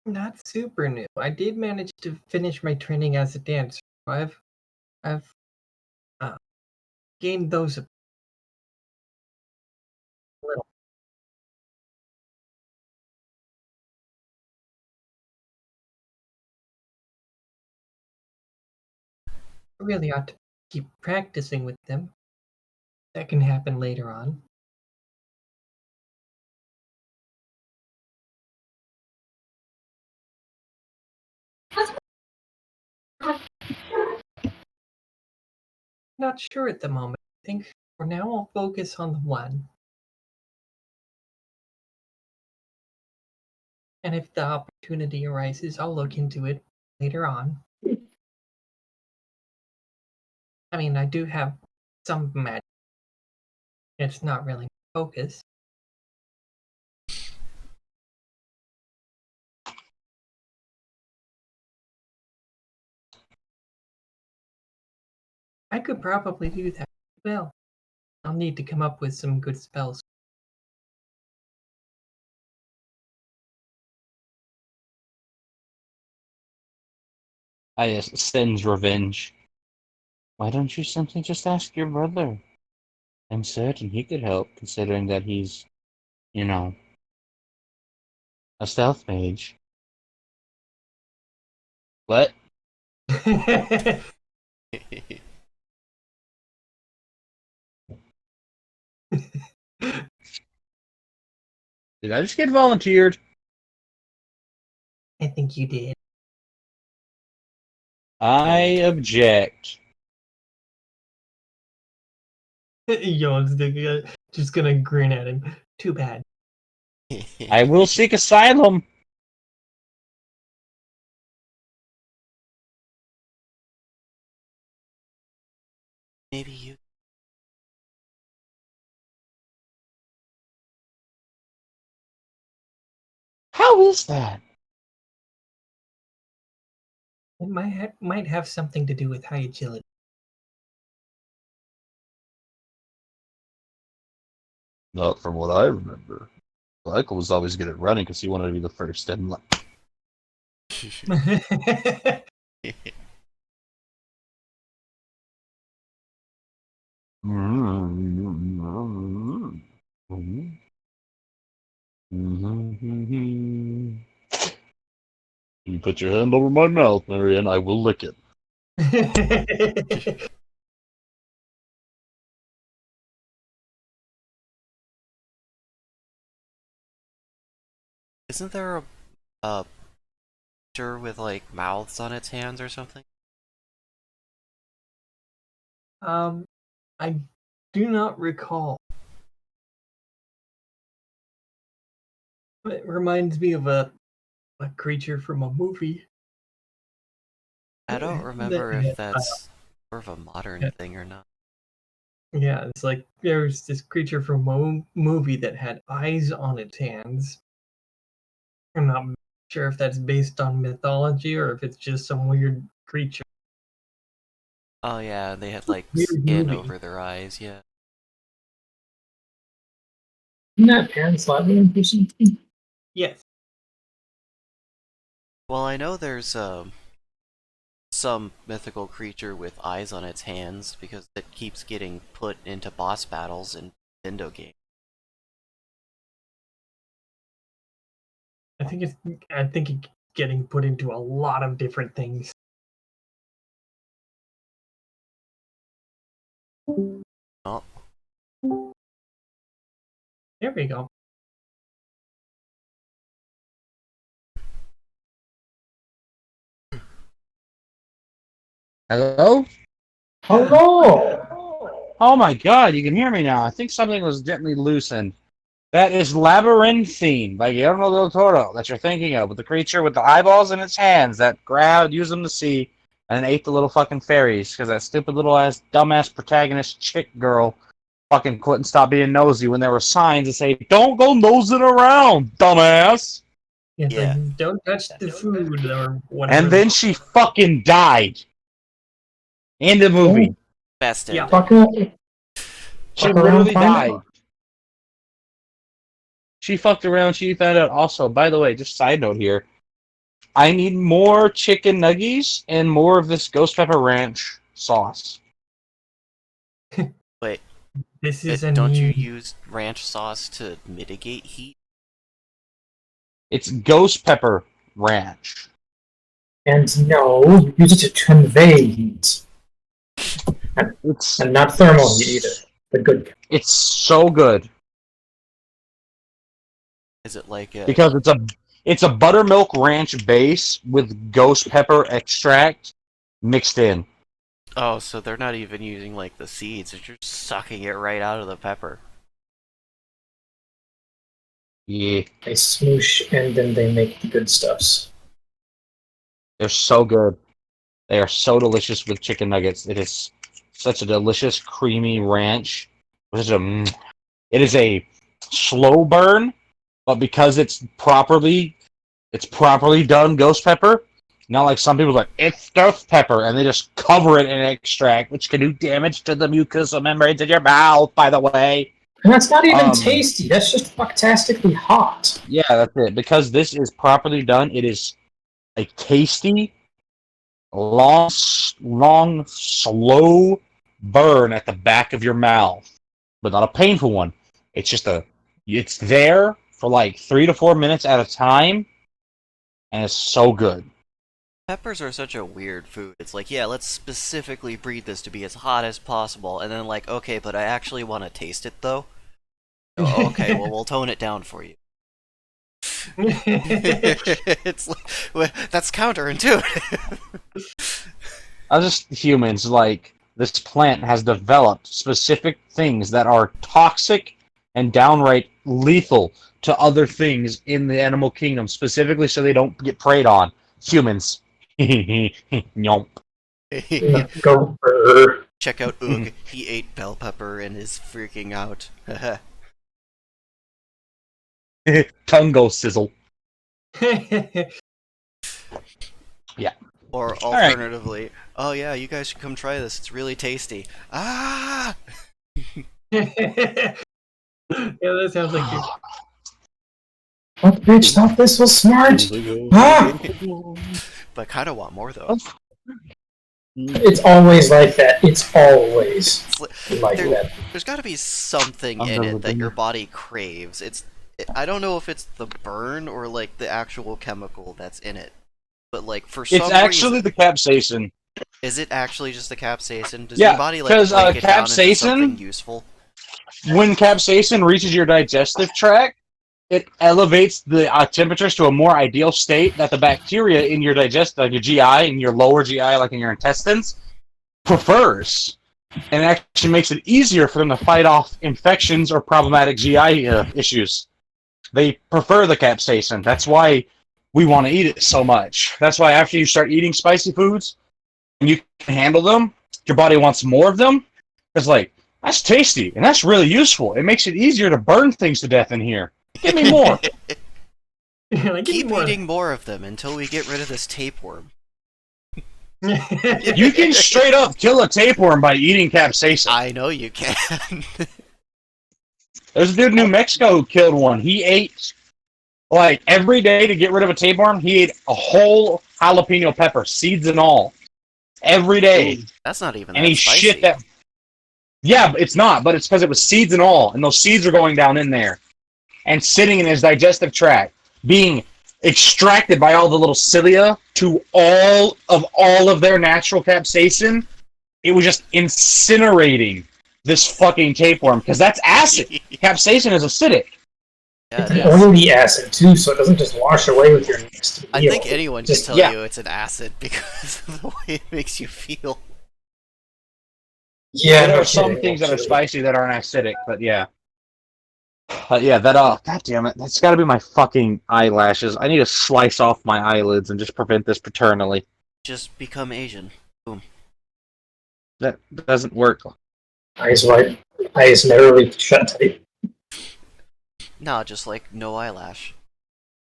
Not super new. I did manage to finish my training as a dancer. I've uh, gained those a little. I really ought to keep practicing with them. That can happen later on. Not sure at the moment. I think for now I'll focus on the one. And if the opportunity arises, I'll look into it later on. I mean, I do have some magic. It's not really focus. I could probably do that as well. I'll need to come up with some good spells. I sends revenge. Why don't you simply just ask your brother? I'm certain he could help, considering that he's, you know, a stealth mage. What? Did I just get volunteered? I think you did. I object. Yo's just gonna grin at him. Too bad. I will seek asylum. Maybe you. How is that? It might have something to do with high agility. Not from what I remember. Michael was always good at running because he wanted to be the first. And you put your hand over my mouth, Marianne. I will lick it. Isn't there a picture with like mouths on its hands or something? I do not recall. It reminds me of a creature from a movie. I don't remember if that's sort of a modern thing or not. Yeah, it's like there's this creature from a movie that had eyes on its hands. I'm not sure if that's based on mythology or if it's just some weird creature. Oh yeah, they had like Weird skin movie. over their eyes, yeah. Isn't that Pan's Labyrinth or something? Yes. Well, I know there's some mythical creature with eyes on its hands because it keeps getting put into boss battles in Nintendo games. I think it's getting put into a lot of different things. Oh, There we go. Hello? Hello! Oh my god, you can hear me now. I think something was gently loosened. That is Labyrinthine by Guillermo del Toro that you're thinking of, with the creature with the eyeballs in its hands that grabbed, used them to see, and ate the little fucking fairies because that stupid little ass, dumbass protagonist chick girl fucking couldn't stop being nosy when there were signs that say, "Don't go nosing around, dumbass." It's Yeah. like don't touch the food or whatever. And then she fucking died. In the movie. best Yeah. ending. She Fuck around, literally find died. out. She fucked around. She found out. Also, by the way, just side note here, I need more chicken nuggies and more of this ghost pepper ranch sauce. Wait, This is a don't you need. use ranch sauce to mitigate heat? It's ghost pepper ranch. And no, you use it to convey heat. It's And not thermal heat either. The good kind. it's so good Is it like a because it's a buttermilk ranch base with ghost pepper extract mixed in. Oh, so they're not even using like the seeds, they're just sucking it right out of the pepper. Yeah, They smoosh and then they make the good stuffs. they're so good. They are so delicious with chicken nuggets. It is such a delicious, creamy ranch. It is a slow burn, but because it's properly done ghost pepper, not like some people like it's ghost pepper and they just cover it in extract, which can do damage to the mucous membranes in your mouth. By the way, And that's not even tasty. That's just fucktastically hot. yeah, that's it. Because this is properly done, it is a tasty, long, slow burn at the back of your mouth, but not a painful one. It's just it's there for like 3 to 4 minutes at a time, and it's so good. Peppers are such a weird food. It's like, yeah, let's specifically breed this to be as hot as possible, and then like, okay, but I actually want to taste it though. Oh, okay, well we'll tone it down for you. It's like, well, that's counterintuitive. Just humans, like, this plant has developed specific things that are toxic and downright lethal to other things in the animal kingdom, specifically so they don't get preyed on. Humans. Yomp. Go. Check out Oog. He ate bell pepper and is freaking out. Tongue go sizzle. Yeah. Or alternatively, oh yeah, you guys should come try this. It's really tasty. Ah! Yeah, that sounds like you. What bitch thought this was smart? Ah! But I kind of want more though. It's always like that. It's always like There- that. There's got to be something I've in never it that been your there. body craves. I don't know if it's the burn or like the actual chemical that's in it. But like for some It's actually reason, the capsaicin. is it actually just the capsaicin? Does Yeah, your body like 'cause, break it down into capsaicin- something useful? When capsaicin reaches your digestive tract, it elevates the temperatures to a more ideal state that the bacteria in your like your GI, in your lower GI, like in your intestines, prefers. And it actually makes it easier for them to fight off infections or problematic GI issues. They prefer the capsaicin. That's why we want to eat it so much. That's why after you start eating spicy foods, and you can handle them, your body wants more of them. It's like, that's tasty, and that's really useful. It makes it easier to burn things to death in here. Give me more. Like, give me Keep more. eating more of them until we get rid of this tapeworm. You can straight up kill a tapeworm by eating capsaicin. I know you can. There's a dude in New Mexico who killed one. He ate, like, every day to get rid of a tapeworm, he ate a whole jalapeno pepper, seeds and all. Every day. That's not even And that he spicy. shit that. Yeah, it's not, but it's because it was seeds and all, and those seeds are going down in there and sitting in his digestive tract, being extracted by all the little cilia to all of their natural capsaicin. It was just incinerating this fucking tapeworm because that's acid. Capsaicin is acidic. Yeah, It's it an is. oily acid too, so it doesn't just wash away with your next meal. I think anyone can Just- tell yeah. you it's an acid because of the way it makes you feel. Yeah, There no are some kidding, things that are actually. spicy that aren't acidic, but yeah. Yeah, that god damn it, that's got to be my fucking eyelashes. I need to slice off my eyelids and just prevent this paternally. Just become Asian. That doesn't work. Eyes wide, eyes narrowly shut tight. No, just like no eyelash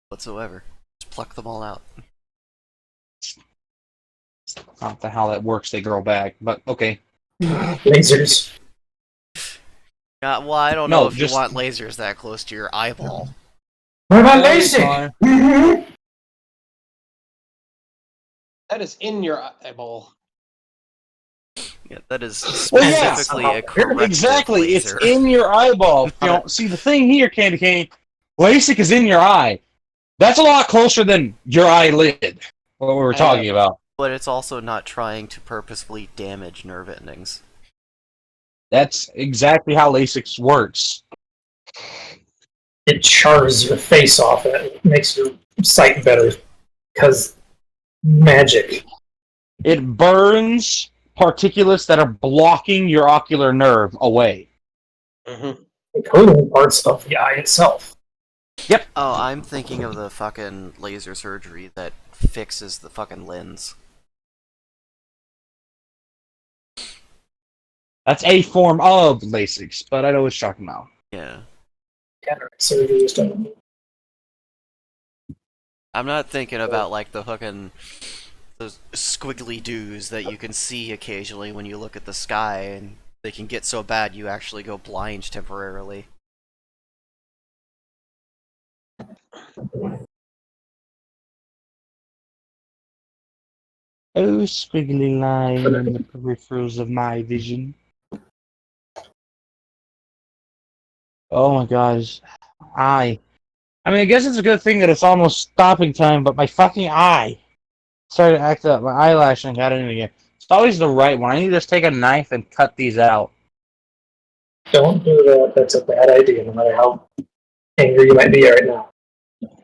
whatsoever. Just pluck them all out. Not the how that works. They grow back, but okay. Lasers. Well, I don't No, know if just- you want lasers that close to your eyeball. What about That's LASIK? That is in your eyeball. Yeah, that is Well, yeah. specifically a corrective Exactly, laser. it's in your eyeball. You know, see the thing here, Candy Cane. LASIK is in your eye. That's a lot closer than your eyelid. What we were talking about. But it's also not trying to purposefully damage nerve endings. That's exactly how LASIK works. It chars your face off and it makes your sight better. Because magic. It burns particulates that are blocking your ocular nerve away. Mm-hmm. Including parts of the eye itself. Oh, I'm thinking of the fucking laser surgery that fixes the fucking lens. That's a form of LASIK, but I know what you're talking about. Yeah. Cataract surgery is done. I'm not thinking about like the fucking those squiggly dews that you can see occasionally when you look at the sky, and they can get so bad you actually go blind temporarily. Oh, squiggly line in the peripherals of my vision. Oh my gosh. Eye. I mean, I guess it's a good thing that it's almost stopping time, but my fucking eye started to act up. My eyelash and got in again. It's always the right one. I need to just take a knife and cut these out. Don't do that. That's a bad idea, no matter how angry you might be right now.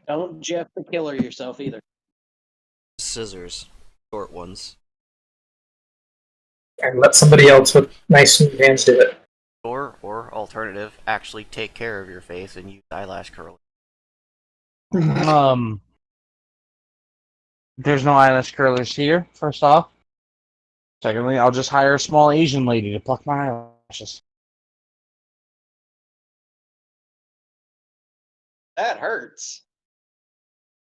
Don't Jeff the Killer yourself either. Scissors. Short ones. And let somebody else with nice smooth hands do it. Or alternative, actually take care of your face and use eyelash curler. There's no eyelash curlers here, first off. Secondly, I'll just hire a small Asian lady to pluck my eyelashes. That hurts.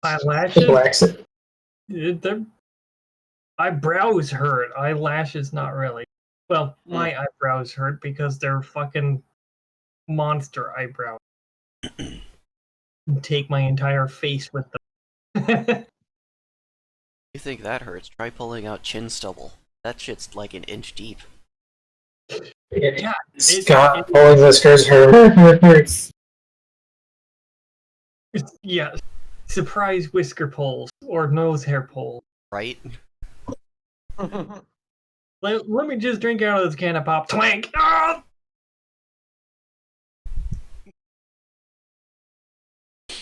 Eyelashes? Relax it. My brows hurt. Eyelashes, not really. Well, my eyebrows hurt because they're fucking monster eyebrows. Take my entire face with them. You think that hurts? Try pulling out chin stubble. That shit's like an inch deep. Yeah, Scott pulling the skirts hurts. Yeah, surprise whisker pulls or nose hair pulls. Right? Let me just drink out of this can of pop. Twank! Ah!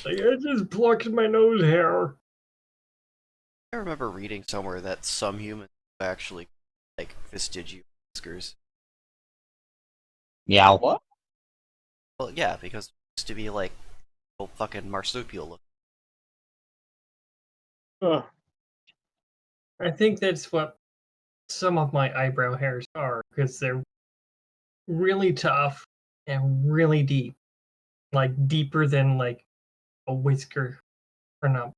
Like, I just plucked my nose hair. I remember reading somewhere that some humans actually like vestigial whiskers. Yeah. What? Well, yeah, because it used to be like old fucking marsupial look. Ugh. I think that's what some of my eyebrow hairs are, because they're really tough and really deep. Like, deeper than, like, a whisker or not.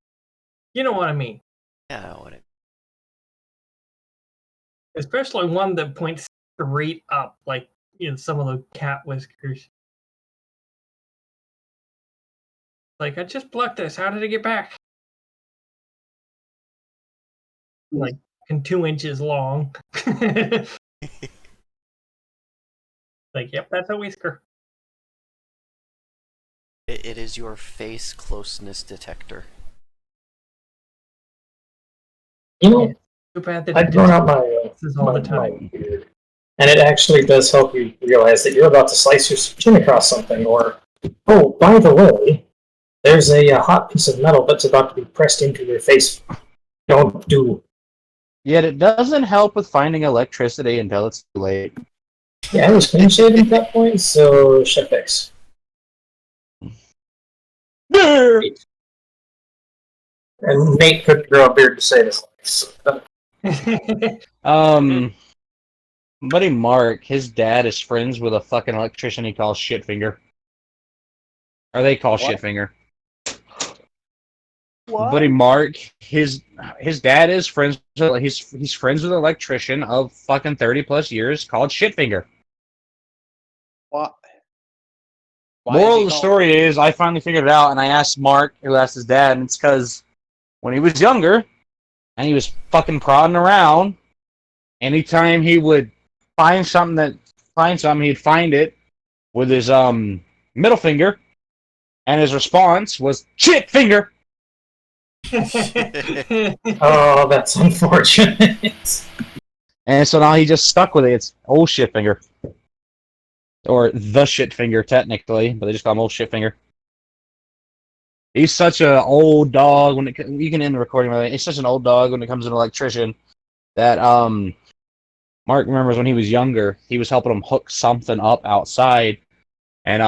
You know what I mean? Yeah, I know what I mean. Especially one that points straight up, like, some of the cat whiskers. Like, I just plucked this. How did it get back? Like, and 2 inches long. Like, yep, that's a whisker. It is your face closeness detector. You know, Too bad that I've it grown out does all the my time. beard, and it actually does help you realize that you're about to slice your chin across something, or, oh, by the way, there's a hot piece of metal that's about to be pressed into your face. Don't do. Yet it doesn't help with finding electricity until it's too late. Yeah, I was clean shaven at that point, so shit fix. And Nate couldn't grow a beard to save his life. So. Buddy Mark, his dad is friends with a fucking electrician he calls Shitfinger. Or they call What? Shitfinger. What? Buddy Mark, his dad is friends. He's friends with an electrician of fucking 30+ years called Shitfinger. What? Moral of the story is, I finally figured it out, and I asked Mark, who asked his dad, and it's because when he was younger, and he was fucking prodding around, anytime he would find something, he'd find it with his middle finger, and his response was "shit finger." Oh, that's unfortunate. And so now he just stuck with it. It's old shit finger, or the shit finger technically, but they just call him old shit finger. He's such an old dog when you can end the recording. Right? He's such an old dog when it comes to an electrician that Mark remembers when he was younger, he was helping him hook something up outside, and